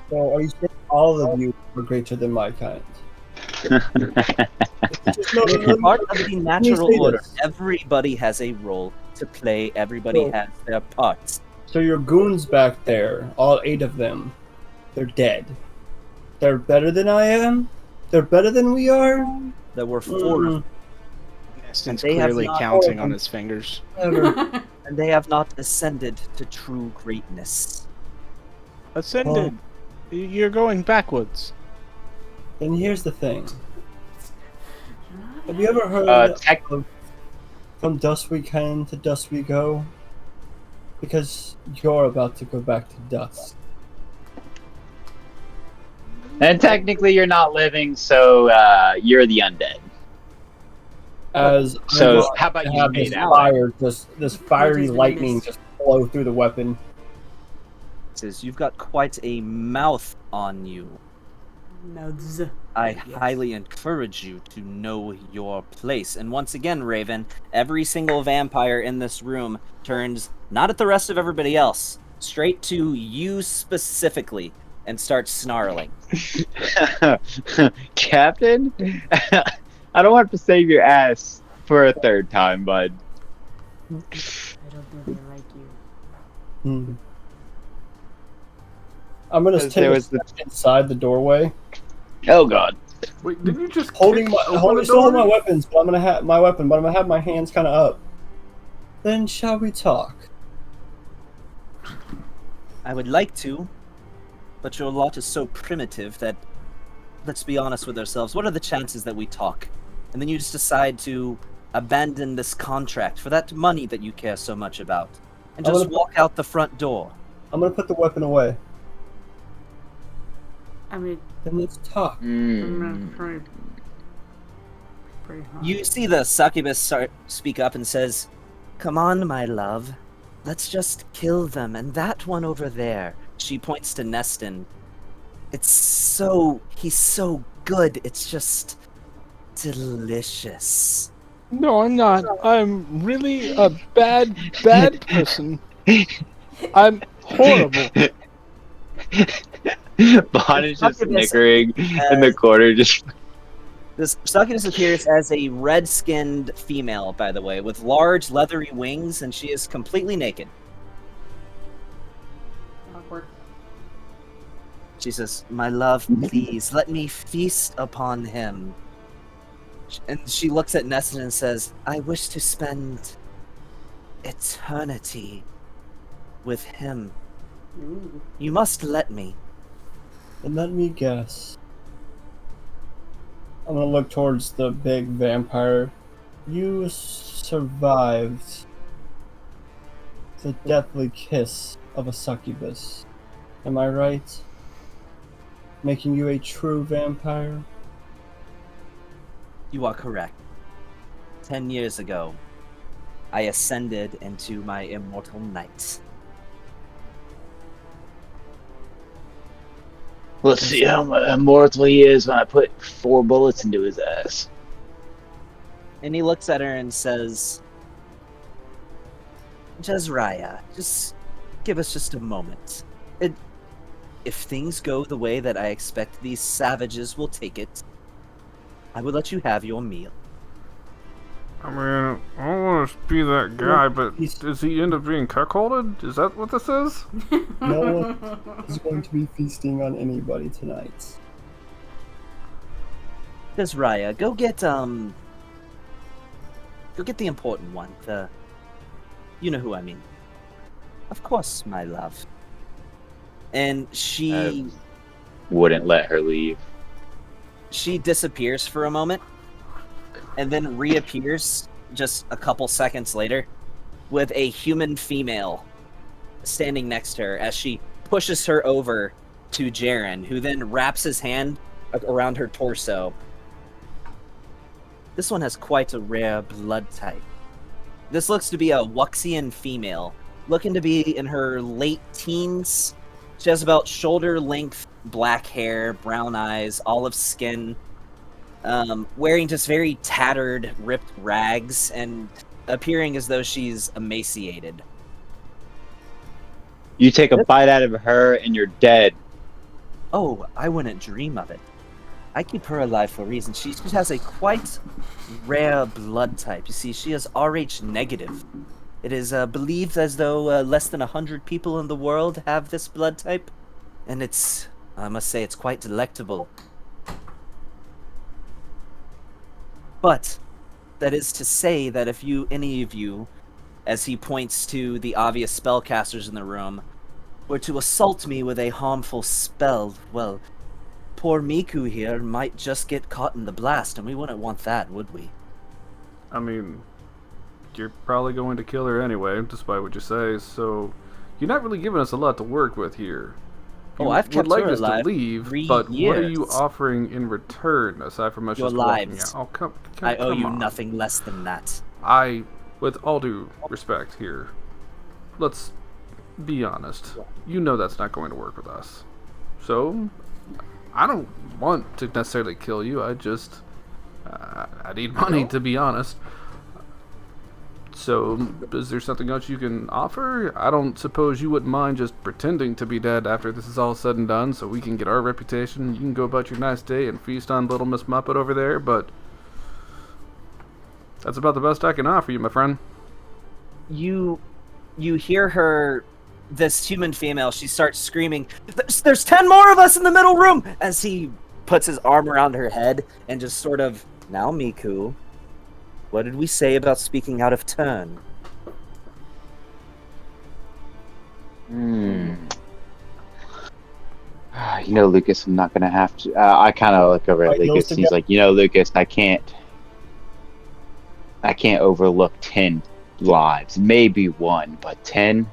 So are you saying all of you are greater than my kind? Just no, It's part of the natural say order. this. Everybody has a role to play. Everybody Well- has their parts. So your goons back there, all 8 of them, they're dead. They're better than I am? They're better than we are? There were 4 of them, Neston's They have clearly not- counting on his fingers. Never. and they have not ascended to true greatness. Ascended. You're going backwards. Then here's the thing. Have you ever heard of from dust we can to dust we go? Because you're about to go back to dust. And technically, you're not living, so you're the undead. As So I just how about you have stay this that way? fire, this fiery Just gonna lightning miss. just flow through the weapon. Says you've got quite a mouth on you. Mouths. I highly encourage you to know your place. And once again, Raven, every single vampire in this room turns not at the rest of everybody else, straight to you specifically, and starts snarling. Captain, I don't want to save your ass for a 3rd time, bud. I don't think they like you. Hmm. I'm gonna Because take there a was the- step inside the doorway, Oh God. wait, didn't you just holding kick my open holding the still holding door? my weapons, but I'm gonna have my weapon, but I'm gonna have my hands kind of up. Then shall we talk? I would like to, but your lot is so primitive that, let's be honest with ourselves, what are the chances that we talk? And then you just decide to abandon this contract for that money that you care so much about, and I'm just gonna- walk out the front door. I'm gonna put the weapon away. I mean, Then let's talk. I'm pretty hot. You see the succubus speak up and says, "Come on, my love. Let's just kill them. And that one over there." She points to Neston. He's so good. It's just delicious. No, I'm not. I'm really a bad person. I'm horrible. Bond is just Succubus snickering in the corner, just This succubus appears as a red-skinned female, by the way, with large leathery wings, and she is completely naked. Awkward. She says, "My love, please let me feast upon him." And she looks at Nessun and says, "I wish to spend eternity with him. Ooh. You must let me." And let me guess. I'm gonna look towards the big vampire. You survived the deathly kiss of a succubus. Am I right? Making you a true vampire? You are correct. 10 years ago, I ascended into my immortal night. let's see how immortal he is when I put 4 bullets into his ass. And he looks at her and says, "Jezraya, just give us just a moment. If things go the way that I expect these savages will take it, I will let you have your meal." I mean, I don't want to be that guy, but does he end up being cuckolded? Is that what this is? No one is going to be feasting on anybody tonight. Jezraya, go get the important one. You know who I mean. Of course, my love. And she Wouldn't let her leave. she disappears for a moment and then reappears just a couple seconds later with a human female standing next to her as she pushes her over to Jaren, who then wraps his hand around her torso. This one has quite a rare blood type. This looks to be a Wuxian female, looking to be in her late teens. She has about shoulder-length black hair, brown eyes, olive skin, wearing just very tattered, ripped rags, and appearing as though she's emaciated. You take a bite out of her and you're dead. Oh, I wouldn't dream of it. I keep her alive for a reason. She has a quite rare blood type. You see, she is Rh negative. It is believed as though less than 100 people in the world have this blood type, and I must say, it's quite delectable. But that is to say that if any of you, as he points to the obvious spellcasters in the room, were to assault me with a harmful spell, well, poor Miku here might just get caught in the blast, and we wouldn't want that, would we? I mean, you're probably going to kill her anyway, despite what you say, so you're not really giving us a lot to work with here. Oh, I've kept her us alive to leave, 3 but what are you years. offering in return, aside from us Your just walking lives. out? Oh, come I owe you on. nothing less than that. With all due respect here, let's be honest. You know that's not going to work with us. So, I don't want to necessarily kill you. I just, I need money, to be honest. So, is there something else you can offer? I don't suppose you wouldn't mind just pretending to be dead after this is all said and done, so we can get our reputation. You can go about your nice day and feast on Little Miss Muppet over there, but that's about the best I can offer you, my friend. You hear her, this human female, she starts screaming, there's 10 more of us in the middle room! As he puts his arm around her head and just sort of, "Now, Miku, what did we say about speaking out of turn?" You know, Lucas, I'm not gonna have to. I kind of look over at Lucas. He's like, you know, Lucas, I can't overlook 10 lives. Maybe 1, but 10,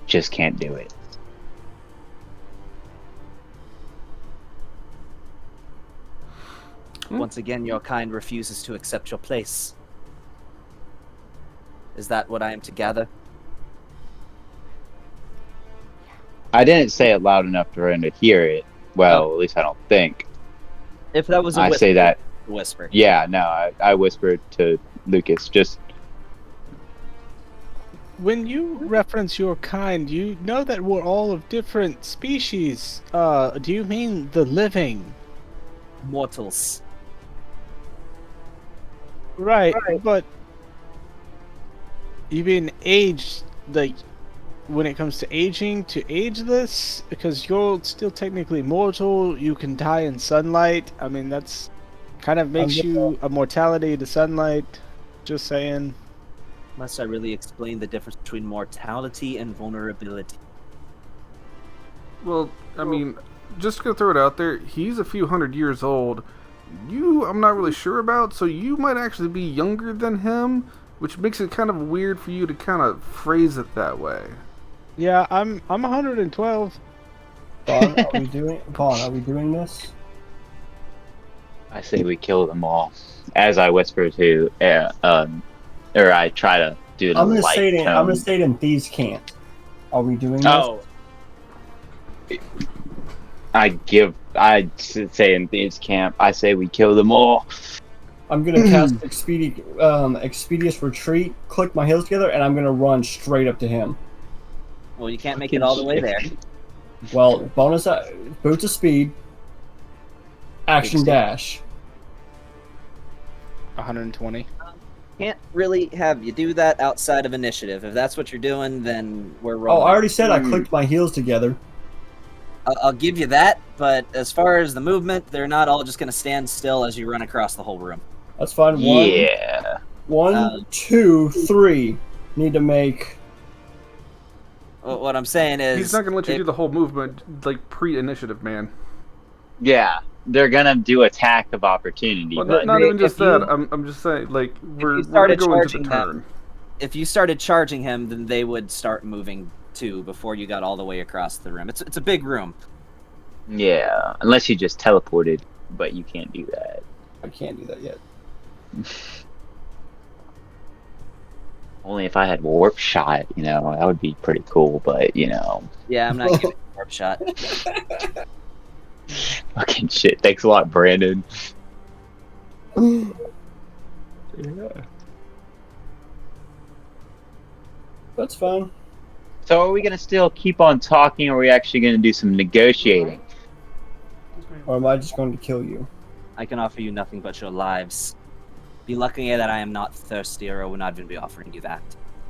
just can't do it. Once again, your kind refuses to accept your place. Is that what I am to gather? I didn't say it loud enough for him to hear it. Well, at least I don't think. If that was a I whisper, say that. whisper. Yeah, no, I whispered to Lucas. Just When you reference your kind, you know that we're all of different species. Do you mean the living? Mortals. Right, but you mean aged, like, when it comes to aging, to ageless? Because you're still technically mortal, you can die in sunlight. I mean, that's kind of makes you a mortality to sunlight. Just saying. Must I really explain the difference between mortality and vulnerability? Well, I mean, just gonna throw it out there. He's a few hundred years old. You, I'm not really sure about, so you might actually be younger than him, which makes it kind of weird for you to kind of phrase it that way. Yeah, I'm 112. Vaughn, are we doing this? I say we kill them all. As I whisper to, or I try to do it in I'm a gonna light say it. I'm tone. gonna say it in Thieves' Can't. Are we doing this? Oh. I say in Thieves' Camp, I say we kill them all. I'm gonna cast Expeditious Retreat, click my heels together, and I'm gonna run straight up to him. Well, you can't make it all the way there. Well, bonus boots of speed, action dash. 120. Can't really have you do that outside of initiative. If that's what you're doing, then we're rolling. Oh, I already said I clicked my heels together. I'll give you that, but as far as the movement, they're not all just going to stand still as you run across the whole room. That's fine. Yeah. One, 2, 3. Need to make. What I'm saying is, he's not gonna let you do the whole movement like pre-initiative, man. Yeah, they're gonna do attack of opportunity. Well, but not even just that. you- I'm just saying, like, we're gonna started go into the charging turn. them- if you started charging him, then they would start moving too before you got all the way across the room. It's a big room. Yeah, unless you just teleported, but you can't do that. I can't do that yet. Only if I had warp shot, that would be pretty cool. But Yeah, I'm not giving you a warp shot. fucking shit. Thanks a lot, Brandon. Yeah. That's fine. So are we gonna still keep on talking, or are we actually gonna do some negotiating? Or am I just going to kill you? I can offer you nothing but your lives. Be lucky that I am not thirsty, or I would not even be offering you that.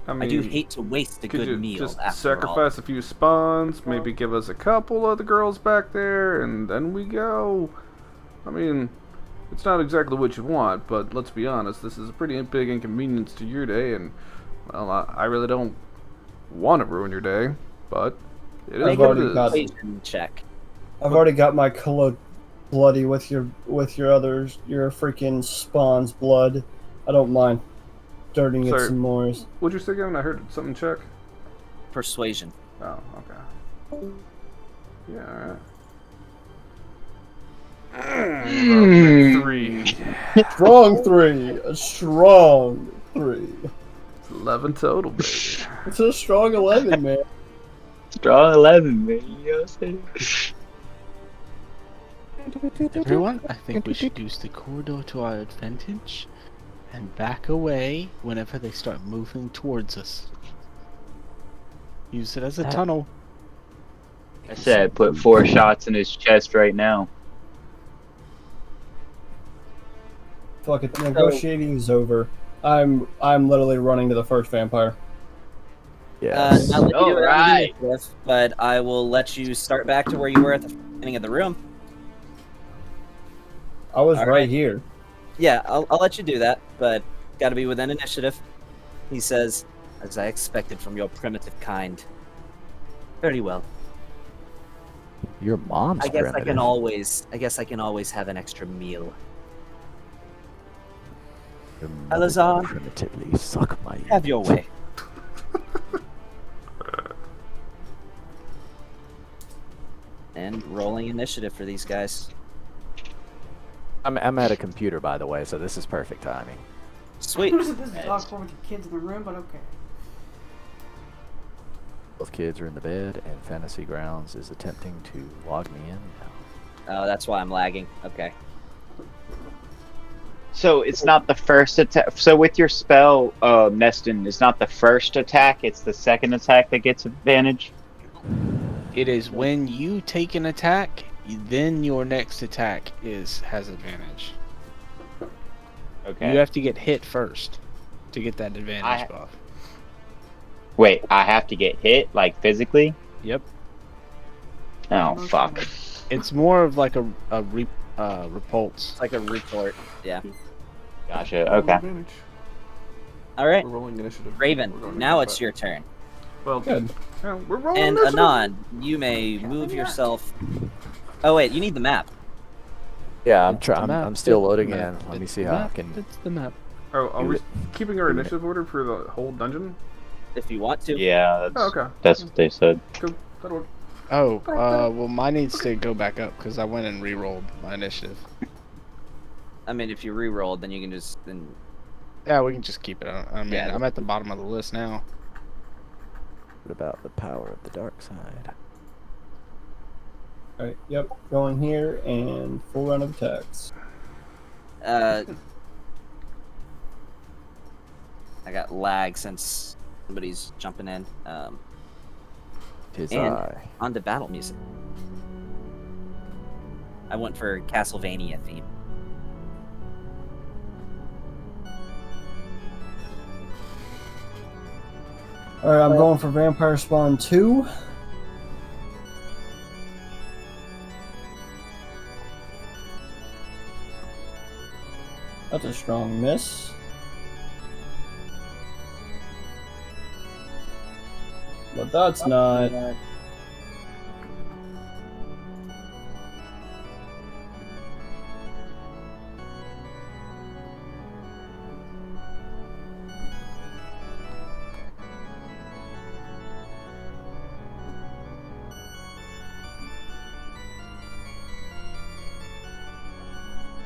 I I do mean, hate to waste a could good you meal just after sacrifice a few spawns, maybe give us a couple of the girls back there, and then we go? I mean, it's not exactly what you want, but let's be honest, this is a pretty big inconvenience to your day, and, well, I really don't want to ruin your day, but it is I've what it already is. got- all. Check. I've already got my color bloody with your freaking spawn's blood. I don't mind dirtying it Sorry. some more. What'd you say again? I heard something check. Persuasion. Oh, okay. Yeah, alright. 3. Strong 3. A strong 3. It's 11 total, baby. It's a strong 11, man. Strong 11, man. You know what I'm saying? Everyone, I think we should use the corridor to our advantage and back away whenever they start moving towards us. Use it as a tunnel. I said put 4 shots in his chest right now. Fuck it. Negotiating is over. I'm literally running to the first vampire. Not let you do it on the Alright. initiative, but I will let you start back to where you were at the beginning of the room. I was All right right. here. Yeah, I'll let you do that, but got to be within initiative. He says, as I expected from your primitive kind. Very well. Your mom's I guess primitive. I guess I can always have an extra meal. Your mother Alazar, primitively suck my. have your way. And rolling initiative for these guys. I'm at a computer, by the way, so this is perfect timing. Sweet. This is awkward with the kids in the room, but okay. Both kids are in the bed, and Fantasy Grounds is attempting to log me in now. Oh, that's why I'm lagging. Okay. So it's not the first attack. So with your spell, Neston, it's not the first attack. It's the second attack that gets advantage. It is when you take an attack, then your next attack has advantage. Okay. You have to get hit first to get that advantage buff. Wait, I have to get hit, like physically? Yep. Oh fuck. It's more of like a repulse. It's like a retort. Yeah. Gotcha. Okay. All right. We're rolling initiative. Raven, now it's your turn. Well, Good. yeah, we're rolling And initiative. Anon, you may move yourself. Oh wait, you need the map. Yeah, It's the map. I'm still It's the loading map. in. Let me It's see the how I map. can. It's the map. Oh, are we keeping our initiative order for the whole dungeon? If you want to. Yeah, Oh, okay. that's what they said. Cool. That'll work. Oh, well, mine needs to go back up because I went and re-rolled my initiative. I mean, if you re-rolled, then you can just then. Yeah, we can just keep it. I mean, Yeah. I'm at the bottom of the list now. What about the power of the dark side? Alright, yep. Going here and full round of attacks. I got lag since somebody's jumping in. Tis And I. on to battle music. I went for Castlevania theme. Alright, I'm going for Vampire Spawn 2. That's a strong miss. But that's not.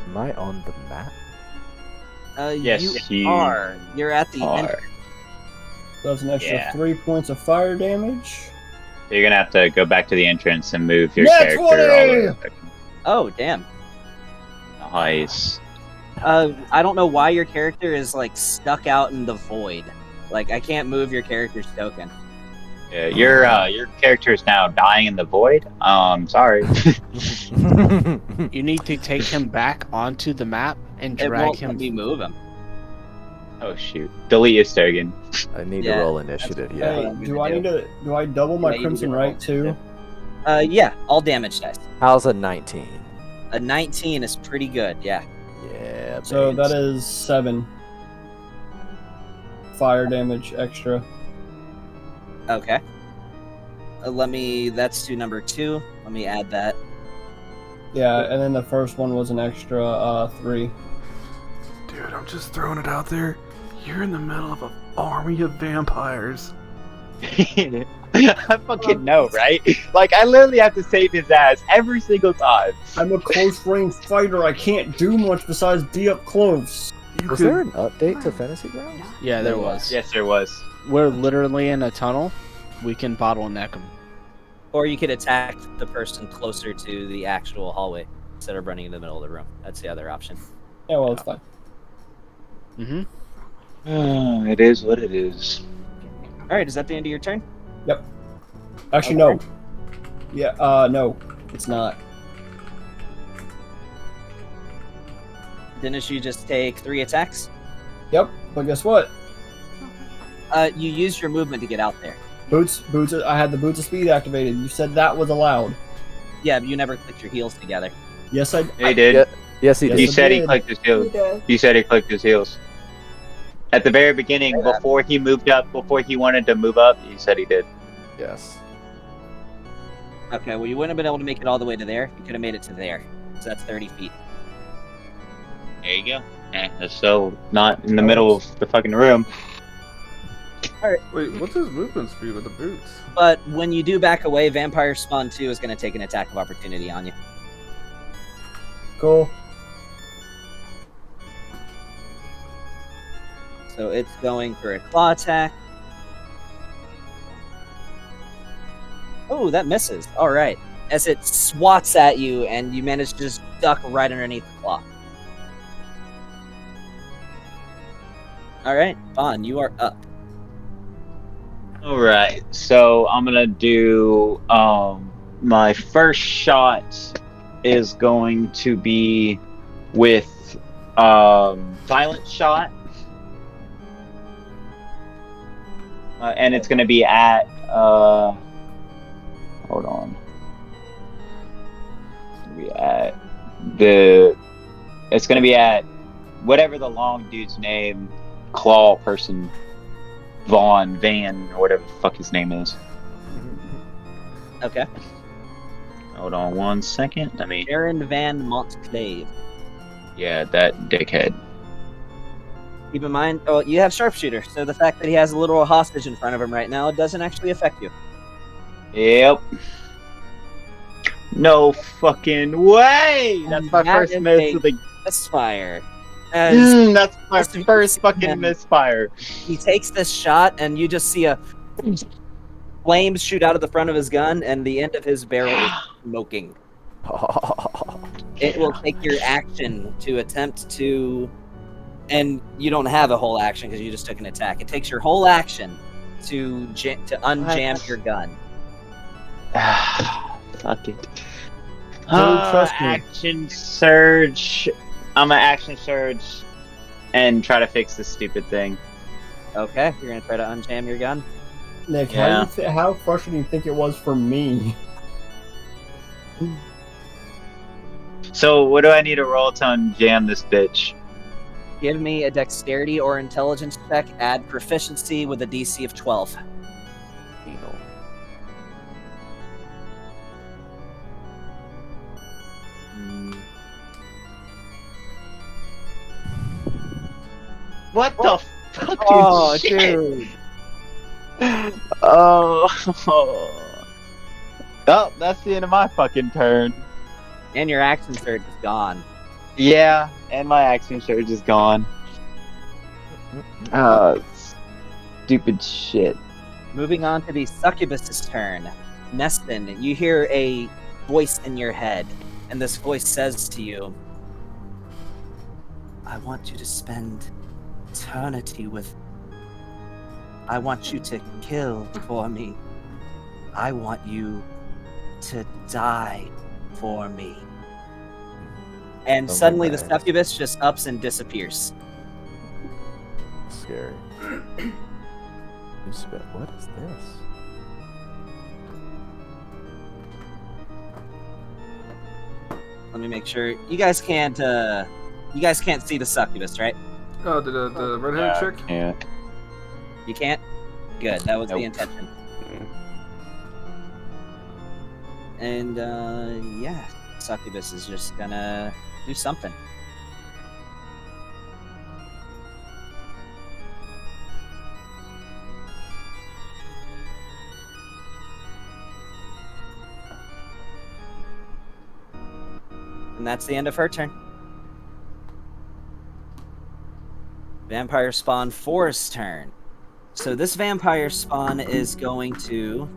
Am I on the map? Yes, you you are. You're at the end. That's an extra Yeah. 3 points of fire damage. So you're gonna have to go back to the entrance and move your Nat character all the way 20! back. Oh, damn. Nice. I don't know why your character is like stuck out in the void. Like I can't move your character's token. Yeah, your character is now dying in the void. Sorry. You need to take him back onto the map and It drag won't him. let me move him. Oh shoot. Delete his token. I need Yeah, to roll initiative. what Yeah. Hey, I'm do gonna I do. need to? Do I double my Yeah, you need to Crimson roll Right too? Yeah, all damage dice. How's a 19? A 19 is pretty good. Yeah. Yeah. So babes. that is 7 fire damage extra. Okay. That's to number 2. Let me add that. Yeah, and then the first one was an extra 3. Dude, I'm just throwing it out there. You're in the middle of an army of vampires. I fucking know, right? Like, I literally have to save his ass every single time. I'm a close range fighter. I can't do much besides be up close. Was there an update to Fantasy Grounds? Yeah, there was. Yes, there was. We're literally in a tunnel. We can bottleneck them. Or you could attack the person closer to the actual hallway instead of running in the middle of the room. That's the other option. Yeah, well, it's fine. Mm-hmm. It is what it is. All right, is that the end of your turn? Yep. Actually, no. Yeah, no, it's not. Didn't you just take 3 attacks? Yep, but guess what? You used your movement to get out there. Boots. I had the boots of speed activated. You said that was allowed. Yeah, but you never clicked your heels together. Yes, I. He did. Yeah. Yes, he Yes, did. You I said he did. clicked his heels. He did. You said he clicked his heels. At the very beginning, before he moved up, before he wanted to move up, he said he did. Yes. Okay, well, you wouldn't have been able to make it all the way to there. You could have made it to there. So that's 30 feet. There you go. That's still not in the middle of the fucking room. Wait, what's his movement speed with the boots? But when you do back away, Vampire Spawn 2 is going to take an attack of opportunity on you. Cool. So it's going for a claw attack. Oh, that misses. All right. As it swats at you, and you manage to just duck right underneath the claw. All right, Vaughn, you are up. All right, so I'm gonna do my first shot is going to be with silent shot, and it's gonna be at hold on, it's gonna be at whatever the long dude's name, claw person, Van, or whatever the fuck his name is. Okay. Hold on 1 second. Let me. Aaron Van Montclave. Yeah, that dickhead. Keep in mind, oh, you have sharpshooter, so the fact that he has a literal hostage in front of him right now doesn't actually affect you. Yep. No fucking way! That's my That first is miss a of the. misfire. As That's my most of you first see fucking him, misfire. he takes this shot, and you just see a flames shoot out of the front of his gun, and the end of his barrel is smoking. It will take your action to attempt to, and you don't have a whole action because you just took an attack. It takes your whole action to unjam your gun. Fuck it. trust me. Action surge. I'm gonna action surge and try to fix this stupid thing. Okay, you're gonna try to unjam your gun. Nick, Yeah. how frustrating do you think it was for me? So what do I need to roll to unjam this bitch? Give me a dexterity or intelligence check. Add proficiency with a DC of 12. What the fucking Oh, shit? dude. Oh, that's the end of my fucking turn. And your action surge is gone. Yeah, and my action surge is gone. Stupid shit. Moving on to the succubus's turn. Neston, you hear a voice in your head, and this voice says to you, I want you to spend eternity with me. I want you to kill for me. I want you to die for me. And suddenly the succubus just ups and disappears. Scary. What is this? Let me make sure you guys can't see the succubus, right? Oh, the red-haired chick? Yeah. You can't? Good, that was the Nope. intention. And yeah, succubus is just gonna do something. And that's the end of her turn. Vampire Spawn 4's turn. So this Vampire Spawn is going to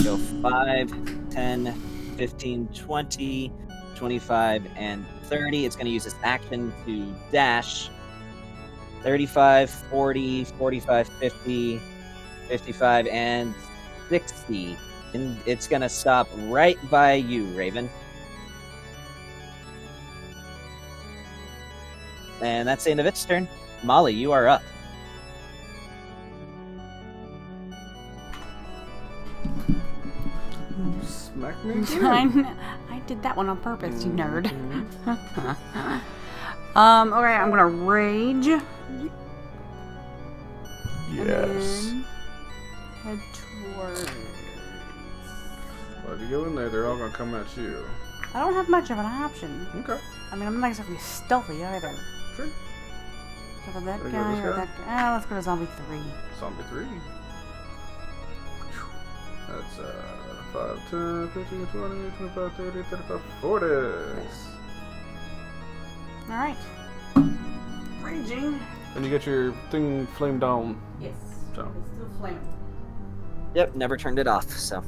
go 5, 10, 15, 20, 25, and 30. It's going to use its action to dash 35, 40, 45, 50, 55, and 60. And it's going to stop right by you, Raven. And that's the end of its turn. Molly, you are up. Smack me again. I did that one on purpose, you nerd. Okay, I'm gonna rage. Yes. And head towards. Well, if you go in there, they're all gonna come at you. I don't have much of an option. Okay. I mean, I'm not exactly stealthy either. Sure. So that Wanna go guy this or guy? that guy. Let's go to zombie 3. Zombie 3. That's 5, 10, 15, 20, 25, 30, 35, 40. Alright. Raging. And you get your thing flamed down. Yes. So. It's still flaming. Yep, never turned it off, so.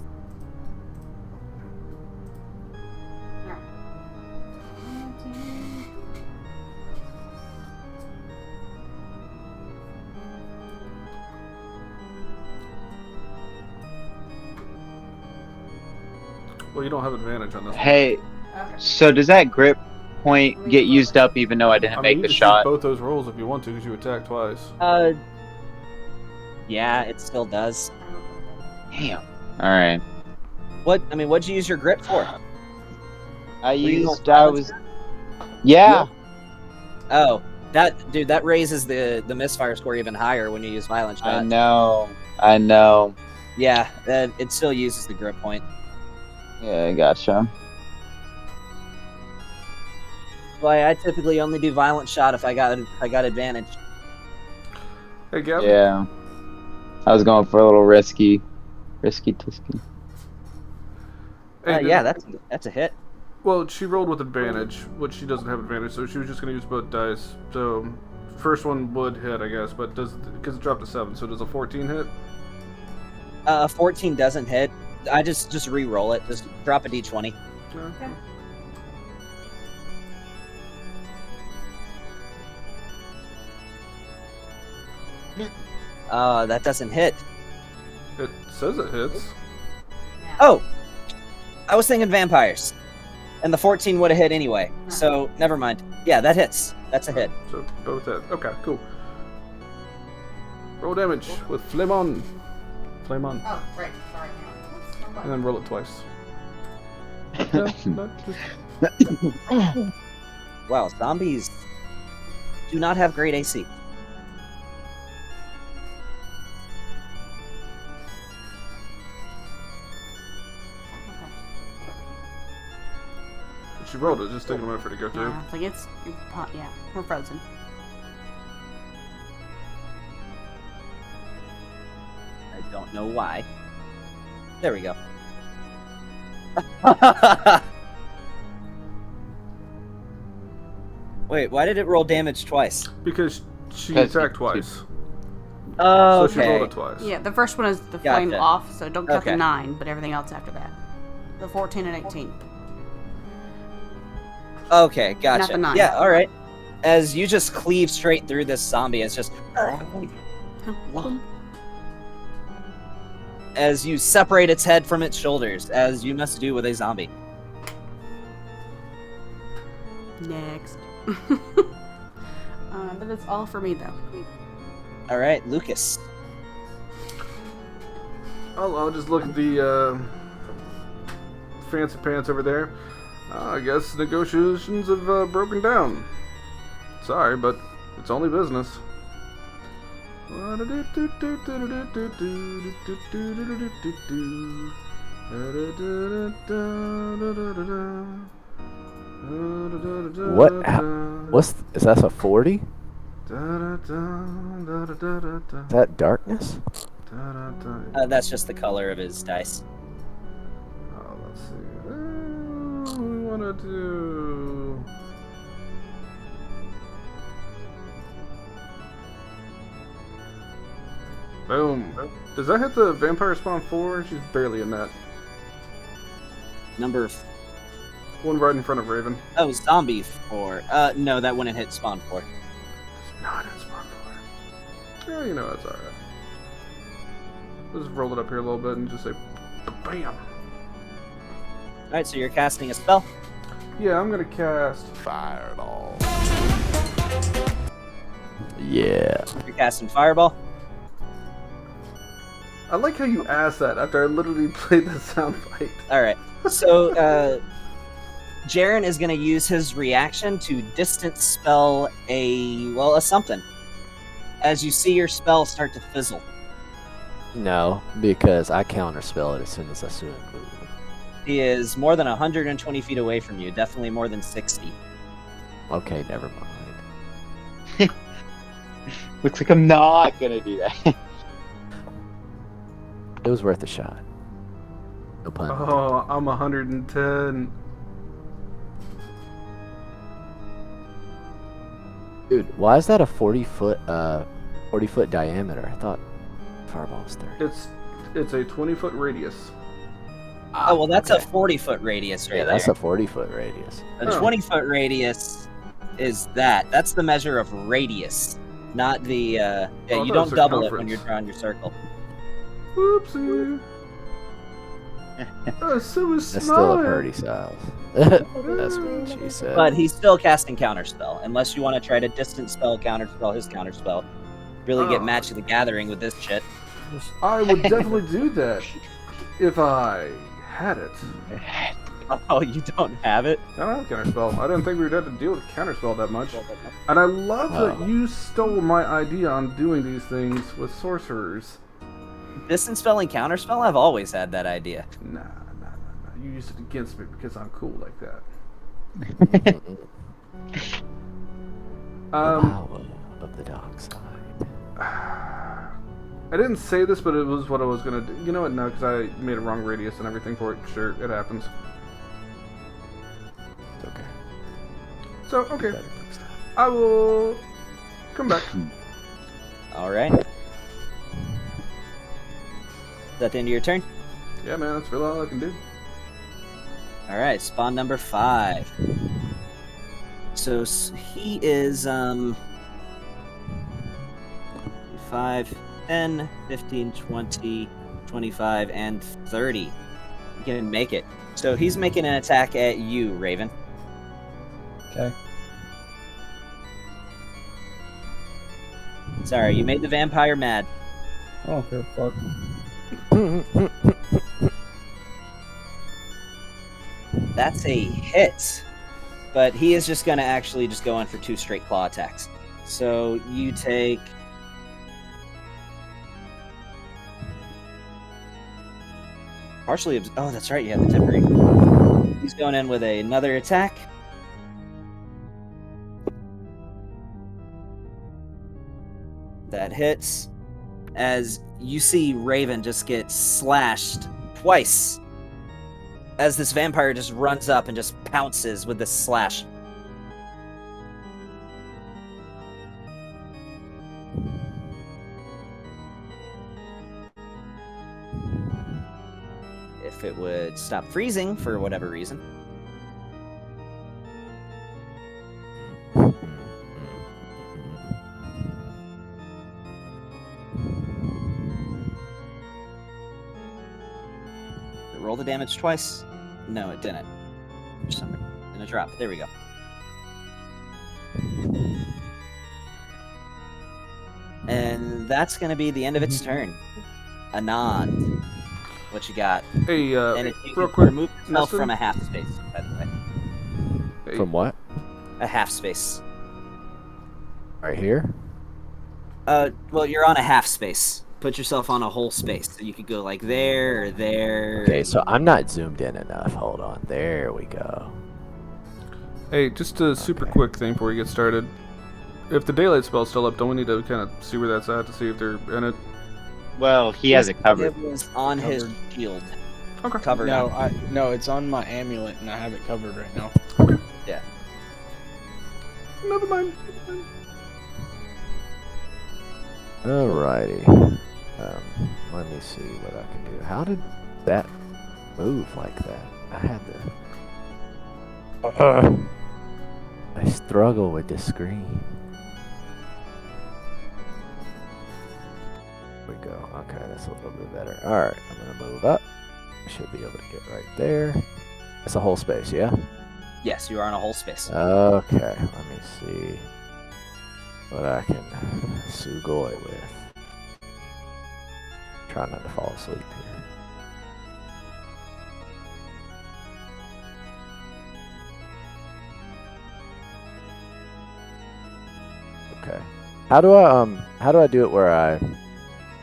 Well, you don't have advantage on this Hey, Okay. so does that grip point get used up even though I didn't one. I mean, make you the just shot? use both those rolls if you want to, because you attack twice. Yeah, it still does. Damn. All right. What'd you use your grip for? I you going used. I silence? was. Yeah. Oh, that raises the misfire score even higher when you use violent shot. I know. I know. Yeah, it still uses the grip point. Yeah, I gotcha. Why I typically only do violent shot if I got advantage. Hey, Gavin. Yeah. I was going for a little risky tisky. Hey, Yeah, that's a hit. Well, she rolled with advantage, which she doesn't have advantage, so she was just going to use both dice. So, first one would hit, I guess, but because it dropped to 7, so does a 14 hit? 14 doesn't hit. I just re-roll it. Just drop a d20. Okay. That doesn't hit. It says it hits. Oh, I was thinking vampires, and the 14 would have hit anyway. So never mind. Yeah, that hits. That's a hit. So both hit. Okay, cool. Roll damage with Flame on. Flame on. Oh, right. Sorry. And then roll it twice. No, not just... Wow, zombies do not have great AC. She rolled it, just taking a minute for it to go through. Yeah, like yeah, we're frozen. I don't know why. There we go. Wait, why did it roll damage twice? Because she Because attacked twice. Oh, So she rolled it twice. Yeah, the first one is the flame Gotcha. off, so don't count Okay. the 9, but everything else after that. The 14 and 18. Okay, gotcha. Not the 9. Yeah, all right. As you just cleave straight through this zombie, it's just as you separate its head from its shoulders, as you must do with a zombie. Next. But that's all for me, though. All right, Lucas. I'll just look at the fancy pants over there. I guess negotiations have broken down. Sorry, but it's only business. What? Is that a 40? Is that darkness? That's just the color of his dice. Oh, let's see. We want to do. Boom. Does that hit the vampire spawn 4? She's barely in that. Number One right in front of Raven. zombie 4. No, that wouldn't hit spawn 4. It's not in spawn 4. Yeah, you know, that's alright. Let's roll it up here a little bit and just say, BAM! All right, so you're casting a spell. Yeah, I'm gonna cast. Fireball. Yeah. You're casting fireball. I like how you asked that after I literally played the sound bite. All right. So, Jaren is going to use his reaction to distance spell a something. As you see your spell start to fizzle. No, because I counterspell it as soon as I see it move. He is more than 120 feet away from you, definitely more than 60. Okay, never mind. Looks like I'm not gonna do that. It was worth a shot. No pun. Oh, I'm 110. Dude, why is that a 40-foot diameter? I thought fireball was 30. It's a 20-foot radius. Oh, well, that's okay. a 40-foot radius right Yeah, there. that's a 40-foot radius. A 20-foot radius is that. That's the measure of radius, not the. Yeah, Oh, you that was don't double it when circumference. you're drawing your circle. Whoopsie. So is That's still a smart. Purdy size. That's what she said. But he's still casting counterspell, unless you want to try to distance spell counterspell his counterspell. Really get Oh. Magic of the Gathering with this shit. I would definitely do that if I had it. Oh, you don't have it? I don't have counterspell. I didn't think we'd have to deal with counterspell that much. And I love that you stole my idea on doing these things with sorcerers. Distance spell and counterspell? I've always had that idea. Nah. You used it against me because I'm cool like that. The power of the dark side. I didn't say this, but it was what I was gonna do. You know what? No, because I made a wrong radius and everything for it. Sure, it happens. It's okay. So, okay. I will come back. Alright. Is that the end of your turn? Yeah, man, that's really all I can do. Alright, spawn number 5. So he is 5, 10, 15, 20, 25, and 30. You can make it. So he's making an attack at you, Raven. Okay. Sorry, you made the vampire mad. I don't give a fuck. That's a hit. But he is just going to actually just go in for 2 straight claw attacks. So you take... partially... oh, that's right, you have the temporary. He's going in with another attack. That hits. As you see Raven just get slashed twice. As this vampire just runs up and just pounces with this slash. If it would stop freezing for whatever reason. Roll the damage twice? No, it didn't. For some reason. Didn't drop. There we go. And that's going to be the end of its turn. Anand, what you got? Hey, And if you real can quick, remove yourself Neston? from a half space, by the way. Hey, From what? A half space. Right here? Well, you're on a half space. Put yourself on a whole space. So you could go like there or there. Okay, so I'm not zoomed in enough. Hold on. There we go. Hey, just a super Okay. quick thing before we get started. If the daylight spell's still up, don't we need to kind of see where that's at to see if they're in it? Well, he has it covered. It was on his Covered. shield. Okay. Covered No, up. no, it's on my amulet, and I have it covered right now. Yeah. Never mind. Alrighty. Let me see what I can do. How did that move like that? I had to... I struggle with the screen. There we go. Okay, that's a little bit better. Alright, I'm gonna move up. I should be able to get right there. It's a whole space, yeah? Yes, you are on a whole space. Okay, let me see what I can sugoi with. Try not to fall asleep here. Okay. How do I do it where I,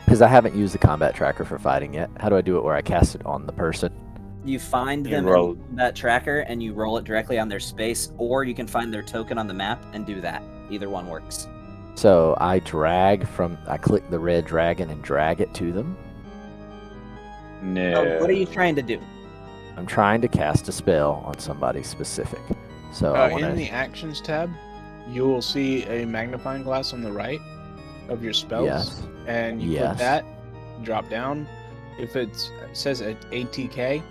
because I haven't used the combat tracker for fighting yet. How do I do it where I cast it on the person? You find You them roll. in that tracker and you roll it directly on their space, or you can find their token on the map and do that. Either one works. So I click the red dragon and drag it to them. No. Oh, what are you trying to do? I'm trying to cast a spell on somebody specific. So I want In the to. actions tab, you will see a magnifying glass on the right of your spells, Yes. and you Yes. click that, drop down. If it says ATK,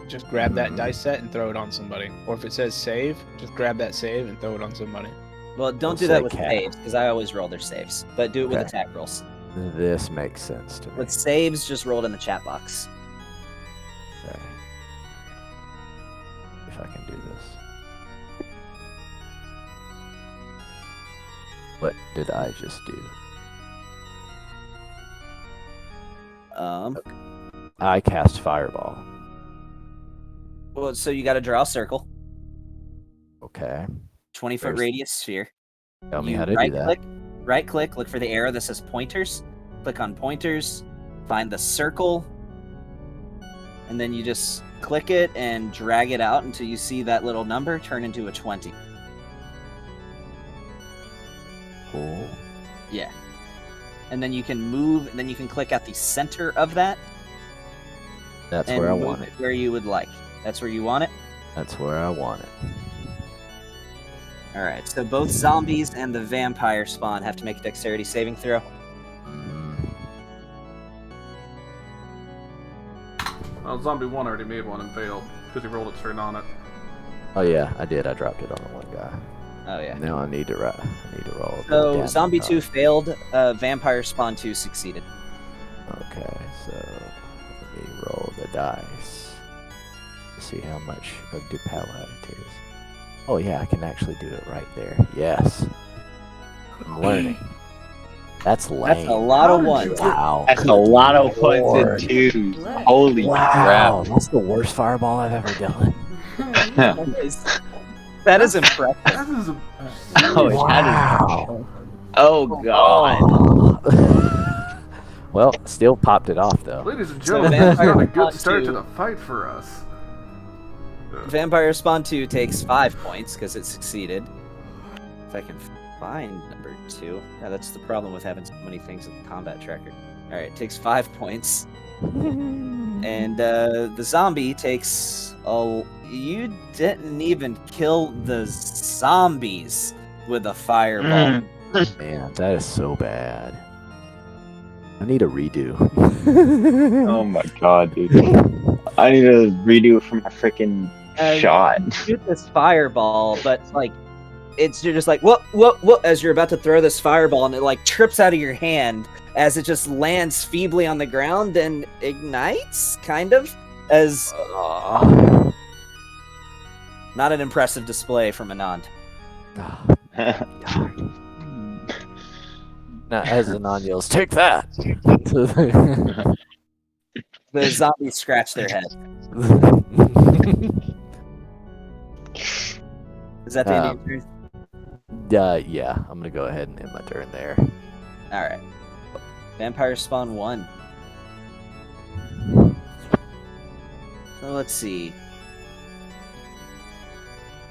just grab that Mhm. dice set and throw it on somebody. Or if it says save, just grab that save and throw it on somebody. Well, don't Let's do that say with cat. saves, because I always roll their saves. But do it with Okay. attack rolls. This makes sense to me. With saves, just roll it in the chat box. Okay. did I just do? I cast Fireball. Well, so you got to draw a circle, Okay. 20-foot Where's- radius sphere. Tell me You how to do that. Right click, look for the arrow that says pointers. Click on pointers, find the circle, and then you just click it and drag it out until you see that little number turn into a 20. Cool. Yeah. And then you can move, and then you can click at the center of that. That's and where I move want it. Where you would like. That's where you want it? That's where I want it. Alright, so both zombies and the vampire spawn have to make a dexterity saving throw. Well, Zombie 1 already made one and failed because he rolled it straight on it. Oh yeah, I did. I dropped it on the one guy. Oh yeah. Now I need to roll. So damage zombie die. 2 failed, vampire spawn 2 succeeded. Okay, so let me roll the dice to see how much of the power it is. Oh yeah, I can actually do it right there. Yes. I'm learning. That's lame. That's a lot of ones. Wow. That's a lot of ones Lord. and twos. Holy Wow, crap. that's the worst fireball I've ever done. That is impressive. That is a... Oh, Wow. Oh god. Well, still popped it off though. Ladies and So gentlemen, this is Vampire not a good Spawn start 2. to the fight for us. Vampire spawn 2 takes 5 points because it succeeded. If I can find number 2. Yeah, that's the problem with having so many things in the combat tracker. Alright, it takes 5 points. And the zombie takes... Oh, you didn't even kill the zombies with a fireball. Man, that is so bad. I need a redo. Oh my god, dude. I need to redo it from my freaking shot. Shoot this fireball, but like it's you're just like what as you're about to throw this fireball and it like trips out of your hand as it just lands feebly on the ground and ignites, kind of, as not an impressive display from Anand. Now, as Anon yells, take that! The zombies scratch their head. Is that the end of your turn? Yeah, I'm gonna go ahead and end my turn there. Alright. Vampire spawn 1. So let's see.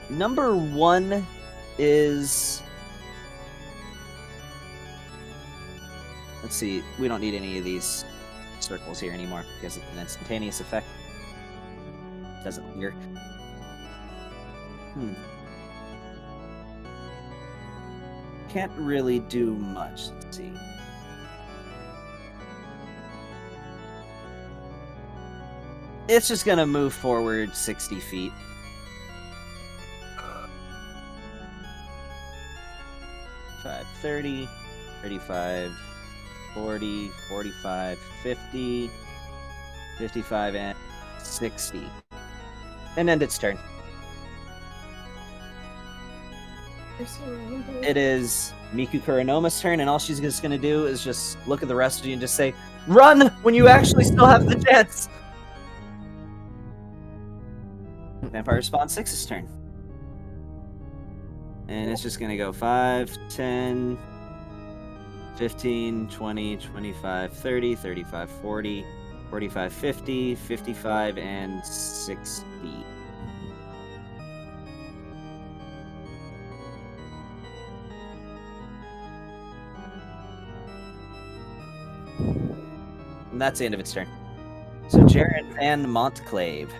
Number 1 is... Let's see, we don't need any of these circles here anymore because it's an instantaneous effect. Doesn't linger. Can't really do much. Let's see. It's just gonna move forward 60 feet. Five, 30, 35, 40, 45, 50, 55, and 60. And end its turn. It is Miku Kuranoma's turn, and all she's just going to do is just look at the rest of you and just say, "Run when you actually still have the chance!" Vampire Spawn 6's turn. And it's just going to go 5, 10, 15, 20, 25, 30, 35, 40, 45, 50, 55, and 60. And that's the end of its turn. So Jared Van Montclave.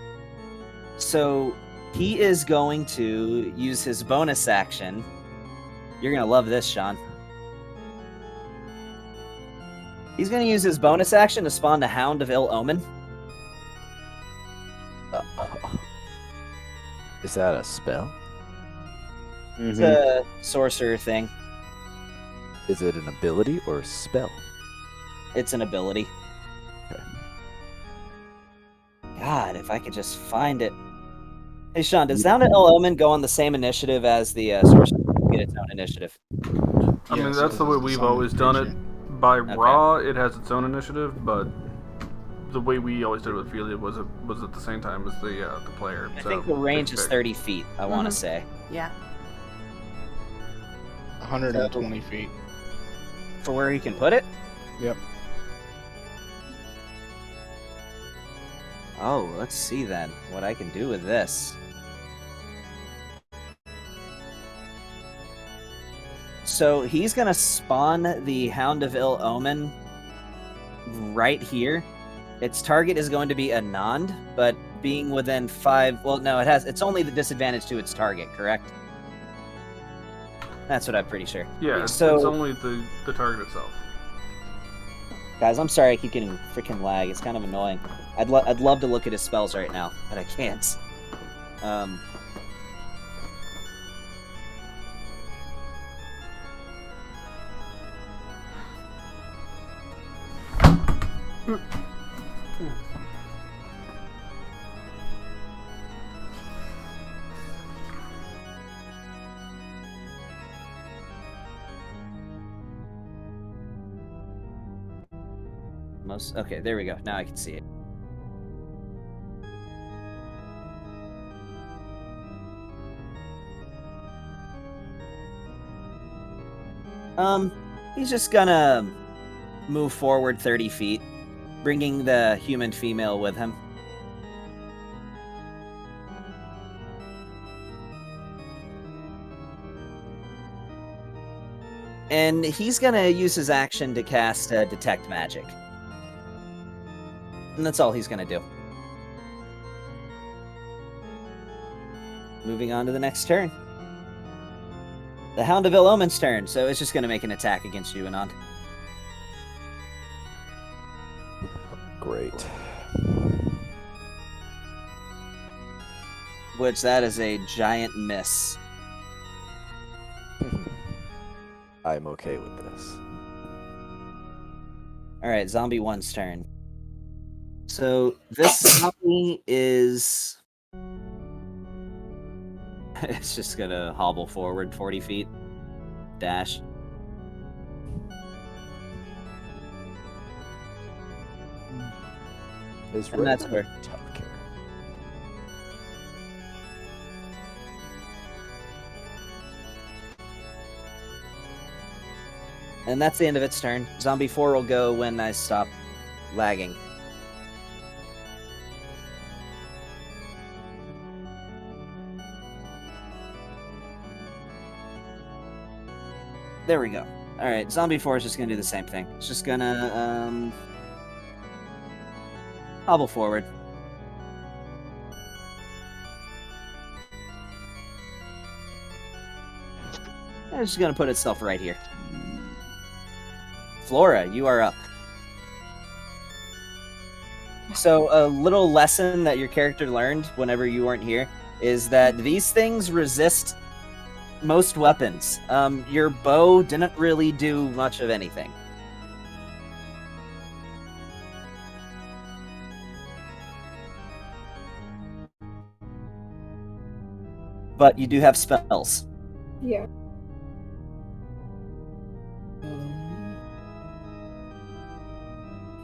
So he is going to use his bonus action. You're going to love this, Sean. He's going to use his bonus action to spawn the Hound of Ill Omen. Is that a spell? It's a sorcerer thing. Is it an ability or a spell? It's an ability. Okay. God, if I could just find it. Hey, Sean, does Hound of Ill Omen go on the same initiative as the sorcerer? Get its own initiative. I mean, Yes, that's the way 'cause it's we've on always done it. vision. By Raw, it has its own initiative, but the way we always did it with Ophelia was at the same time as the player. I so think the range pick, is 30 feet, I want to say. Yeah. 120 feet. For where he can put it? Yep. Oh, let's see then what I can do with this. So he's going to spawn the Hound of Ill Omen right here. Its target is going to be Anand, but being within 5... Well, no, it's only the disadvantage to its target, correct? That's what I'm pretty sure. Yeah, it's only the target itself. Guys, I'm sorry I keep getting freaking lag. It's kind of annoying. I'd love to look at his spells right now, but I can't. Okay, there we go. Now I can see it. He's just gonna move forward 30 feet, bringing the human female with him. And he's gonna use his action to cast Detect Magic. And that's all he's gonna do. Moving on to the next turn. The Hound of Ill Omen's turn, so it's just gonna make an attack against you, Anand. Great. Which, that is a giant miss. I'm okay with this. Alright, Zombie 1's turn. So, this zombie is... It's just gonna hobble forward 40 feet. Dash. And that's where... Tough care. And that's the end of its turn. Zombie 4 will go when I stop lagging. There we go. Alright, Zombie 4 is just gonna do the same thing. It's just gonna, hobble forward. And it's just gonna put itself right here. Flora, you are up. So, a little lesson that your character learned whenever you weren't here is that these things resist most weapons. Your bow didn't really do much of anything. But you do have spells. Yeah.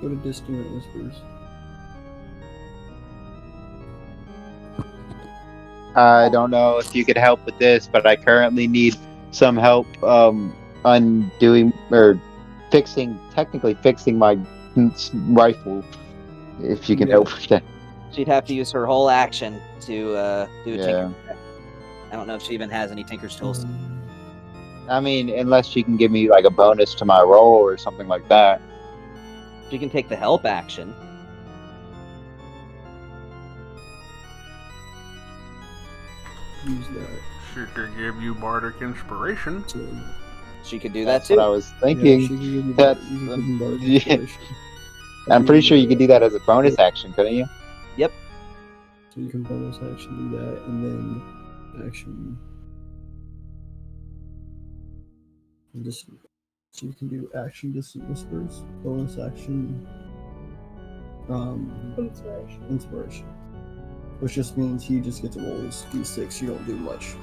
Go to Distant Whispers. I don't know if you could help with this, but I currently need some help undoing or technically fixing my rifle. If you can help with that. She'd have to use her whole action to do a Yeah. tinker. I don't know if she even has any tinker's tools. I mean, unless she can give me like a bonus to my roll or something like that. She can take the help action. Use that. She could give you bardic inspiration. She could do that That's too. what I was thinking. Yeah, she can give you That's- you can give them bardic yeah. inspiration. I'm pretty sure you could do that as a bonus action, couldn't you? Yep. So you can bonus action do that, and then action. And just so you can do action Distant Whispers, bonus action. Inspiration. Which just means he just gets to roll his d6. You don't do much.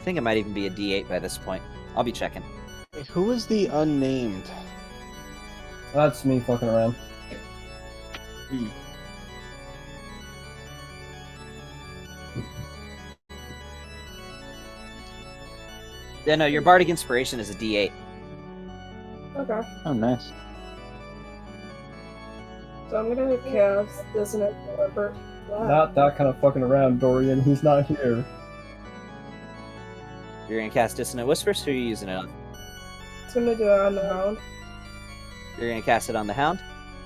I think it might even be a D8 by this point. I'll be checking. Who is the unnamed? That's me fucking around. Yeah, no, your bardic inspiration is a D8. Okay. Oh, nice. So I'm gonna cast Dissonant Whisper. Not that kind of fucking around, Dorian. He's not here. You're gonna cast Dissonant Whispers. Who are you using it on? It's gonna do it on the Hound. You're gonna cast it on the Hound.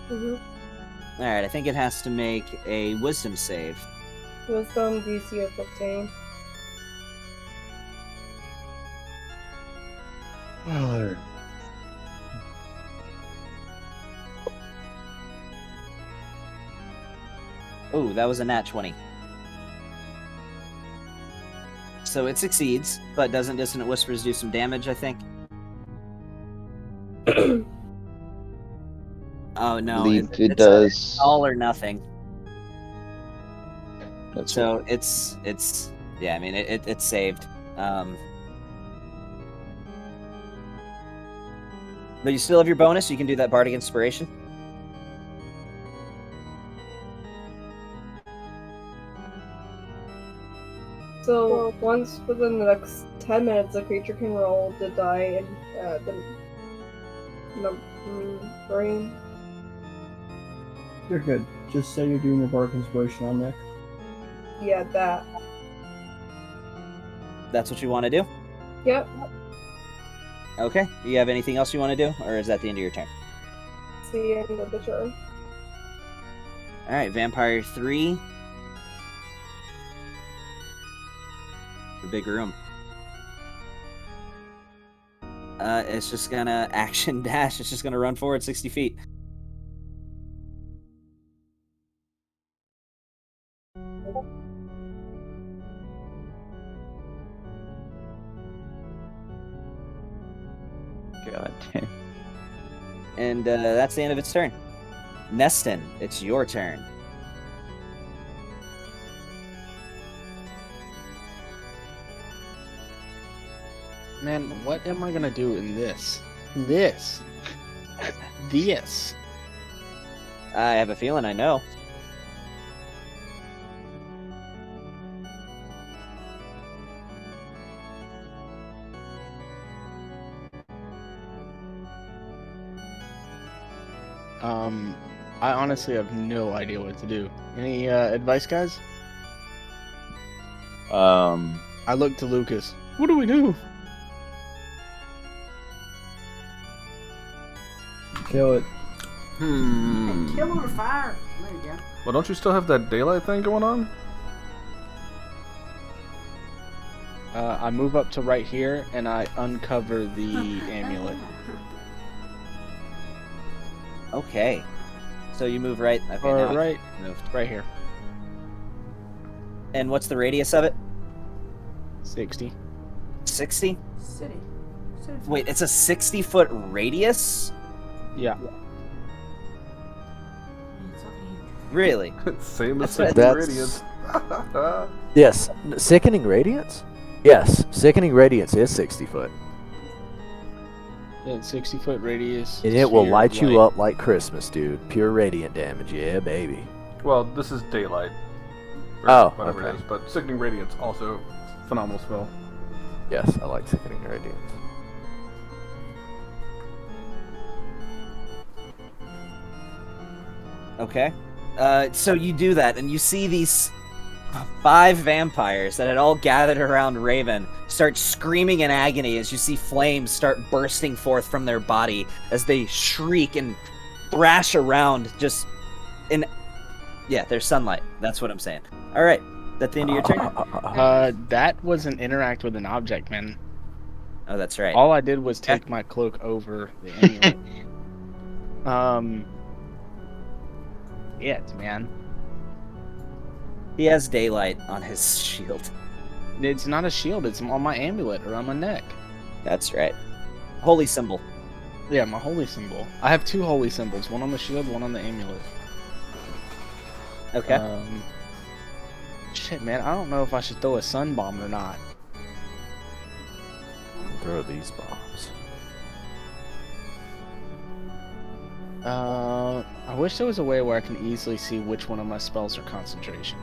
Mm-hmm. All right, I think it has to make a Wisdom save. Wisdom DC of 15. Oh, that was a nat 20. So it succeeds, but doesn't Dissonant Whispers do some damage, I think? Oh, no. Believe it it's does. all or nothing. That's So it's yeah, I mean, it's saved. But you still have your bonus. You can do that Bardic Inspiration. So once within the next 10 minutes, the creature can roll the die and the brain. You're good. Just say you're doing your bark inspiration on Nick. Yeah, that. That's what you want to do? Yep. Okay. Do you have anything else you want to do, or is that the end of your turn? It's the end of the turn. All right, Vampire 3. The big room. It's just gonna action dash. It's just gonna run forward 60 feet. God damn. And that's the end of its turn. Neston, it's your turn. Man, what am I gonna do in this? This. I have a feeling I know. I honestly have no idea what to do. Any advice, guys? I look to Lucas. What do we do? Kill it. Kill him with fire. There you go. Well, don't you still have that daylight thing going on? I move up to right here and I uncover the amulet. Okay. So you move right. Okay, Or now it's right, moved. right here. And what's the radius of it? 60. 60? City. Wait, it's a 60-foot radius? Yeah. Really? Same as That's- 60 that's- radius. Yes. Sickening Radiance? Yes. Sickening Radiance is 60 foot. Yeah, 60-foot radius. And it will sphere light of you up like Christmas, dude. Pure radiant damage. Yeah, baby. Well, this is daylight. Or Oh, whatever it okay. is. But Sickening Radiance also phenomenal spell. Yes, I like Sickening Radiance. Okay. So you do that, and you see these 5 vampires that had all gathered around Raven start screaming in agony as you see flames start bursting forth from their body as they shriek and thrash around just in... Yeah, there's sunlight. That's what I'm saying. All right. That's the end of your turn? That wasn't interact with an object, man. Oh, that's right. All I did was take my cloak over the amulet. It, man. He has daylight on his shield. It's not a shield, it's on my amulet or on my neck. That's right. Holy symbol. Yeah, my holy symbol. I have 2 holy symbols, one on the shield, one on the amulet. Okay. Shit, man, I don't know if I should throw a sun bomb or not. throw these bombs? I wish there was a way where I can easily see which one of my spells are concentration.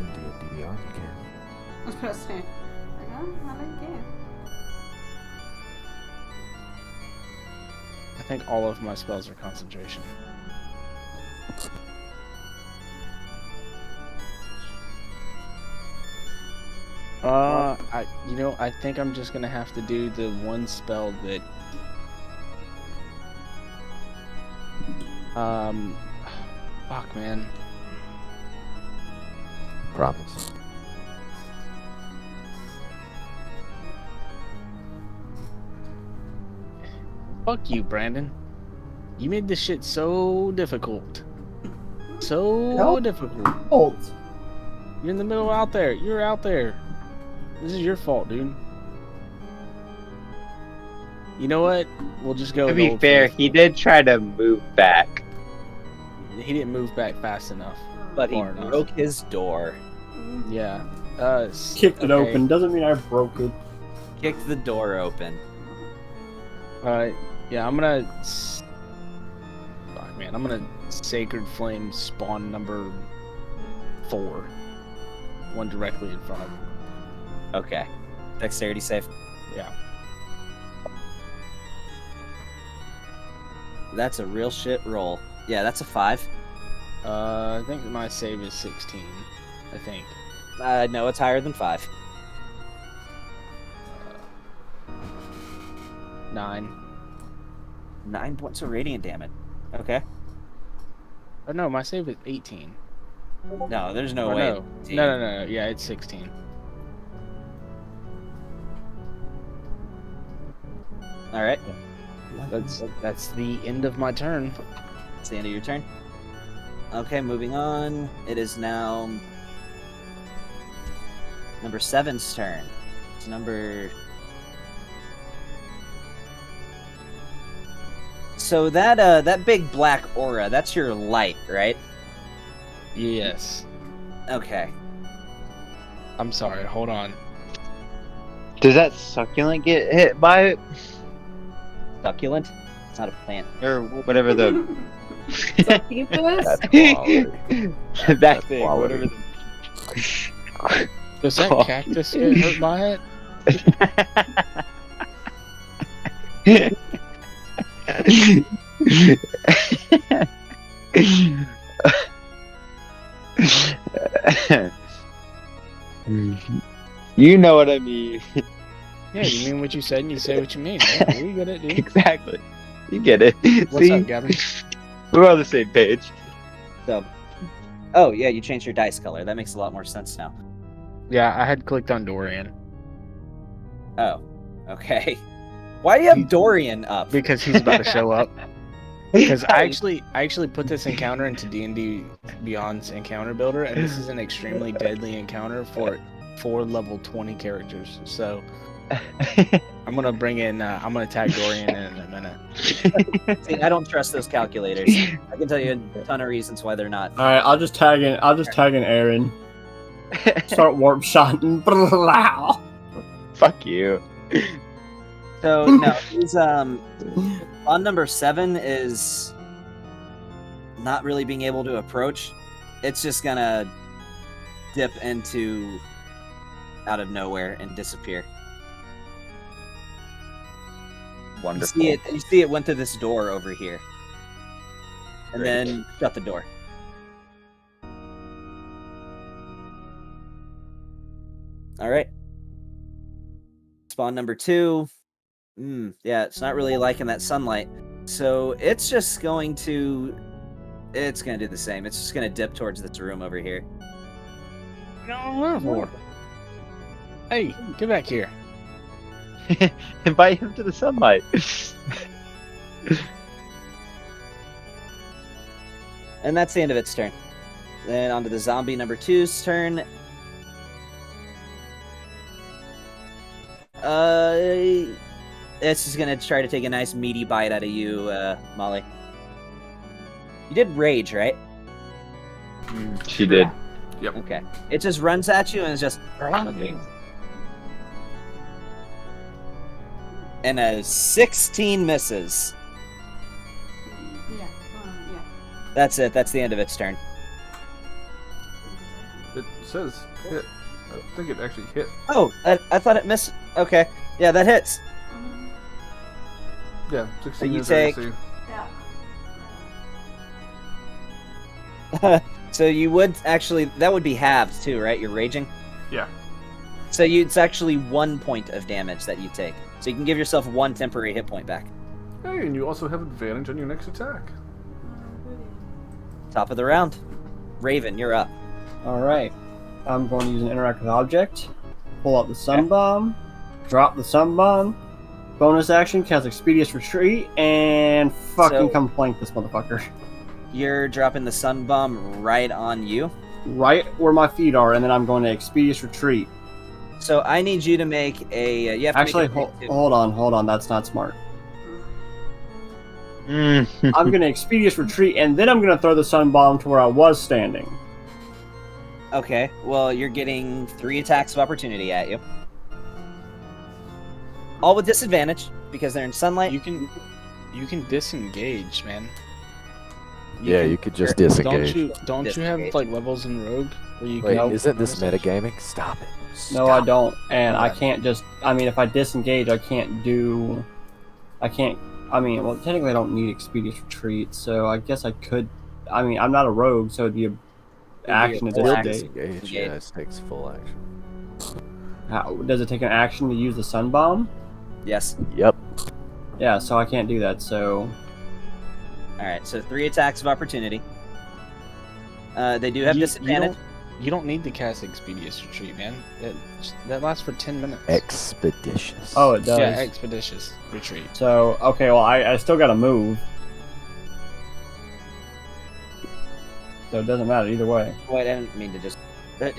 In D&D Beyond, you can. I was gonna say, I don't care. I think all of my spells are concentration. I think I'm just gonna have to do the one spell that, fuck, man. Promise. Fuck you, Brandon. You made this shit so difficult. So difficult. Hold. You're in the middle out there. You're out there. This is your fault, dude. You know what? We'll just go. To with be Old fair, Faithful. he did try to move back. He didn't move back fast enough. But he Far enough. broke his door. Yeah. Kicked it okay. open. Doesn't mean I broke it. Kicked the door open. Alright. Yeah, I'm gonna. Fuck, man. I'm gonna Sacred Flame spawn number 4. One directly in front of him. Okay. Dexterity save. Yeah. That's a real shit roll. Yeah, that's a 5. I think my save is 16. I think. No, it's higher than 5. 9. 9 points of radiant damage. Okay. Oh no, my save is 18. No, there's no Or way. no. No. Yeah, it's 16. All right. That's the end of my turn. It's the end of your turn. Okay, moving on. It is now number 7's turn. It's number. So that big black aura, that's your light, right? Yes. Okay. I'm sorry. Hold on. Does that succulent get hit by it? Succulent? It's not a plant. Or whatever the... Succubus? That's quality. that That's thing, quality. whatever the... Does that cactus get hurt by it? You know what I mean. Yeah, you mean what you said and you say what you mean. Yeah, we get it, dude. Exactly. You get it. What's See? up, Gavin? We're on the same page. So, oh yeah, you changed your dice color. That makes a lot more sense now. Yeah, I had clicked on Dorian. Oh, okay. Why do you have Dorian up? Because he's about to show up. Because I actually put this encounter into D&D Beyond's encounter builder, and this is an extremely deadly encounter for 4 level 20 characters. So I'm gonna bring in. I'm gonna tag Dorian in a minute. See, I don't trust those calculators. I can tell you a ton of reasons why they're not. All right, I'll just tag in Aaron. Start warp shotting. Fuck you. So no, he's on number 7 is not really being able to approach. It's just gonna dip into out of nowhere and disappear. Wonderful. You see it went through this door over here. And then shut the door. Alright. Spawn number 2. Yeah, it's not really liking that sunlight. So it's just going to... It's going to do the same. It's just going to dip towards this room over here. No, hey, get back here. Invite him to the sunlight. And that's the end of its turn. Then on to the zombie number 2's turn. It's just gonna try to take a nice meaty bite out of you, Molly. You did rage, right? She did. Yep. Okay. It just runs at you and it's just. And a 16 misses. Yeah. Yeah. That's it. That's the end of its turn. It says hit. I think it actually hit. Oh, I thought it missed. Okay. Yeah, that hits. Yeah, 16 you is take- AC. Yeah. So you would actually, that would be halved too, right? You're raging? Yeah. So it's actually 1 point of damage that you take. So you can give yourself 1 temporary hit point back. Hey, and you also have advantage on your next attack. Top of the round. Raven, you're up. Alright. I'm going to use an interactive object. Pull out the sun bomb. Drop the sun bomb. Bonus action, cast Expeditious Retreat, and fucking So- come flank this motherfucker. You're dropping the sun bomb right on you. Right where my feet are, and then I'm going to Expeditious Retreat. So I need you to make a. You have to Actually, make a hold on. That's not smart. Mm. I'm going to Expeditious Retreat, and then I'm going to throw the sun bomb to where I was standing. Okay, well, you're getting 3 attacks of opportunity at you. All with disadvantage, because they're in sunlight. You can disengage, man. Yeah, can- you could just disengage. Don't you have Disengage. like levels in Rogue where you Wait, can? isn't this metagaming? Stop it. No, I Stop. don't. And I Alright. can't just. I mean, if I disengage, I can't do. I can't. I mean, well, technically, I don't need Expeditious Retreat, so I guess I could. I mean, I'm not a rogue, so it'd be a action to full Still disengage. disengage. Yeah, it takes full action. How, does it take an action to use the sun bomb? Yes. Yep. Yeah, so I can't do that. So Alright, so 3 attacks of opportunity. They do have disadvantage. You don't need to cast Expeditious Retreat, man. That lasts for 10 minutes. Expeditious. oh, it does. Yeah, Expeditious Retreat. So okay, well, I still got to move. So it doesn't matter either way. Wait, I didn't mean to just.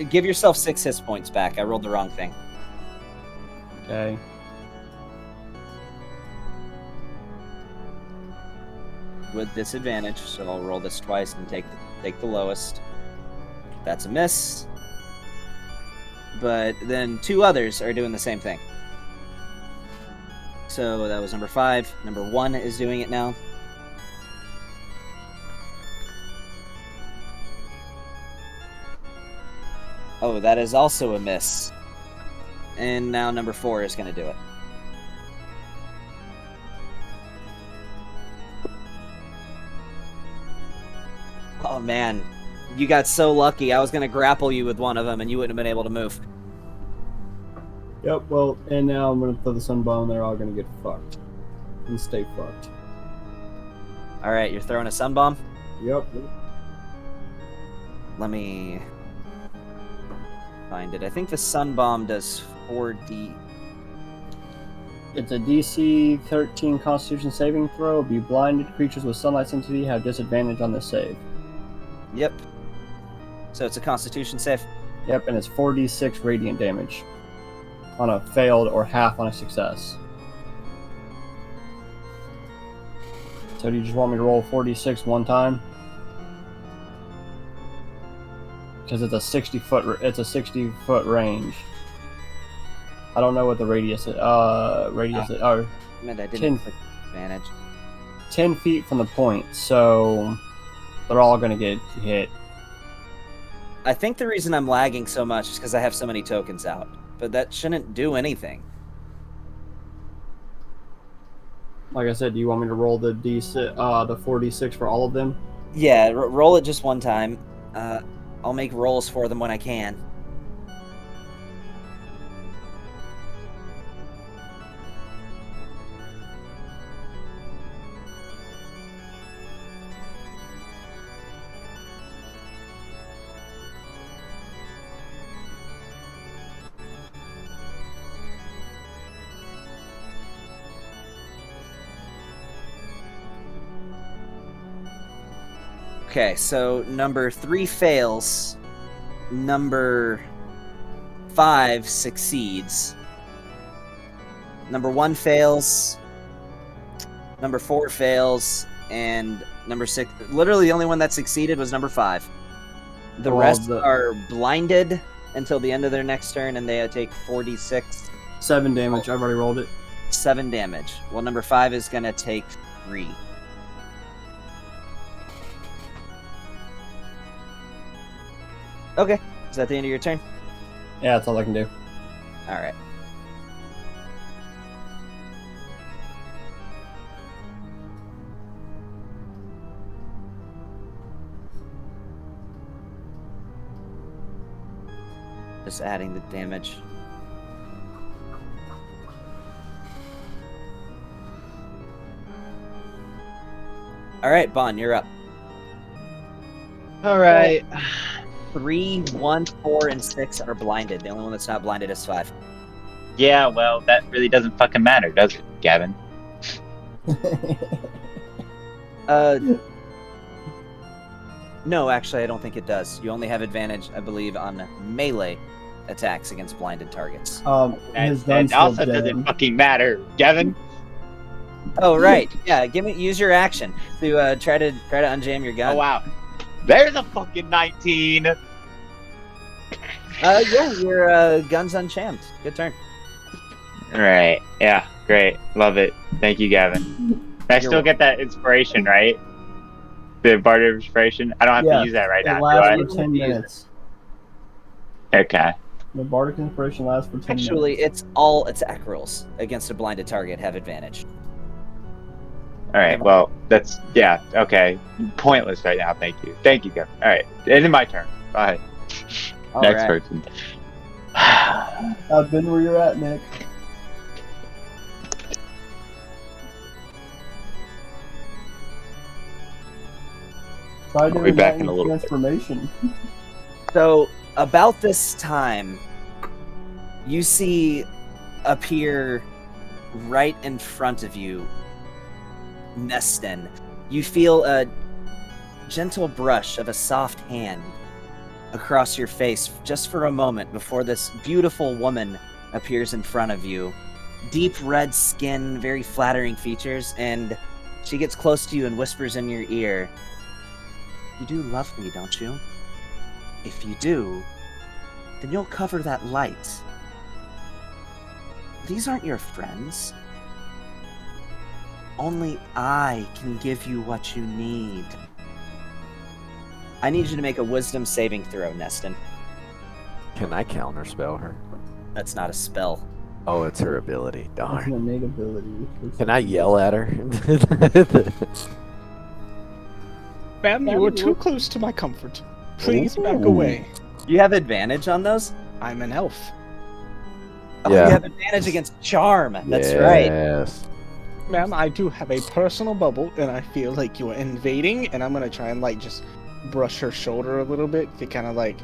Give yourself 6 hit points back. I rolled the wrong thing. Okay. With disadvantage, so I'll roll this twice and take the lowest. That's a miss. But then 2 others are doing the same thing. So that was number 5. Number 1 is doing it now. Oh, that is also a miss. And now number 4 is going to do it. Oh man, you got so lucky. I was going to grapple you with one of them and you wouldn't have been able to move. Yep. Well, and now I'm gonna throw the sun bomb. They're all gonna get fucked and stay fucked. Alright, you're throwing a sun bomb? Yep. Let me find it. I think the sun bomb does 4d. It's a DC 13 Constitution saving throw. Be blinded. Creatures with sunlight sensitivity have disadvantage on this save. Yep. So it's a Constitution save. Yep, and it's 4d6 radiant damage on a failed or half on a success. So do you just want me to roll 4d6 one time? Because it's a 60-foot range. I don't know what the radius is. Man, I didn't 10. click advantage. 10 feet from the point, so they're all gonna get hit. I think the reason I'm lagging so much is because I have so many tokens out. But that shouldn't do anything. Like I said, do you want me to roll the the 4d6 for all of them? Yeah, roll it just one time. I'll make rolls for them when I can. Okay, so number 3 fails. Number 5 succeeds. Number 1 fails. Number 4 fails. And number 6... Literally the only one that succeeded was number 5. The rest are blinded until the end of their next turn, and they take 4d6. 7 damage. I've already rolled it. 7 damage. Well, number 5 is going to take 3. Okay. Is that the end of your turn? Yeah, that's all I can do. All right. Just adding the damage. All right, Bon, you're up. All right. 3, 1, 4, and 6 are blinded. The only one that's not blinded is 5. Yeah, well, that really doesn't fucking matter, does it, Gavin? No, actually, I don't think it does. You only have advantage, I believe, on melee attacks against blinded targets. And also doesn't fucking matter, Gavin. Oh right, yeah. Use your action to try to unjam your gun. Oh wow, there's a fucking 19. Yeah, your gun's unjammed. Good turn. All right, yeah, great, love it. Thank you, Gavin. I still get that inspiration, right? The barter of inspiration. I don't have to use that right now, do I? It lasts for 10 minutes. Okay. The bardic inspiration lasts for 10 minutes. Actually, it's all attack rolls against a blinded target have advantage. All right. Well, that's okay. Pointless right now. Thank you, Gavin. All right, it is my turn. Bye. Next person. I've been where you're at, Nick. Try I'll be back in a little transformation. So about this time, you see appear right in front of you, Neston. You feel a gentle brush of a soft hand across your face just for a moment before this beautiful woman appears in front of you. Deep red skin, very flattering features, and she gets close to you and whispers in your ear, "You do love me, don't you? If you do, then you'll cover that light. These aren't your friends. Only I can give you what you need." I need you to make a wisdom saving throw, Neston. Can I counterspell her? That's not a spell. Oh, it's her ability. It's Darn. an innate ability. Can I yell at her? Ma'am, you were too close to my comfort. Please back away. You have advantage on those? I'm an elf. Oh, Yeah. you have advantage against charm. That's right. Yes. Ma'am, I do have a personal bubble, and I feel like you are invading, and I'm gonna try and just brush her shoulder a little bit to kind of like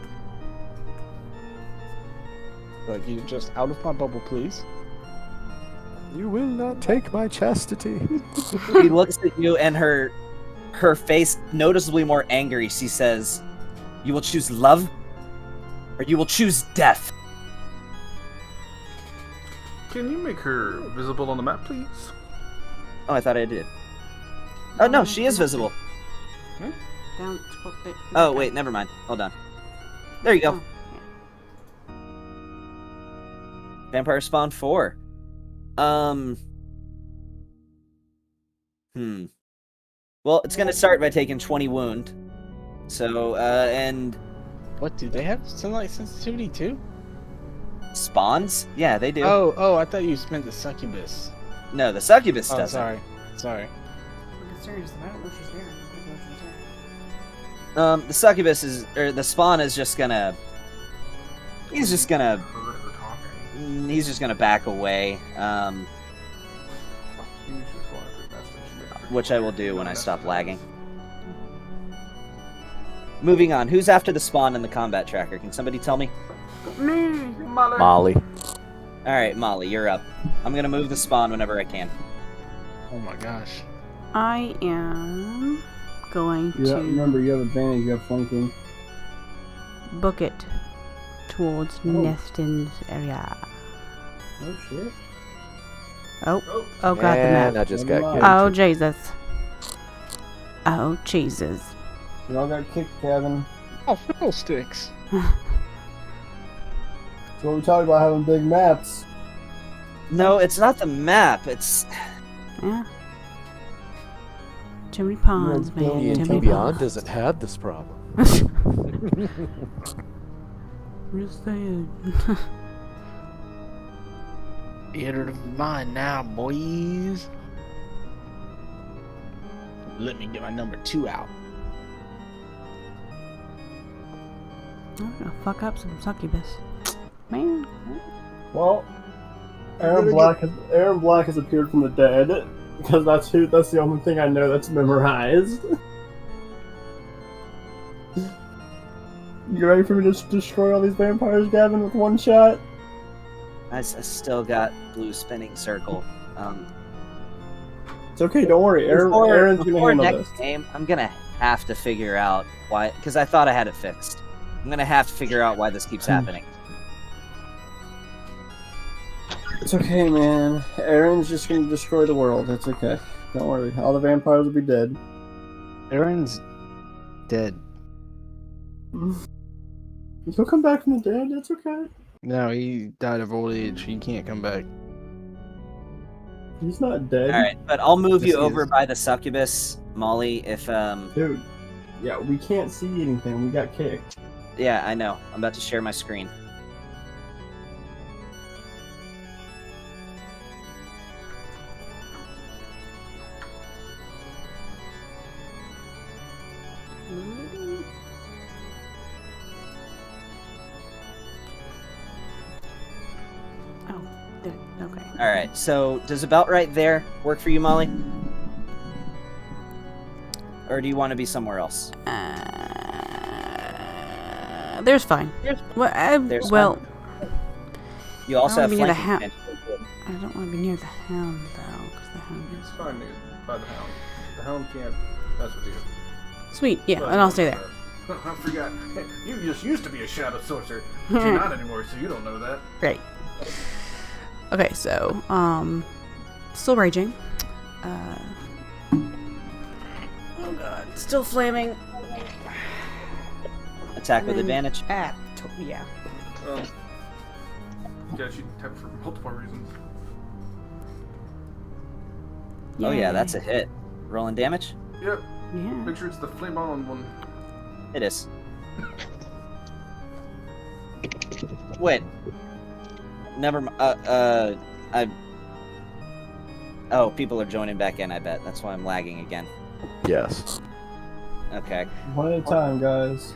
you just out of my bubble, please. You will not take my chastity. She looks at you, and her face noticeably more angry. She says, "You will choose love, or you will choose death." Can you make her visible on the map, please? Oh, I thought I did. Oh no, she is visible. Down. Oh wait, never mind. Hold on. There you go. Vampire spawn 4. Well, it's gonna start by taking 20 wound. So, and What, do they have sunlight sensitivity too? spawns? Yeah, they do. Oh, I thought you meant the succubus. No, the succubus Oh, doesn't. sorry. I'm concerned is that I don't know if she's there. I don't know if she's there. The succubus the spawn is just gonna. He's just gonna back away. Which I will do when I stop lagging. Moving on. Who's after the spawn in the combat tracker? Can somebody tell me? Me, Molly. Molly. All right, Molly, you're up. I'm gonna move the spawn whenever I can. Oh my gosh. I am going Yeah, to remember, you have advantage, you have flanking. book it towards Neston's area. Oh, shit. Oh god, the And map. I just Never got mind. kicked. Oh Jesus. Oh Jesus. You all got kicked, Kevin. Oh, fiddlesticks. So what we talking about having big maps. No, it's not the map. It's Yeah. Too many ponds, Yeah, man. D&T Too many Beyond ponds. doesn't have this problem. Just saying. Theater of mine now, boys. Let me get my number 2 out. I'm gonna fuck up some succubus. Man. Well, Aaron Black has appeared from the dead because that's the only thing I know that's memorized. You ready for me to destroy all these vampires, Gavin, with one shot? I still got blue spinning circle. It's okay, don't worry. Aaron's gonna Before handle next this. game, I'm gonna have to figure out why, because I thought I had it fixed. I'm gonna have to figure out why this keeps happening. It's okay, man. Aaron's just gonna destroy the world. It's okay. Don't worry. All the vampires will be dead. Aaron's dead. He'll come back from the dead. That's okay. No, he died of old age. He can't come back. He's not dead. All right, but I'll move Yes, you he over is. by the succubus, Molly. If Dude. Yeah, we can't see anything. We got kicked. yeah, I know. I'm about to share my screen. Oh, there. Okay. All right. So does about right there work for you, Molly? Or do you want to be somewhere else? There's fine. Well, There's well, You also I don't have wanna be near the flanking hound. advantage. I don't want to be near the hound though, because the hound It's is fine, dude. By the hound. The hound can't mess with you. sweet. Yeah, But- and I'll stay there. I forgot. You just used to be a shadow sorcerer. But you're not anymore, so you don't know that. Great. Okay, so still raging. Oh god, still flaming. Attack with And then- advantage. Yeah. Yeah, she tapped for multiple reasons. Oh yeah, Yay. that's a hit. Rolling damage. Yep. Yeah. Make sure it's the flame on one. It is. Wait. Never. Oh, people are joining back in. I bet that's why I'm lagging again. Yes. Okay. One at a time, guys.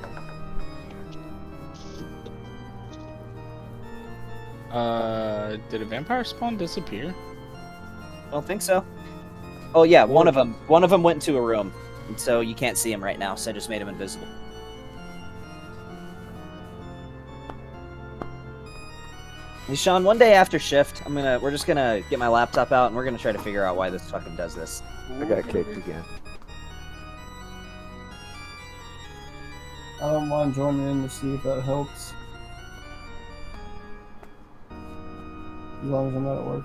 Did a vampire spawn disappear? Don't think so. Oh yeah, one of them went into a room, and so you can't see him right now. So I just made him invisible. Hey, Sean, one day after shift, we're just gonna get my laptop out and we're gonna try to figure out why this fucking does this. I got kicked again. I don't mind joining in to see if that helps. As long as I'm not at work.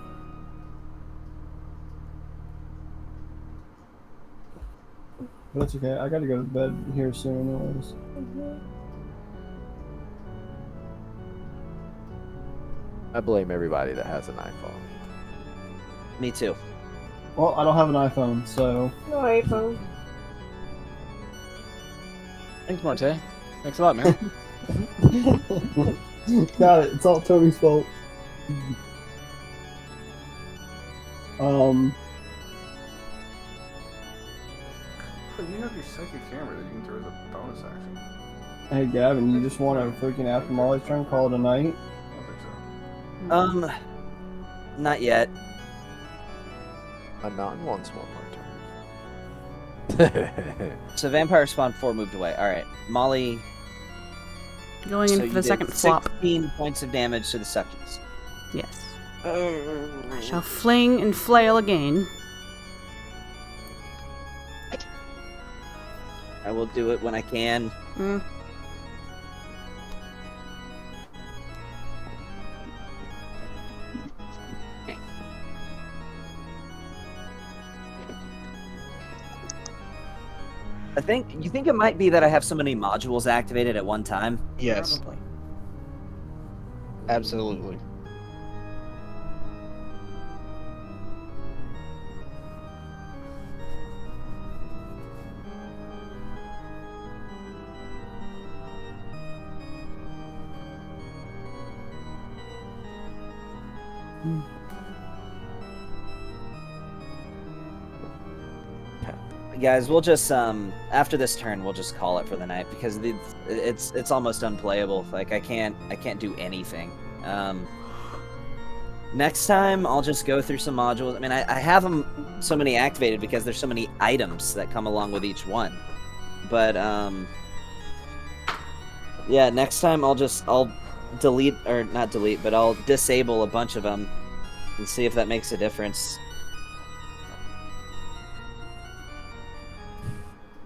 But that's okay. I gotta go to bed here soon anyways. I blame everybody that has an iPhone. Me too. Well, I don't have an iPhone, so... No iPhone. Thanks, Marte. Thanks a lot, man. Got it. It's all Tony's fault. But you have your psychic camera that you can throw as a bonus action. Hey Gavin, you just want to freaking after Molly's turn call it a night? I don't think so. Not yet. A non one small turn. So vampire spawn 4 moved away. All right, Molly. Going so in you for the did second flop. 16 points of damage to the succubus. Yes. I shall fling and flail again. I will do it when I can. Mm. You think it might be that I have so many modules activated at one time? Yes. Probably. Absolutely. Guys, we'll just after this turn we'll just call it for the night because it's almost unplayable. Like I can't do anything. Next time I'll just go through some modules. I mean, I have them so many activated because there's so many items that come along with each one. But yeah, next time I'll delete, or not delete, but I'll disable a bunch of them and see if that makes a difference.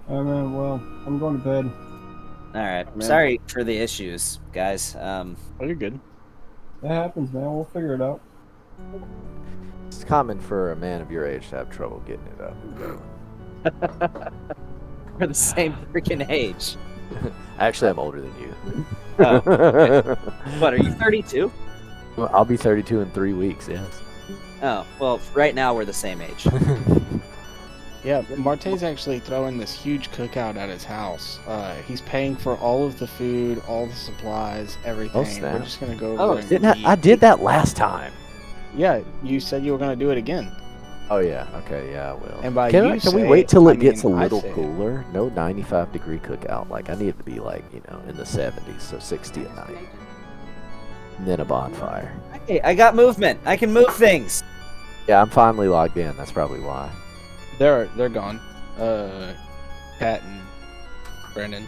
All right, well, I'm going to bed. All right. Man. Sorry for the issues, guys. Oh, you're good. It happens, man. We'll figure it out. It's common for a man of your age to have trouble getting it up. We're the same freaking age. Actually, I'm older than you. Oh, what, are you 32? Well, I'll be 32 in 3 weeks, yes. Oh, well, right now we're the same age. Yeah, Marte's actually throwing this huge cookout at his house. He's paying for all of the food, all the supplies, everything. Oh, snap. We're just gonna go over there and eat. I did that last time. Yeah, you said you were gonna do it again. Oh yeah, okay, yeah, I will. And by Can you we say, wait till I it gets a mean, I little say it. cooler? No 95-degree cookout. Like I need it to be like in the 70s, so 60 at night. And then a bonfire. Hey, I got movement. I can move things. Yeah, I'm finally logged in. That's probably why. They're gone. Pat and Brandon.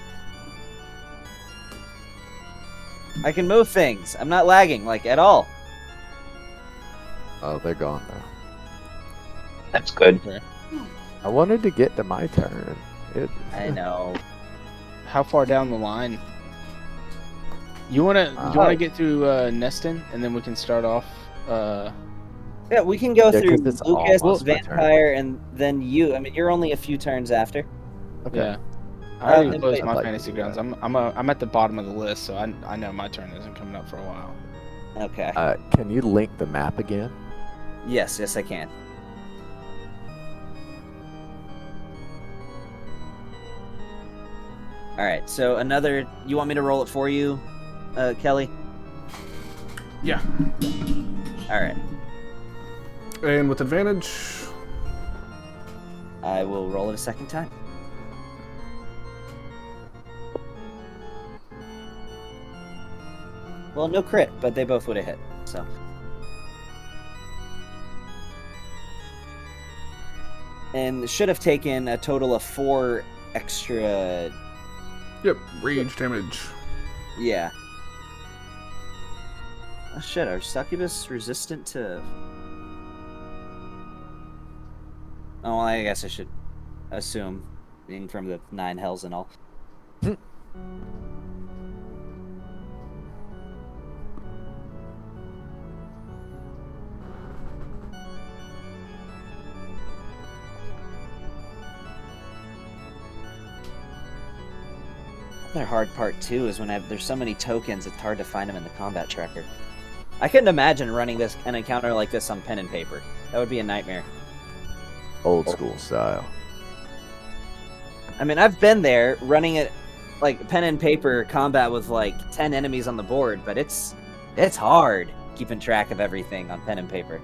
I can move things. I'm not lagging like at all. Oh, they're gone now. That's good. I wanted to get to my turn. I know. How far down the line? You wanna get through Neston, and then we can start off. Yeah, we can go Yeah, through 'cause it's Lucas, almost my turn. Vampire, and then you. I mean, you're only a few turns after. Okay. Yeah. I already then closed wait. my I'd like to fantasy do grounds. that. I'm at the bottom of the list, so I know my turn isn't coming up for a while. Okay. Can you link the map again? Yes, I can. All right. So another. You want me to roll it for you, Kelly? Yeah. All right. And with advantage. I will roll it a second time. Well, no crit, but they both would have hit. So. And should have taken a total of 4 extra. Yep, rage damage. Yeah. Oh shit, are succubus resistant to... Oh, well, I guess I should assume, being from the 9 hells and all. The hard part too is when there's so many tokens, it's hard to find them in the combat tracker. I couldn't imagine running an encounter like this on pen and paper. That would be a nightmare. Old school style. I mean, I've been there running it like pen and paper combat with like 10 enemies on the board, but it's hard keeping track of everything on pen and paper.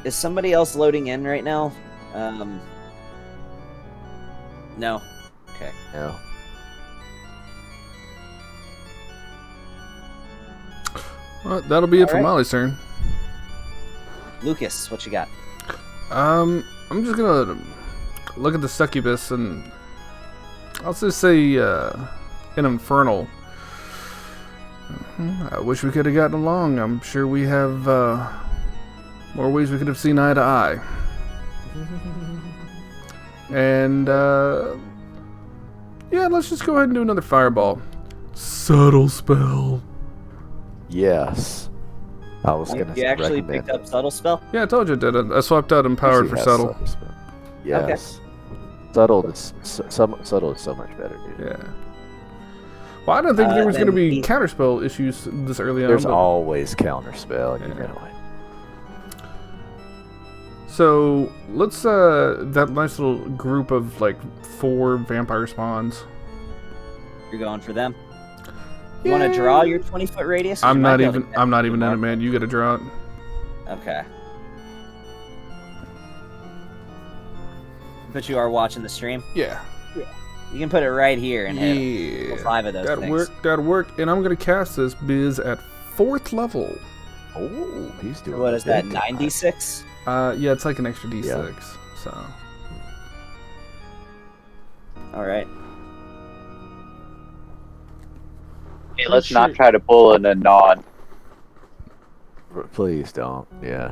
Is somebody else loading in right now? No. Okay. No. Well, that'll be it for Alright. Molly's turn. Lucas, what you got? I'm just gonna look at the succubus and I'll just say an infernal. I wish we could have gotten along. I'm sure we have more ways we could have seen eye to eye. And yeah, let's just go ahead and do another fireball. Subtle spell. Yes. I was gonna You actually recommend picked up subtle spell? Yeah, I told you I did. I swapped out empowered for Usually has subtle. subtle spell. Yes. Subtle is subtle is so much better, dude. Yeah. Well, I didn't think there was going to then be counterspell issues this early on. There's but- always counterspell, and you Yeah. know it. So let's that nice little group of like 4 vampire spawns. You're going for them. You want to draw your 20-foot radius? 'Cause I'm you might not be able to even. get I'm not even in more. it, man. You got to draw it. Okay. But you are watching the stream. Yeah. You can put it right here and hit Yeah. 5 of those That'll things. work. That'll work. And I'm gonna cast this biz at 4th level. Oh, he's doing. What is that? big. 96. Yeah, it's like an extra D6. Yeah. So. All right. Hey, let's not try to pull in a non. Please don't. Yeah.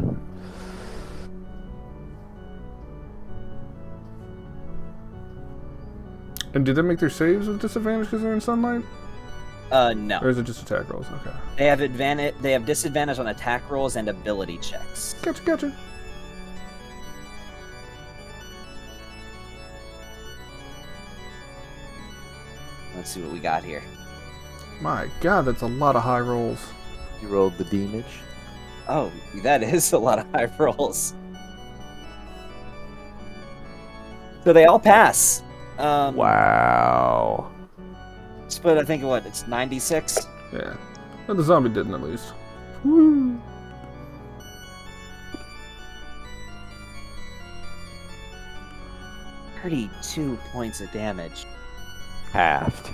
And do they make their saves with disadvantage because they're in sunlight, No. or is it just attack rolls? Okay. They have advantage. They have disadvantage on attack rolls and ability checks. Gotcha. Let's see what we got here. My God, that's a lot of high rolls. You rolled the damage. Oh, that is a lot of high rolls. So they all pass. Wow. Split, I think, what? It's 96? Yeah. But the zombie didn't, at least. 32 points of damage. Halved.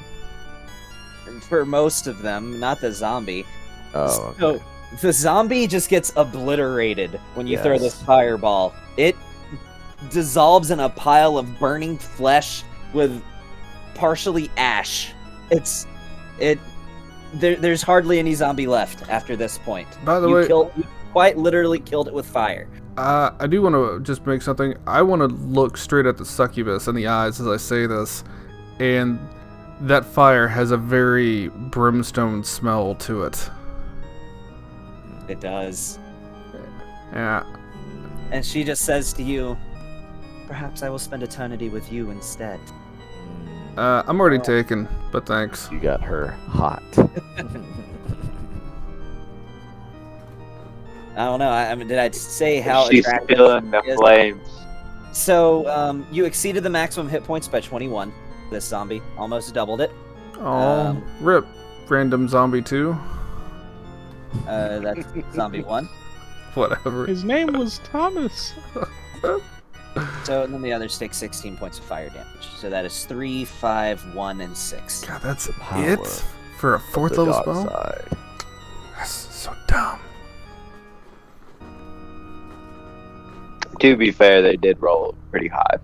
For most of them, not the zombie. Oh. So Okay. the zombie just gets obliterated when you throw this Yes. fireball. It dissolves in a pile of burning flesh with partially ash. There's hardly any zombie left after this point. By the You way, you quite literally killed it with fire. I do want to just make something. I want to look straight at the succubus in the eyes as I say this, and that fire has a very brimstone smell to it. It does. Yeah. And she just says to you, "Perhaps I will spend eternity with you instead." I'm already taken, but thanks. You got her hot. I don't know. I mean, did I say how She's attractive feeling the she is? flames. So, you exceeded the maximum hit points by 21. This zombie almost doubled it. Oh, rip. Random zombie 2. That's zombie 1. Whatever. His name was Thomas. So, and then the others take 16 points of fire damage. So that is 3, 5, 1, and 6. God, that's power it for a 4th The level dark spell? side. That's so dumb. To be fair, they did roll pretty high.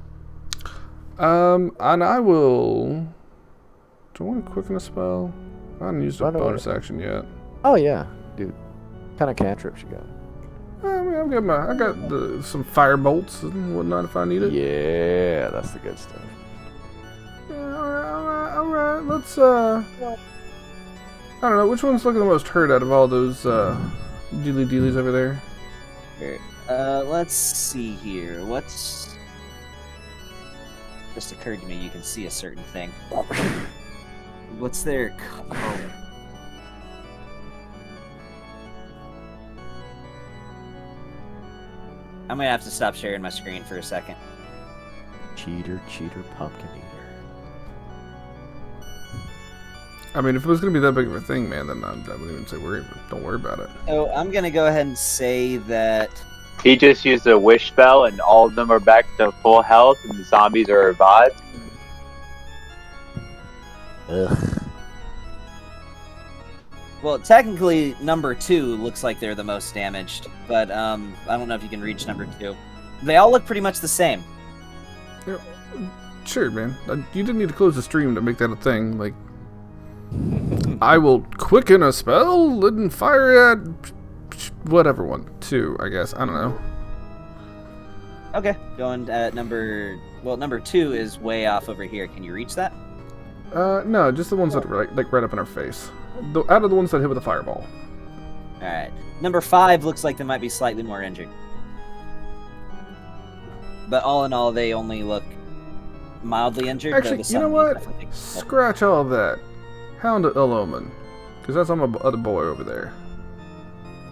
And I will. Do I want to quicken a spell? I haven't used a Run away. bonus action yet. Oh yeah, dude. What kind of cantrips you got? I mean, I got some fire bolts and whatnot if I need it. Yeah, that's the good stuff. Yeah, all right. Let's I don't know which one's looking the most hurt out of all those dealies over there. Here. Let's see here. What's just occurred to me? You can see a certain thing. What's their color? I'm gonna have to stop sharing my screen for a second. Cheater, pumpkin eater. I mean, if it was gonna be that big of a thing, man, then I wouldn't even say don't worry about it. So I'm gonna go ahead and say that He just used a wish spell, and all of them are back to full health, and the zombies are revived. Ugh. well, technically number 2 looks like they're the most damaged, but I don't know if you can reach number 2. They all look pretty much the same. Sure, man. You didn't need to close the stream to make that a thing. Like, I will quicken a spell and fire at whatever one. 2, I guess. I don't know. Okay, going at number 2 is way off over here. Can you reach that? No, just the ones that are like right up in our face. Out of the ones that hit with a fireball. All right. Number 5 looks like they might be slightly more injured. But all in all, they only look mildly injured. though Actually, the you know sun what? definitely takes a hit. Scratch all that. Hound of Iloman. Because that's on my other boy over there.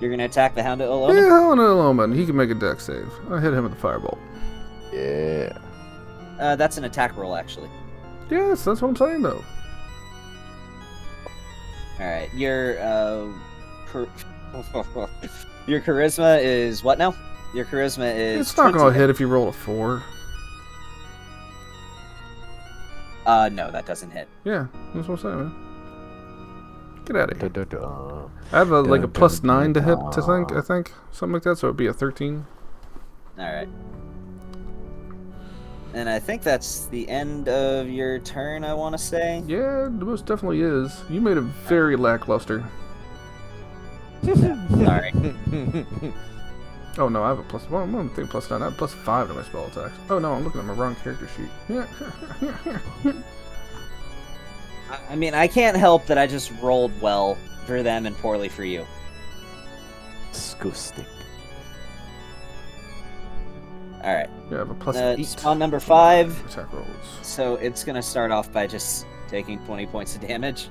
You're gonna attack the Hound of Yeah, Iloman? Hound of Iloman. He can make a deck save. I hit him with the firebolt. Yeah. That's an attack roll, actually. Yes, that's what I'm saying, though. All right, your your charisma is what now? Your charisma is. It's not 20. going to hit if you roll a 4. No, that doesn't hit. Yeah, that's what I'm saying, man. Get out of here. Dun-dun-dun. I have like a plus 9 to hit, Dun-dun-dun. I think. Something like that, so it'd be a 13. All right. And I think that's the end of your turn, I want to say. Yeah, it most definitely is. You made it very lackluster. Sorry. Oh no, I have a plus 1. I'm thinking plus 9. I have plus 5 to my spell attacks. Oh no, I'm looking at my wrong character sheet. Yeah. I mean, I can't help that I just rolled well for them and poorly for you. Disgusting. All right. Yeah, I have a plus 8. Spawn number 5. Attack rolls. So it's gonna start off by just taking 20 points of damage,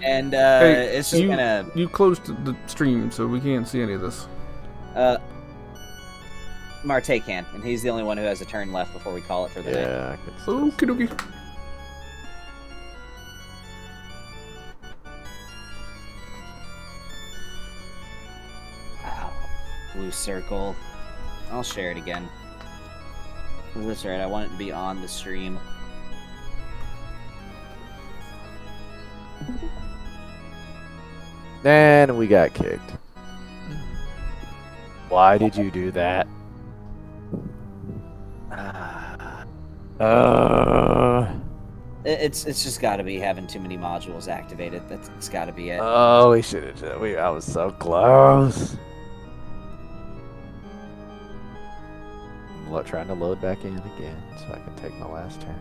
and Hey, it's just gonna. You closed the stream, so we can't see any of this. Marte can, and he's the only one who has a turn left before we call it for the night. Yeah, I could still Okie dokie. Wow. Blue circle. I'll share it again. That's right. I want it to be on the stream. And we got kicked. Why did you do that? It's just got to be having too many modules activated. That's got to be it. Oh, we should have. I was so close. I'm trying to load back in again so I can take my last turn.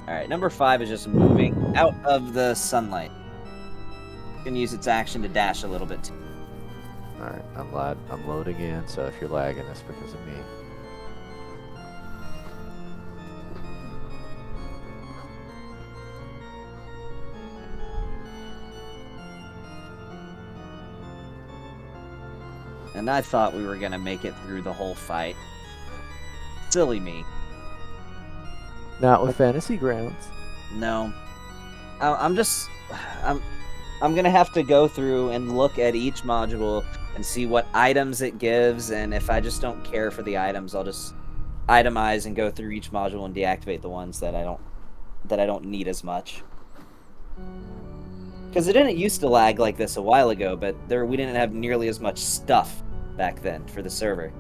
All right, number 5 is just moving out of the sunlight. Can use its action to dash a little bit too. Alright, I'm glad I'm loading in, so if you're lagging, it's because of me. And I thought we were gonna make it through the whole fight. Silly me. Not with Fantasy Grounds. No. I'm gonna have to go through and look at each module and see what items it gives, and if I just don't care for the items, I'll just itemize and go through each module and deactivate the ones that I don't need as much. Because it didn't used to lag like this a while ago, but we didn't have nearly as much stuff back then for the server.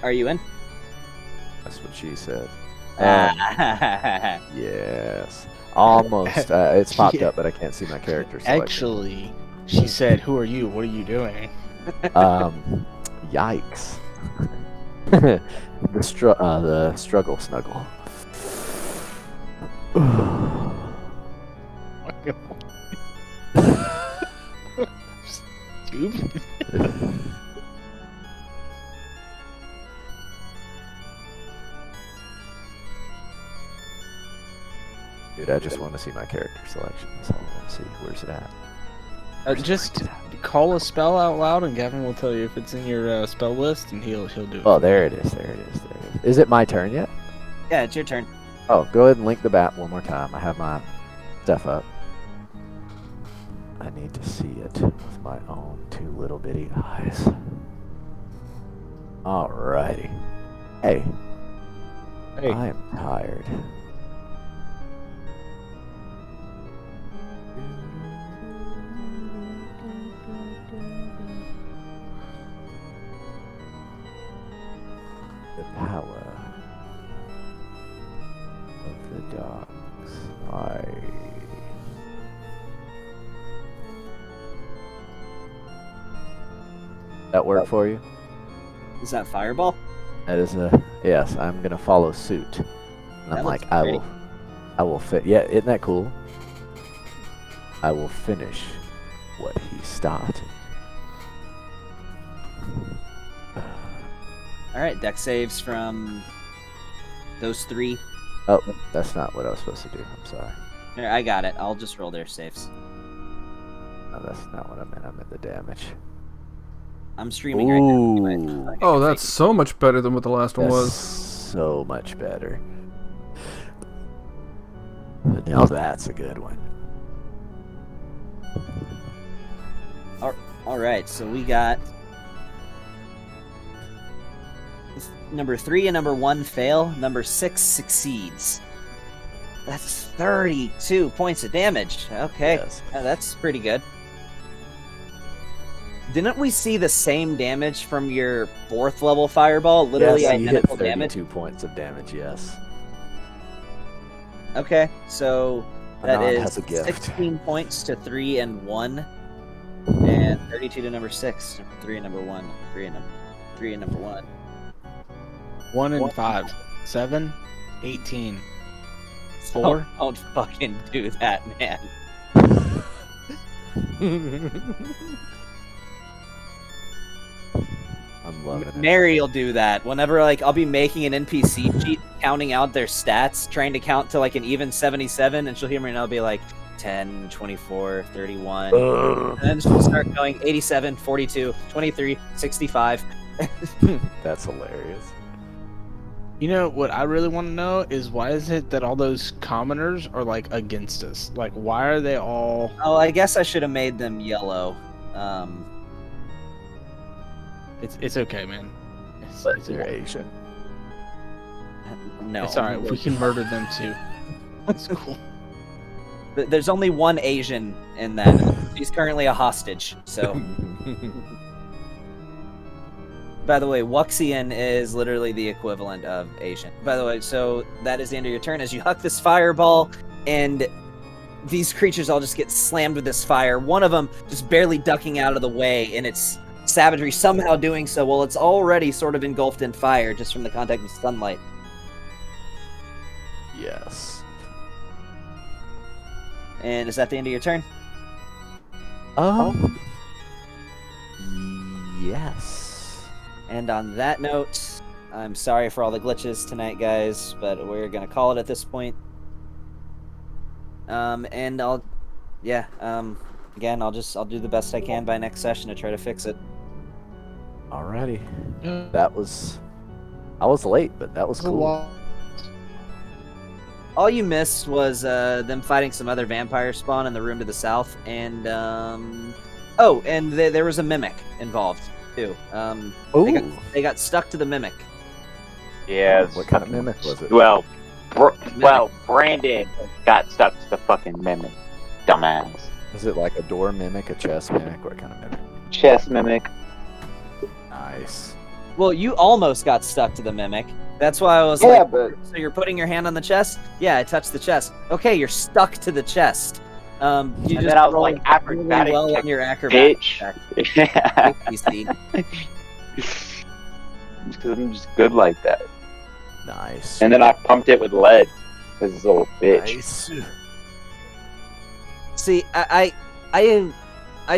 Are you in? That's what she said. Yes. Almost. It's popped Yeah. up, but I can't see my character selection. Actually, she said, "Who are you? What are you doing?" Yikes. the struggle snuggle. Stupid. Dude, I just want to see my character selection. That's all I want to see. Where's it at? Just call a spell out loud, and Gavin will tell you if it's in your spell list, and he'll do it. Oh, there it is. There it is. There it is. Is it my turn yet? Yeah, it's your turn. Oh, go ahead and link the bat one more time. I have my stuff up. I need to see it with my own 2 little bitty eyes. Alrighty. Hey. Hey. I am tired. The power of the dogs. That work for you? Is that fireball? That is a yes. I'm gonna follow suit. And I'm That like, looks I pretty. will fit. Yeah, isn't that cool? I will finish what he started. All right, deck saves from those 3. Oh, that's not what I was supposed to do. I'm sorry. Here, I got it. I'll just roll their saves. No, that's not what I meant. I meant the damage. I'm streaming right now. Ooh, Oh, that's so much better than what the last one that's was. so much better. Now that's a good one. All right, so we got number 3 and number 1 fail. Number 6 succeeds. That's 32 points of damage. Okay, Yes. that's pretty good. Didn't we see the same damage from your 4th level fireball? Literally Yes, he hit identical 32 damage. points of damage. Yes. Okay, so that Anand is has a gift. 16 points to 3 and 1, and 32 to number 6. Number 3 and number 1. 3 and number 1. 1 and 5. 7, 18. 4. Don't fucking do that, man. I'm loving it. Mary will do that. Whenever I'll be making an NPC sheet, counting out their stats, trying to count to an even 77, and she'll hear me and I'll be like 10, 24, 31. And then she'll start going 87, 42, 23, 65. That's hilarious. You know what I really want to know is why is it that all those commoners are against us? Why are they all? Oh, I guess I should have made them yellow. It's okay, man. But It's you're okay. Asian. No, It's all right. We can murder them too. It's cool. There's only one Asian in that. She's currently a hostage. So, by the way, Wuxian is literally the equivalent of Asian. By the way, so that is the end of your turn as you huck this fireball, and these creatures all just get slammed with this fire. One of them just barely ducking out of the way, and its savagery somehow doing so while it's already sort of engulfed in fire just from the contact with sunlight. Yes. And is that the end of your turn? Yes. And on that note, I'm sorry for all the glitches tonight, guys, but we're gonna call it at this point. And again, I'll do the best I can by next session to try to fix it. Alrighty. That was. I was late, but that was cool. All you missed was them fighting some other vampire spawn in the room to the south, and there was a mimic involved too. They got stuck to the mimic. Yeah. What kind of mimic was it? Well, Brandon got stuck to the fucking mimic. Dumbass. Was it like a door mimic, a chess mimic? What kind of mimic? Chess mimic. Nice. Well, you almost got stuck to the mimic. That's why I was but so you're putting your hand on the chest? Yeah, I touched the chest. Okay, you're stuck to the chest. You and just then I was rolled like, acrobatic really well kick, on your acrobatic bitch. check. Yeah. PC. Because I'm just good like that. Nice. And then I pumped it with lead. Because it's a little bitch. Nice. See, I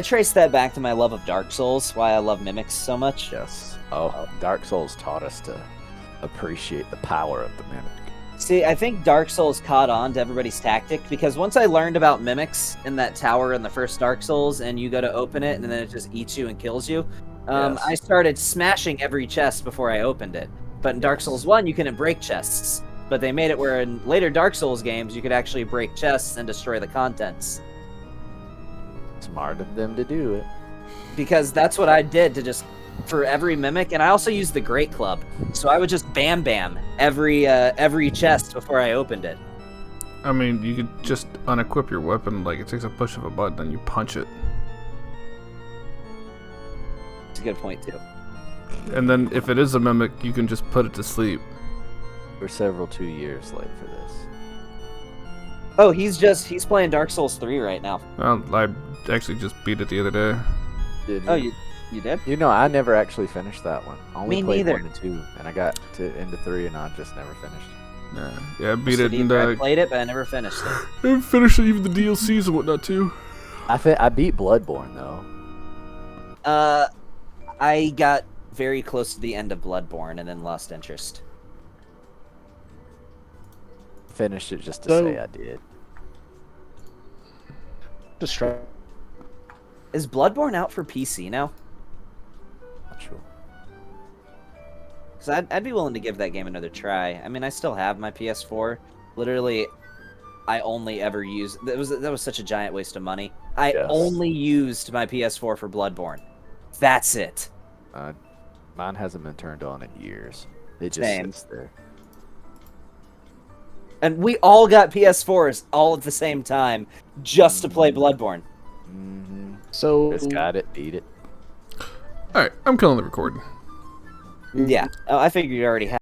trace that back to my love of Dark Souls, why I love mimics so much. Yes. Oh, Dark Souls taught us to appreciate the power of the mimic. See, I think Dark Souls caught on to everybody's tactic, because once I learned about mimics in that tower in the first Dark Souls, and you go to open it, and then it just eats you and kills you, Yes. I started smashing every chest before I opened it. But in Dark Souls 1, you couldn't break chests. But they made it where in later Dark Souls games, you could actually break chests and destroy the contents. Smart of them to do it. Because that's what I did to just for every mimic, and I also used the Great Club, so I would just bam every chest before I opened it. I mean, you could just unequip your weapon, it takes a push of a button, and you punch it. It's a good point too. And then if it is a mimic, you can just put it to sleep. We're several 2 years late for this. Oh, he's playing Dark Souls 3 right now. Well, I actually just beat it the other day. Did you? Oh, you did? You know, I never actually finished that one. I only Me played neither. 1 and 2, and I got into 3, and I just never finished. Yeah, I beat it and I played it, but I never finished it. I finished even the DLCs and whatnot too. I beat Bloodborne though. I got very close to the end of Bloodborne and then lost interest. Finished it just to So- say I did. Just try. Is Bloodborne out for PC now? Not sure. Because I'd be willing to give that game another try. I mean, I still have my PS4. Literally, I only ever used... That was such a giant waste of money. I Yes. only used my PS4 for Bloodborne. That's it. Mine hasn't been turned on in years. It just Same. sits there. And we all got PS4s all at the same time just to play Bloodborne. Mm-hmm. So Just got it, beat it. All right, I'm killing the recording. Yeah. Oh, I figured you already had.